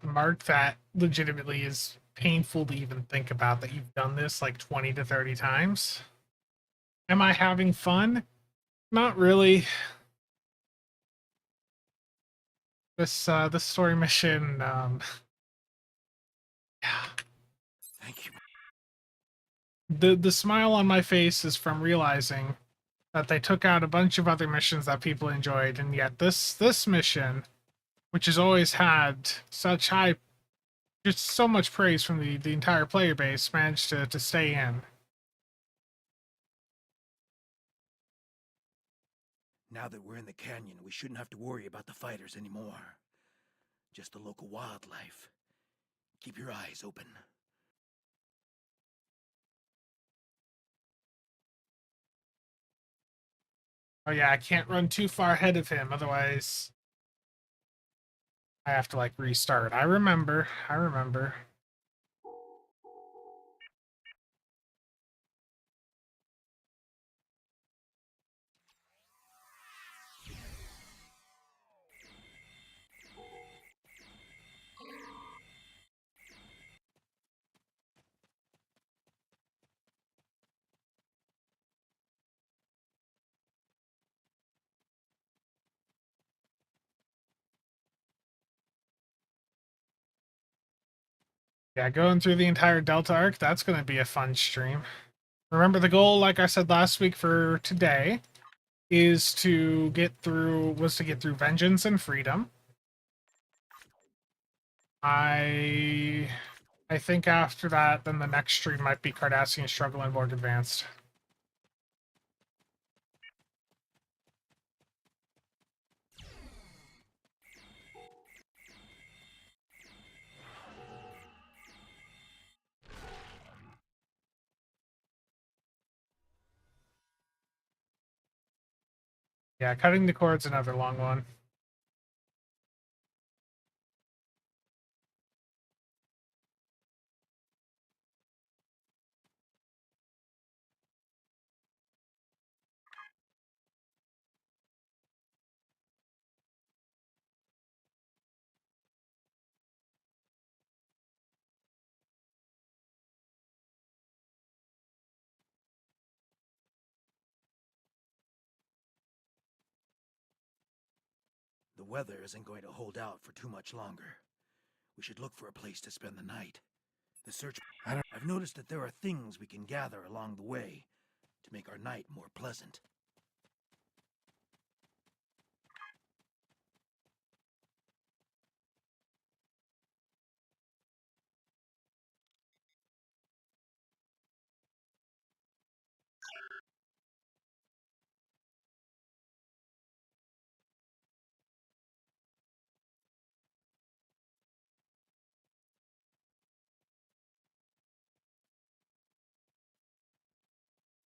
Mark, that legitimately is painful to even think about that you've done this like 20 to 30 times. Am I having fun? Not really. This story mission, yeah. Thank you. The smile on my face is from realizing that they took out a bunch of other missions that people enjoyed, and yet this mission, which has always had such high, just so much praise from the entire player base, managed to stay in. Now that we're in the canyon, we shouldn't have to worry about the fighters anymore. Just the local wildlife. Keep your eyes open. Oh yeah, I can't run too far ahead of him, otherwise I have to like restart. I remember. Yeah, going through the entire Delta arc, that's going to be a fun stream. Remember, the goal, like I said last week for today, was to get through Vengeance and Freedom. I think after that, then the next stream might be Cardassian Struggle and Borg Advanced. Yeah, cutting the cord's another long one. The weather isn't going to hold out for too much longer. We should look for a place to spend the night. The search... I've noticed that there are things we can gather along the way to make our night more pleasant.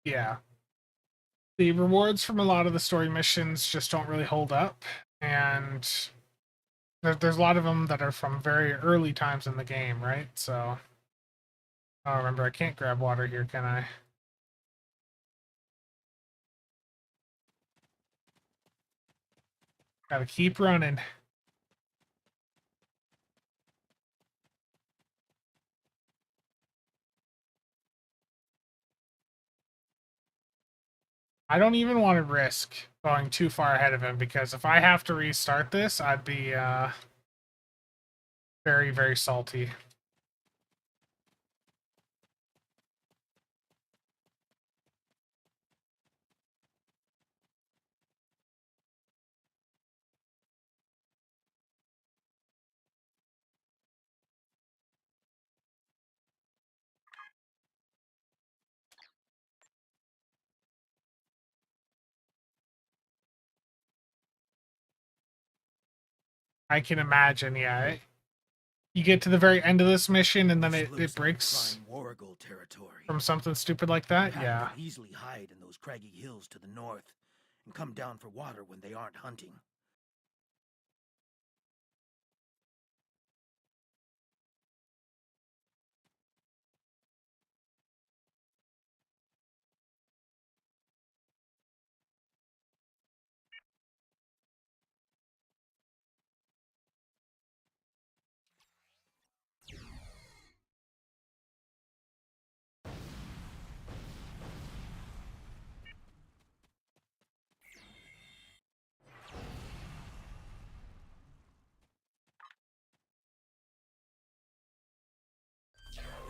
Yeah. The rewards from a lot of the story missions just don't really hold up, and there's a lot of them that are from very early times in the game, right? So, oh, remember, I can't grab water here, can I? Gotta keep running. I don't even want to risk going too far ahead of him, because if I have to restart this, I'd be very, very salty. I can imagine, yeah. You get to the very end of this mission, and then it breaks from something stupid like that? Yeah. Can easily hide in those craggy hills to the north and come down for water when they aren't hunting.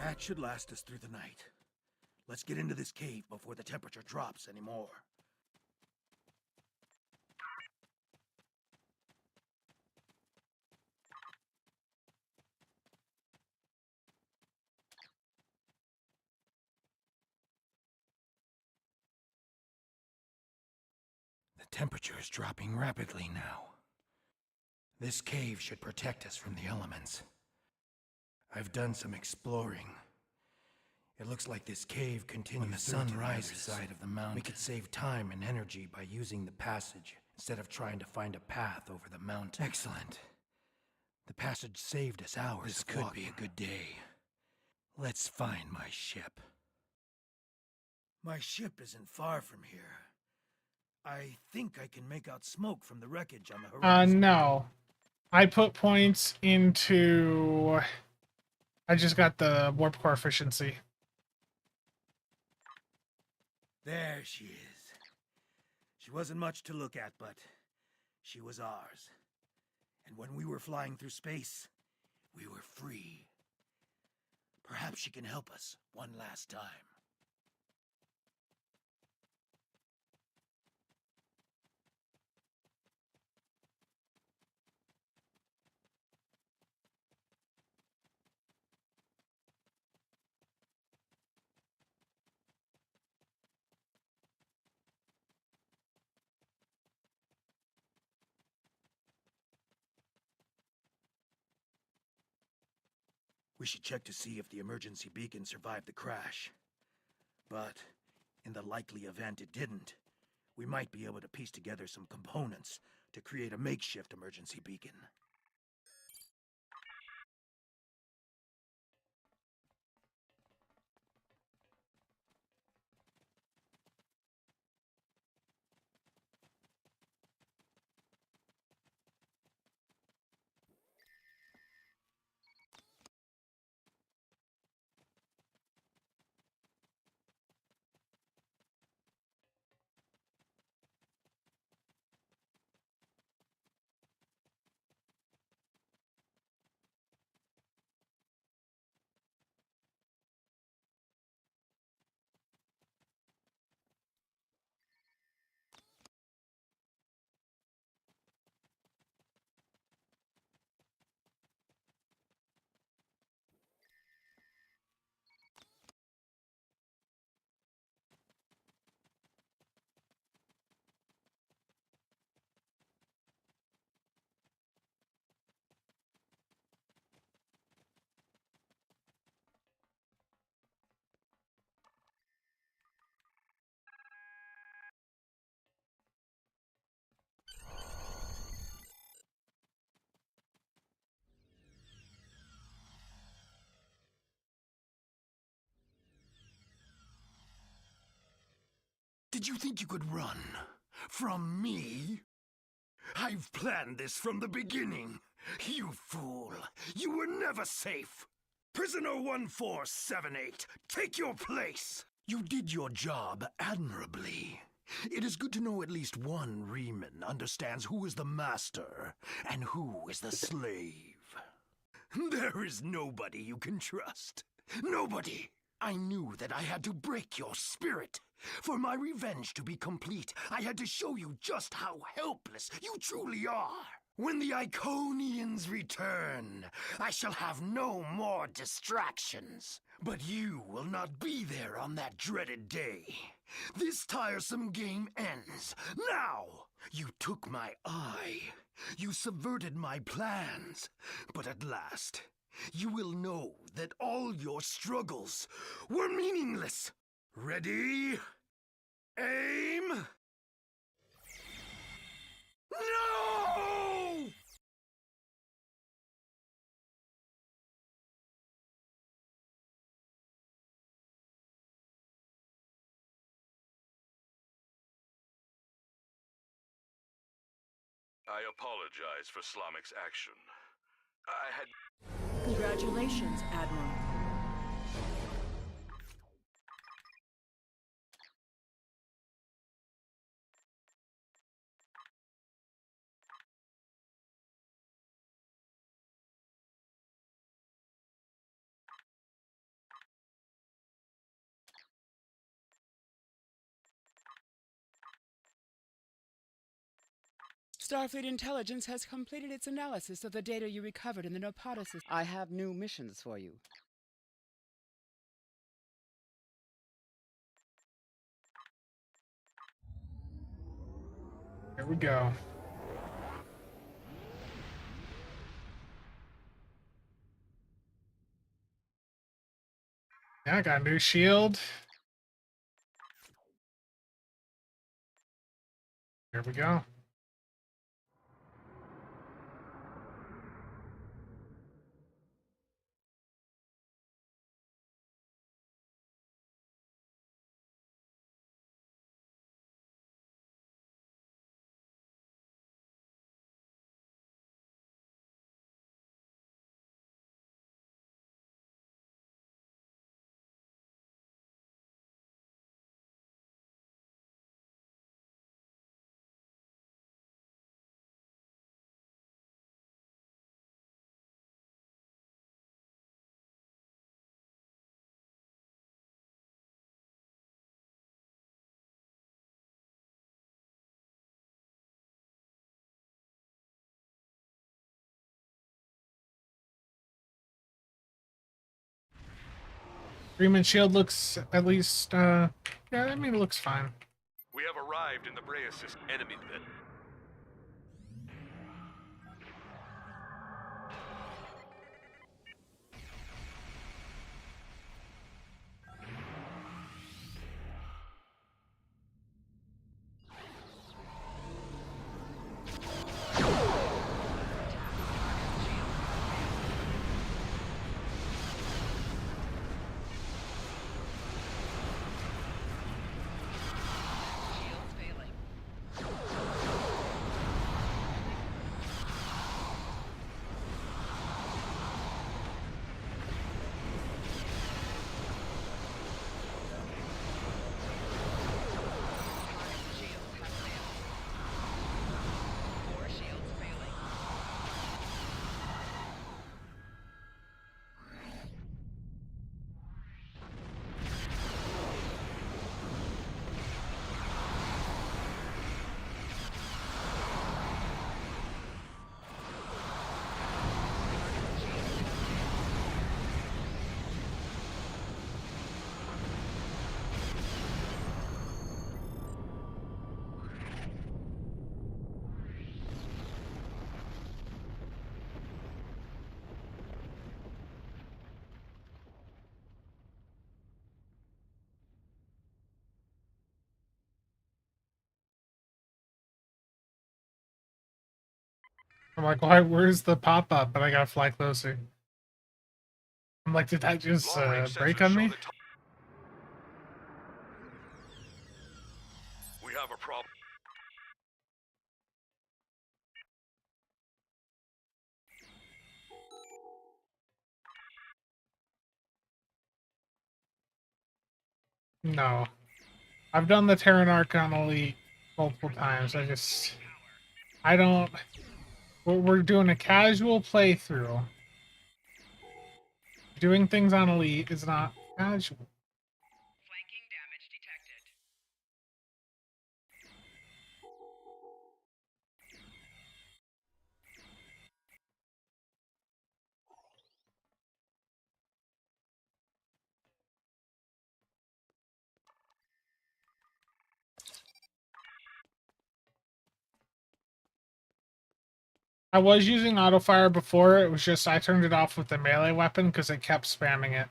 That should last us through the night. Let's get into this cave before the temperature drops anymore. The temperature is dropping rapidly now. This cave should protect us from the elements. I've done some exploring. It looks like this cave continues when the sun rises side of the mountain. We could save time and energy by using the passage instead of trying to find a path over the mountain. Excellent. The passage saved us hours. This could be a good day. Let's find my ship. My ship isn't far from here. I think I can make out smoke from the wreckage on the horizon. No. I put points into... I just got the warp core efficiency. There she is. She wasn't much to look at, but she was ours. And when we were flying through space, we were free. Perhaps she can help us one last time. We should check to see if the emergency beacon survived the crash. But, in the likely event it didn't, we might be able to piece together some components to create a makeshift emergency beacon. Did you think you could run from me? I've planned this from the beginning. You fool. You were never safe. Prisoner 1478, take your place. You did your job admirably. It is good to know at least one Riemann understands who is the master and who is the slave. There is nobody you can trust. Nobody. I knew that I had to break your spirit. For my revenge to be complete, I had to show you just how helpless you truly are. When the Iconians return, I shall have no more distractions. But you will not be there on that dreaded day. This tiresome game ends now. You took my eye. You subverted my plans. But at last, you will know that all your struggles were meaningless. Ready? Aim! No! I apologize for Slamic's action. I had... Congratulations, Admiral. Starfleet Intelligence has completed its analysis of the data you recovered in the Nopata system. I have new missions for you. Here we go. Yeah, I got a new shield. Here we go. Freeman shield looks at least, yeah, I mean, it looks fine. We have arrived in the Brea system. Enemy pit. I'm like, why? Where's the pop-up? But I gotta fly closer. I'm like, did that just break on me? have a problem. No. I've done the Terran Arc on Elite multiple times. I don't... We're doing a casual playthrough. Doing things on Elite is not casual. Flanking damage detected. I was using autofire before. It was just I turned it off with the melee weapon because it kept spamming it.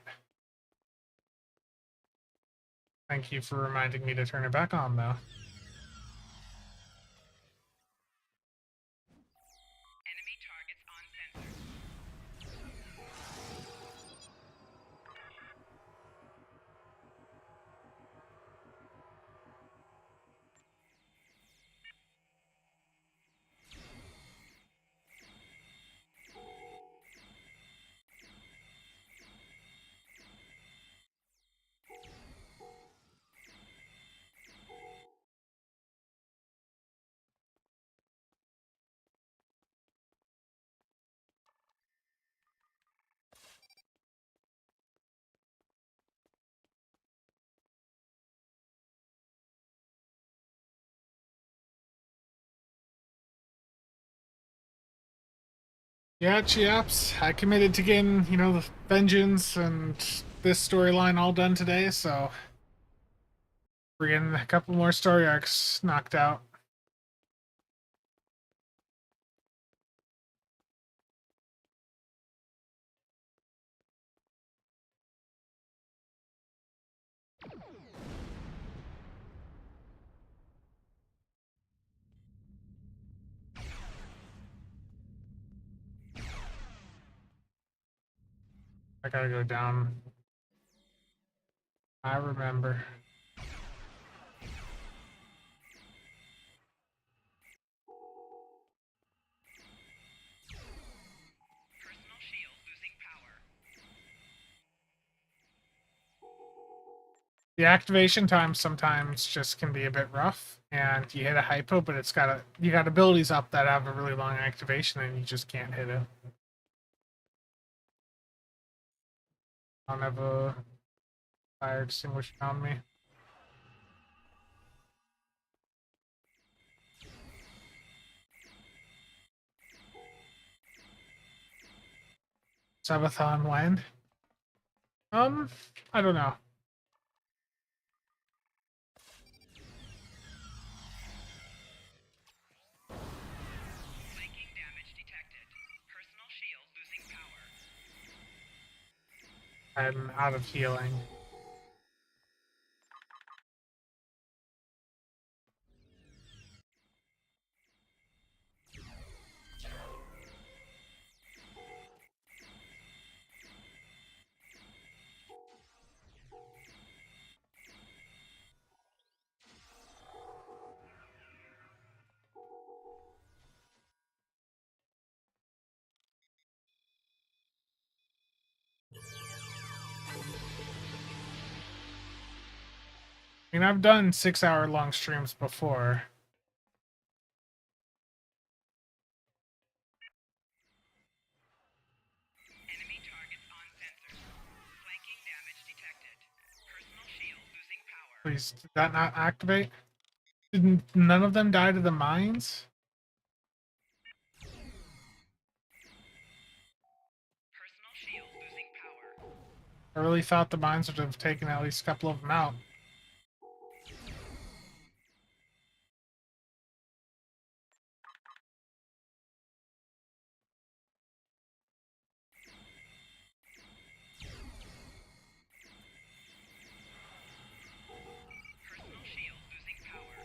Thank you for reminding me to turn it back on, though. Enemy targets on sensors. Yeah, chaps. I committed to getting, the Vengeance and this storyline all done today, so we're getting a couple more story arcs knocked out. I gotta go down. I remember. Personal shield losing power. The activation time sometimes just can be a bit rough, and you hit a hypo, but you got abilities up that have a really long activation, and you just can't hit it. I don't have a fire extinguisher on me. Sabathon when? I don't know. Flanking damage detected. Personal shield losing power. I'm out of healing. I mean, I've done 6-hour long streams before. Enemy targets on sensors. Flanking damage detected. Personal shield losing power. Please, did that not activate? Did none of them die to the mines? Personal shield losing power. I really thought the mines would have taken at least a couple of them out. Personal shield losing power.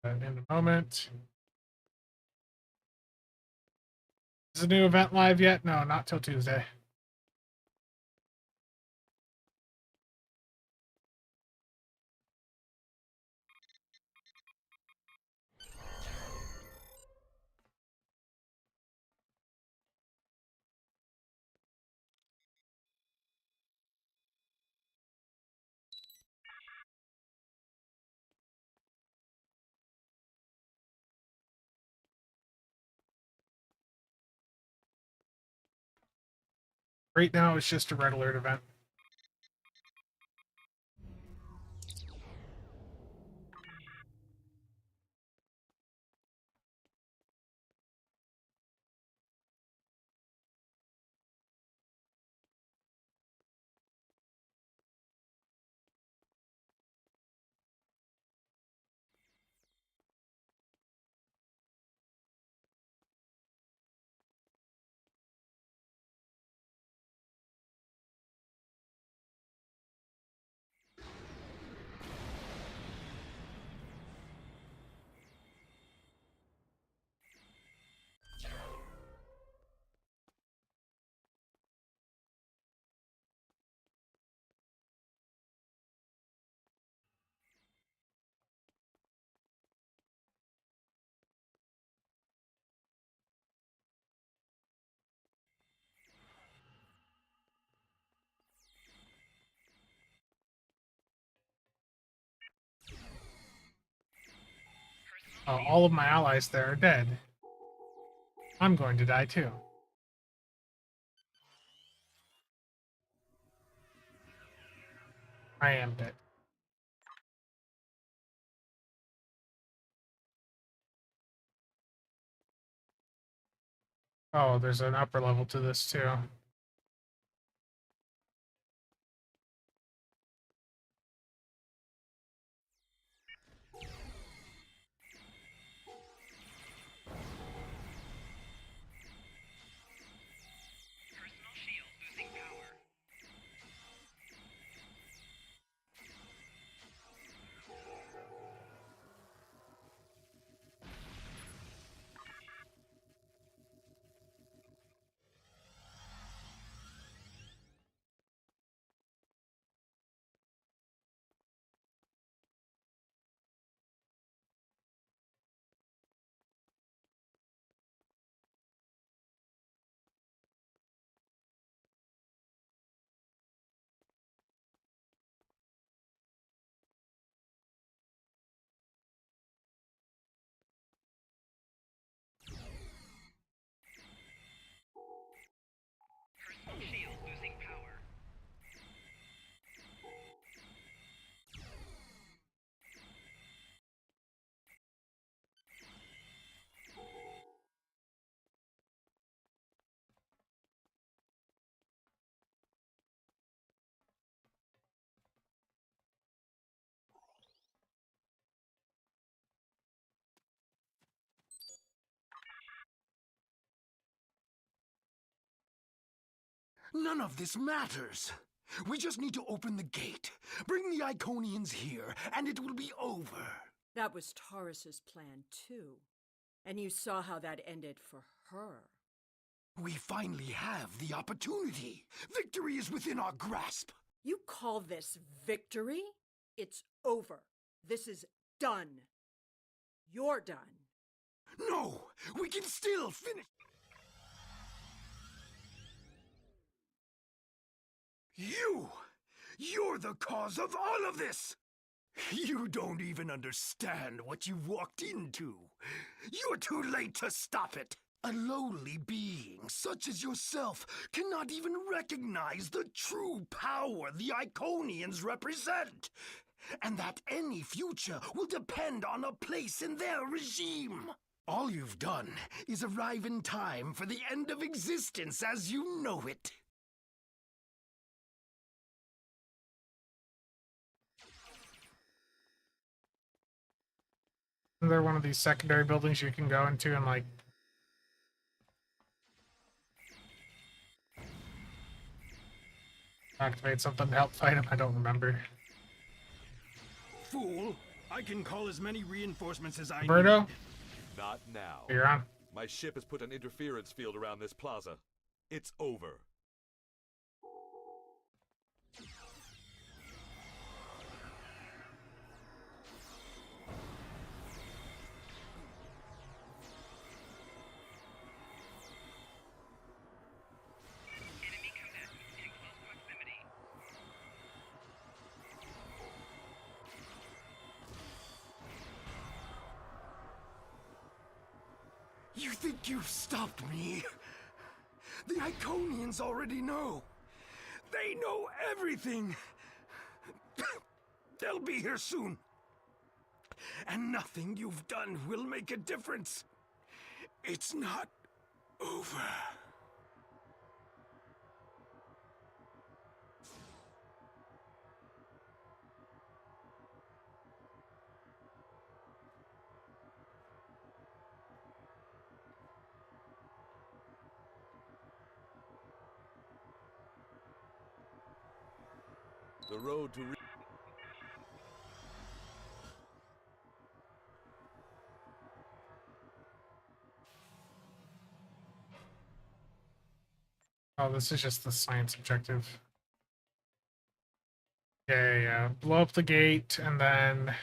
In a moment. Is the new event live yet? No, not till Tuesday. Right now, it's just a red alert event. All of my allies there are dead. I'm going to die too. I am dead. Oh, there's an upper level to this too. Personal shield losing power. Personal shield losing power. None of this matters. We just need to open the gate, bring the Iconians here, and it will be over. That was Taurus's plan, too. And you saw how that ended for her. We finally have the opportunity. Victory is within our grasp. You call this victory? It's over. This is done. You're done. No, we can still finish. You're the cause of all of this! You don't even understand what you walked into. You're too late to stop it. A lowly being such as yourself cannot even recognize the true power the Iconians represent, and that any future will depend on a place in their regime. All you've done is arrive in time for the end of existence as you know it. They're one of these secondary buildings you can go into and like activate something to help fight him. I don't remember. Fool! I can call as many reinforcements as I Roberto? need. Not now. You're on. My ship has put an interference field around this plaza. It's over. Enemy combatants in close proximity. You think you've stopped me? The Iconians already know. They know everything. They'll be here soon. And nothing you've done will make a difference. It's not over. The road to Oh, this is just the science objective. Yeah. Blow up the gate and then...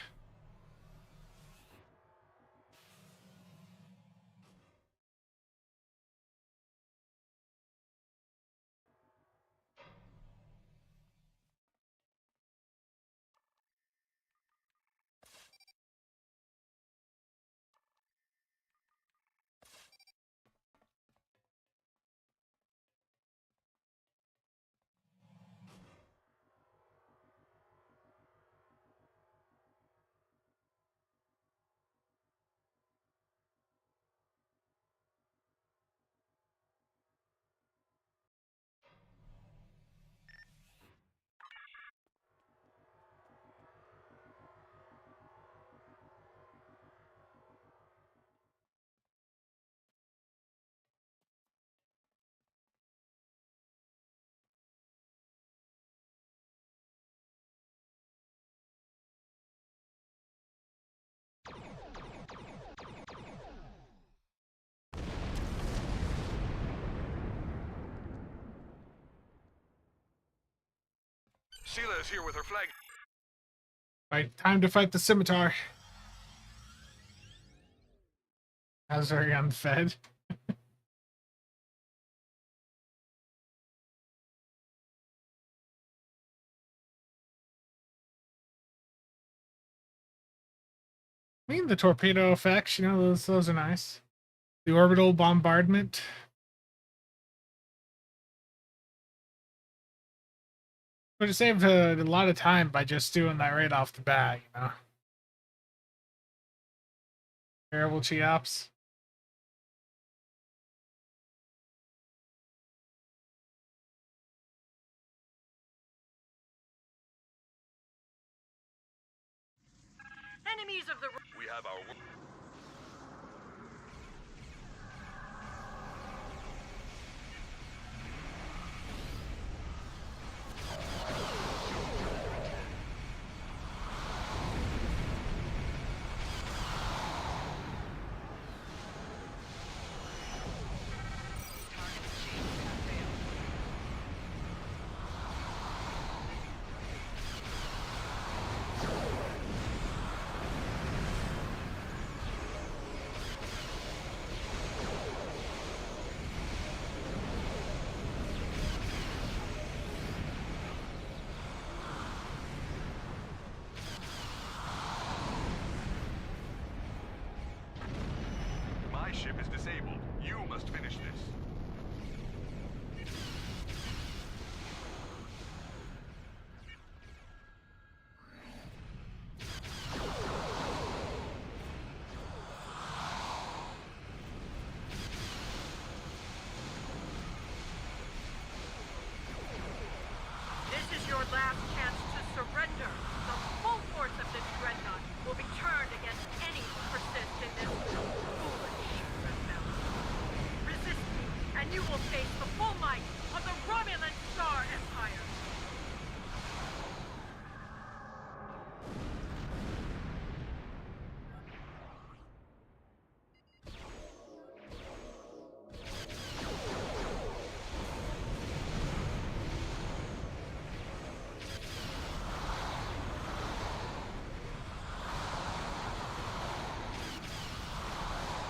Sheila is here with her flag. Right, time to fight the scimitar. How's very unfed? I mean, the torpedo effects, you know, those are nice. The orbital bombardment. But it saved a lot of time by just doing that right off the bat, you know. Terrible Cheops. Enemies of the... We have our... My ship is disabled. You must finish this. This is your last chance to surrender. The full force of this dreadnought will be turned against any who persist in this foolish rebellion. Resist me, and you will face the full might of the Romulan Star Empire.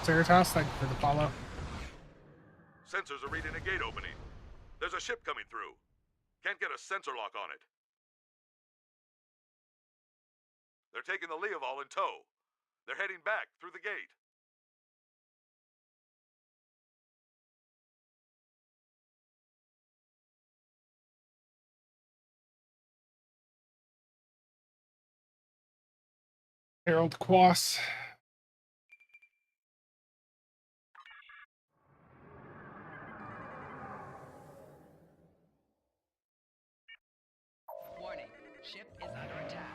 Cerritos, thank you for the follow. Sensors are reading a gate opening. There's a ship coming through. Can't get a sensor lock on it. They're taking the Leoval in tow. They're heading back through the gate. Harold Quass. Warning, ship is under attack.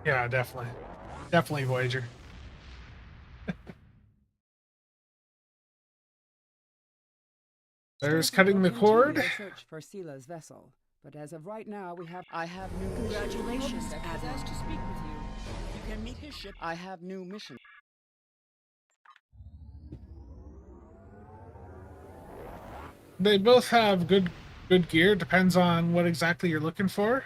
Yeah, definitely. Definitely Voyager. There's cutting the cord. Search for Sila's vessel, but as of right now, we have. I have new Congratulations, mission. Admiral. Asked to speak with you. You can meet his ship. I have new mission. They both have good gear. Depends on what exactly you're looking for.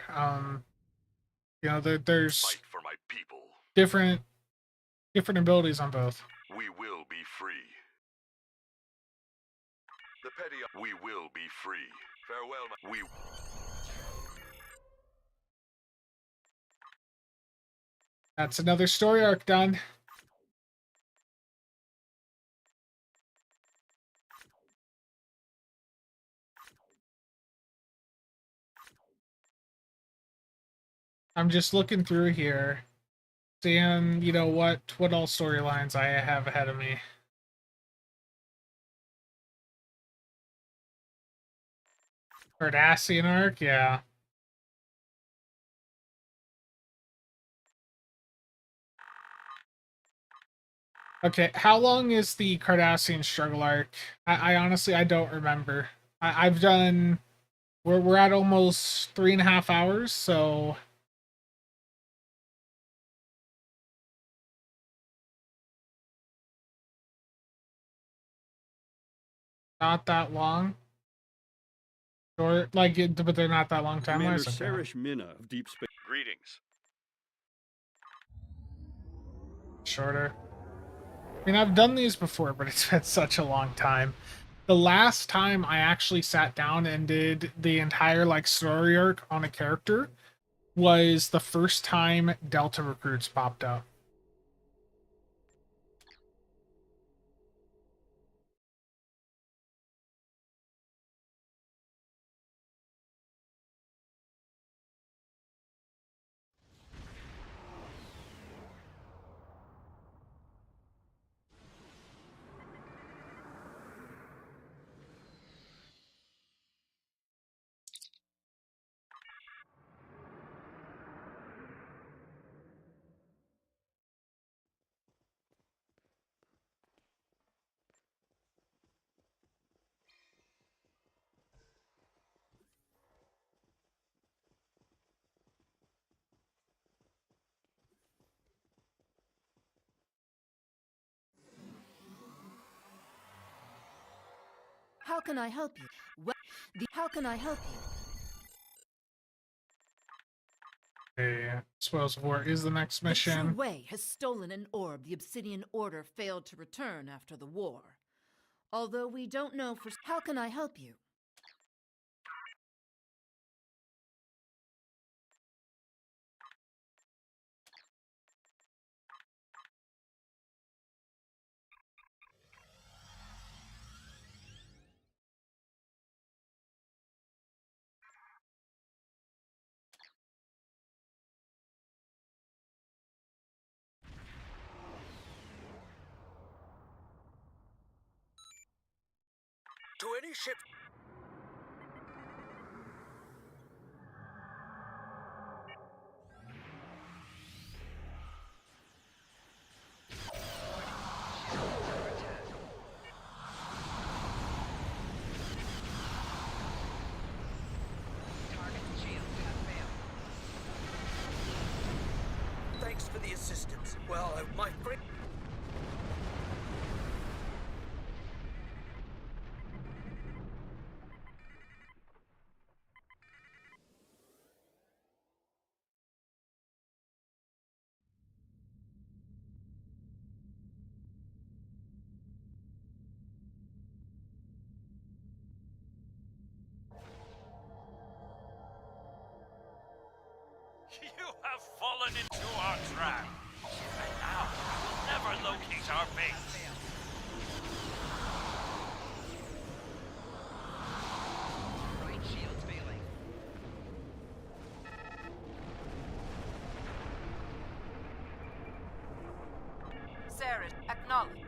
You know, there's Fight for my people. different abilities on both. We will be free. The petty. We will be free. Farewell. We. That's another story arc done. I'm just looking through here, seeing, you know, what all storylines I have ahead of me. Cardassian arc, yeah. Okay, how long is the Cardassian struggle arc? I honestly, I don't remember. I've done... We're at almost 3.5 hours, so... Not that long. Or, like, but they're not that long time. Commander Sarish Minna of Deep Space. Greetings. Shorter. I mean, I've done these before, but it's been such a long time. The last time I actually sat down and did the entire, like, story arc on a character was the first time Delta recruits popped up. How can I help you? How can I help you? Okay, Spoils of War is the next The True mission. Way has stolen an orb the Obsidian Order failed to return after the war. Although we don't know for... How can I help you? To any ship... my friend. You have fallen into our trap. And now you will never locate our base. Right shield's failing. Sarah, acknowledge.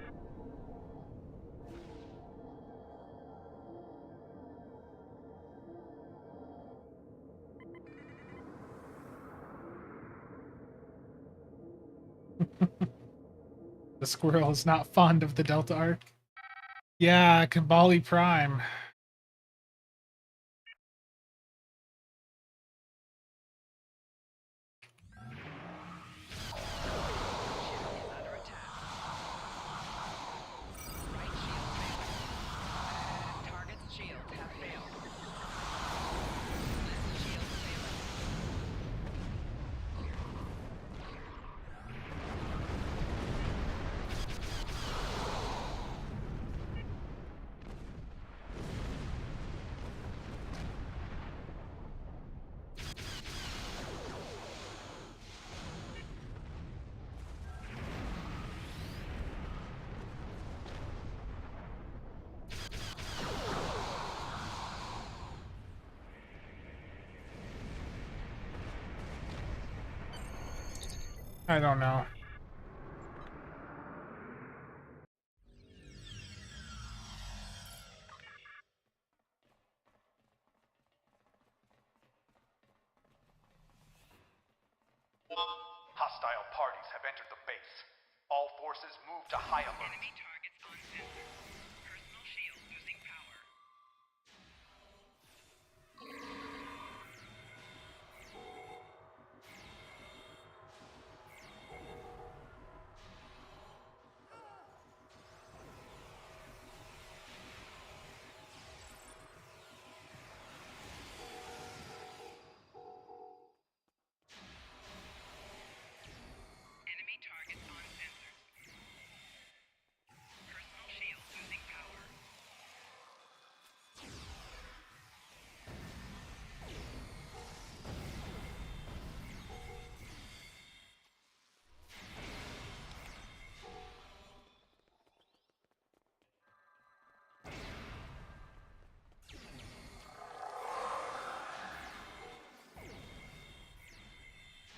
The squirrel is not fond of the Delta Arc. Yeah, Kabali Prime. Target's shields have failed. I don't know. Hostile parties have entered the base. All forces move to high alert. Enemy targets on sensor. Personal shield losing power. Enemy targets on sensors. Personal shield losing power.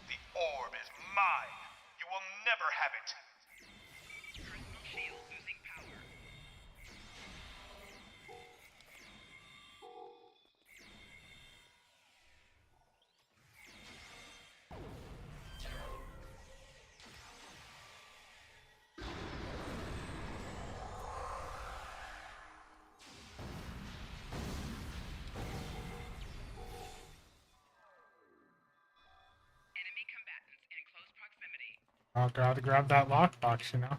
The orb is mine. You will never have it. Personal shield losing power. Enemy combatants in close proximity. Oh, gotta grab that lockbox, you know.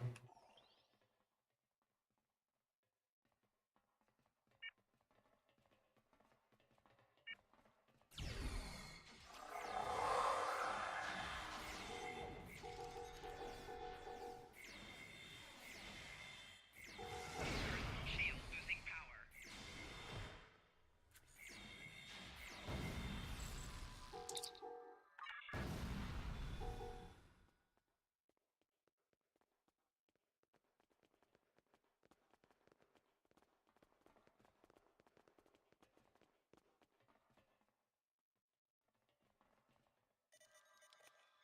Personal shield losing power.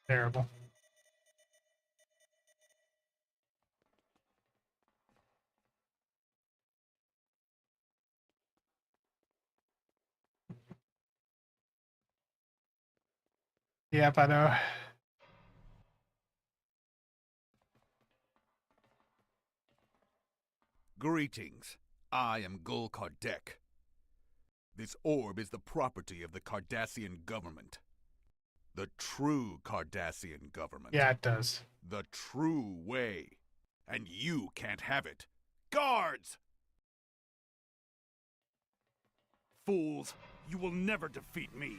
Terrible. Yep, I know. Greetings. I am Gul Kardec. This orb is the property of the Cardassian government. The true Cardassian government. Yeah, it does. The true way. And you can't have it. Guards! Fools, you will never defeat me.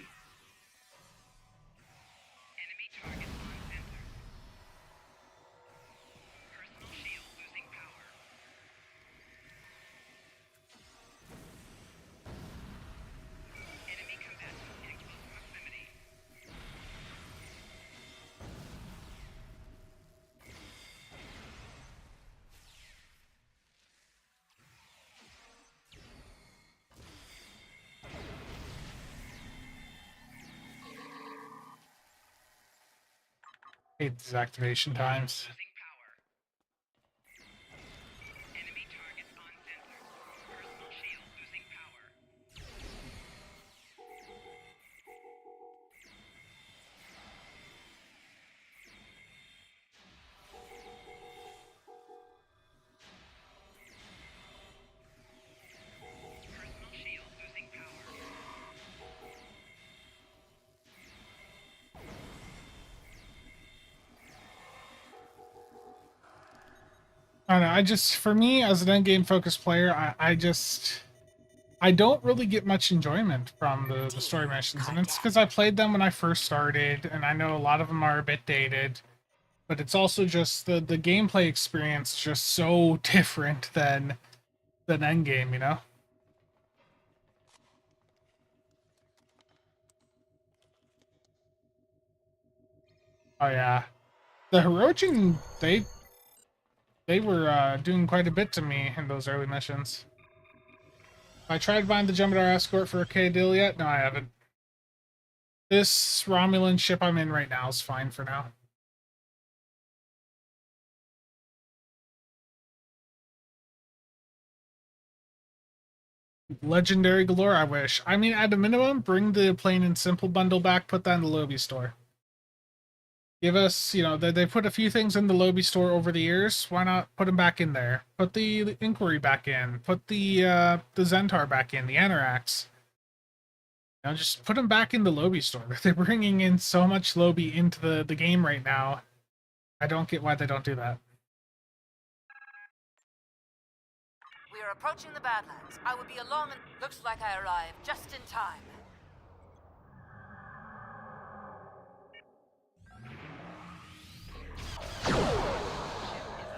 Enemy target on center. Personal shield losing power. Enemy combatant in close proximity. Hate these activation times. Losing power. Enemy targets on center. Personal shield losing power. Personal shield losing power. I don't know. For me, as an endgame focused player, I don't really get much enjoyment from the story missions. And it's because I played them when I first started, and I know a lot of them are a bit dated. But it's also just the gameplay experience is just so different than endgame, you know? Oh yeah. The Hirogen, they were doing quite a bit to me in those early missions. Have I tried buying the Jem'Hadar escort for a K deal yet? No, I haven't. This Romulan ship I'm in right now is fine for now. Legendary galore, I wish. I mean, at a minimum, bring the plain and simple bundle back, put that in the Lobby store. Give us, you know, they put a few things in the Lobby store over the years. Why not put them back in there? Put the Inquiry back in. Put the Zentaur back in. The Anarax. You know, just put them back in the Lobby store. They're bringing in so much Lobby into the game right now. I don't get why they don't do that. We are approaching the Badlands. I will be along and... Looks like I arrived just in time. Ship is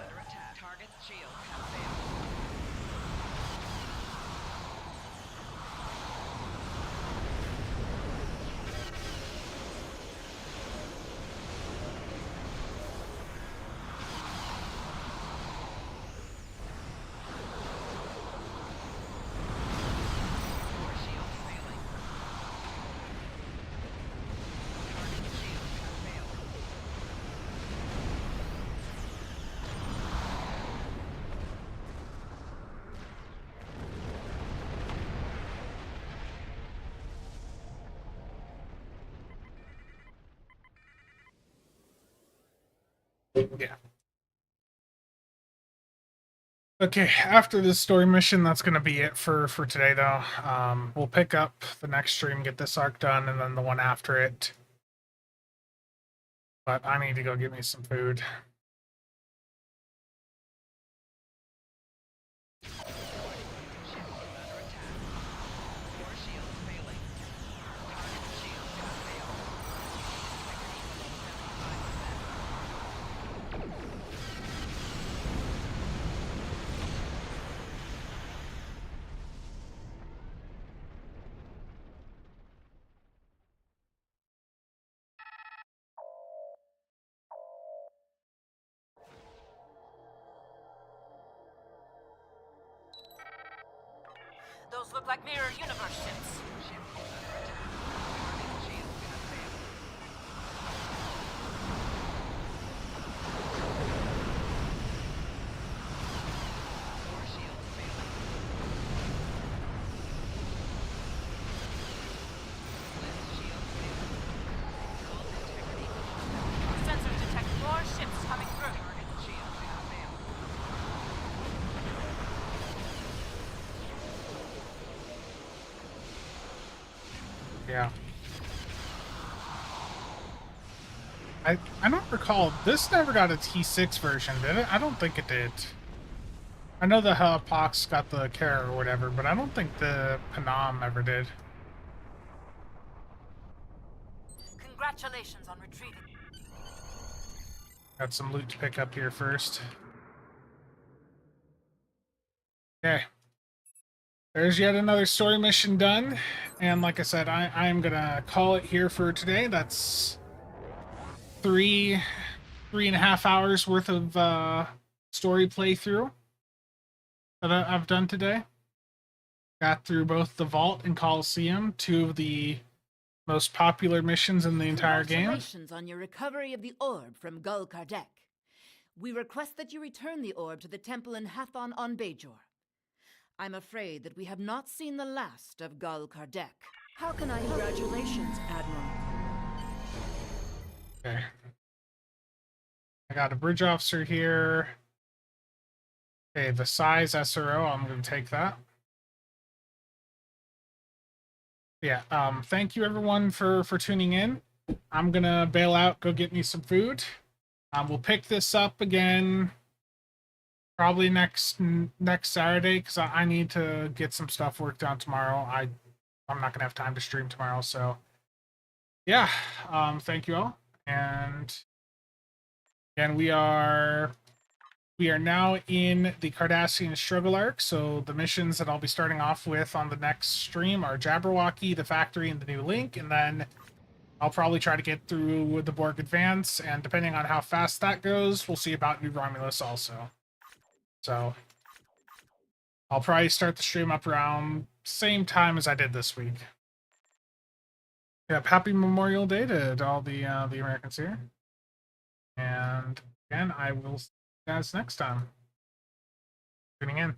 under attack. Target's shields have failed. Core shields failing. Target's shields have failed. Yeah. Okay, after this story mission, that's going to be it for today, though. We'll pick up the next stream, get this arc done, and then the one after it. But I need to go get me some food. Those look like mirror universe ships. Ship is under attack. Target's shields have failed. Core shields failing. Lens shields failing. Cult integrity. Our sensors detect more ships coming through. Target's shields have failed. Yeah. I don't recall. This never got a T6 version, did it? I don't think it did. I know the Pox got the Kara or whatever, but I don't think the Panam ever did. Congratulations on retrieving. Got some loot to pick up here first. Okay. There's yet another story mission done. And like I said, I'm gonna call it here for today. That's 3.5 hours worth of story playthrough that I've done today. Got through both the Vault and Coliseum, two of the most popular missions in the entire game. Congratulations on your recovery of the orb from Gul Kardec. We request that you return the orb to the temple in Hathon on Bajor. I'm afraid that we have not seen the last of Gul Kardec. How can I help? Congratulations, Admiral. Okay. I got a bridge officer here. Okay, the size SRO, I'm going to take that. Yeah, thank you everyone for tuning in. I'm going to bail out, go get me some food. We'll pick this up again probably next Saturday, because I need to get some stuff worked on tomorrow. I'm not going to have time to stream tomorrow, so yeah, thank you all. And we are now in the Cardassian struggle arc, so the missions that I'll be starting off with on the next stream are Jabberwocky, the Factory, and the New Link, and then I'll probably try to get through the Borg Advance, and depending on how fast that goes, we'll see about New Romulus also. So I'll probably start the stream up around same time as I did this week. Yep, happy Memorial Day to all the Americans here. And again, I will see you guys next time. Tuning in.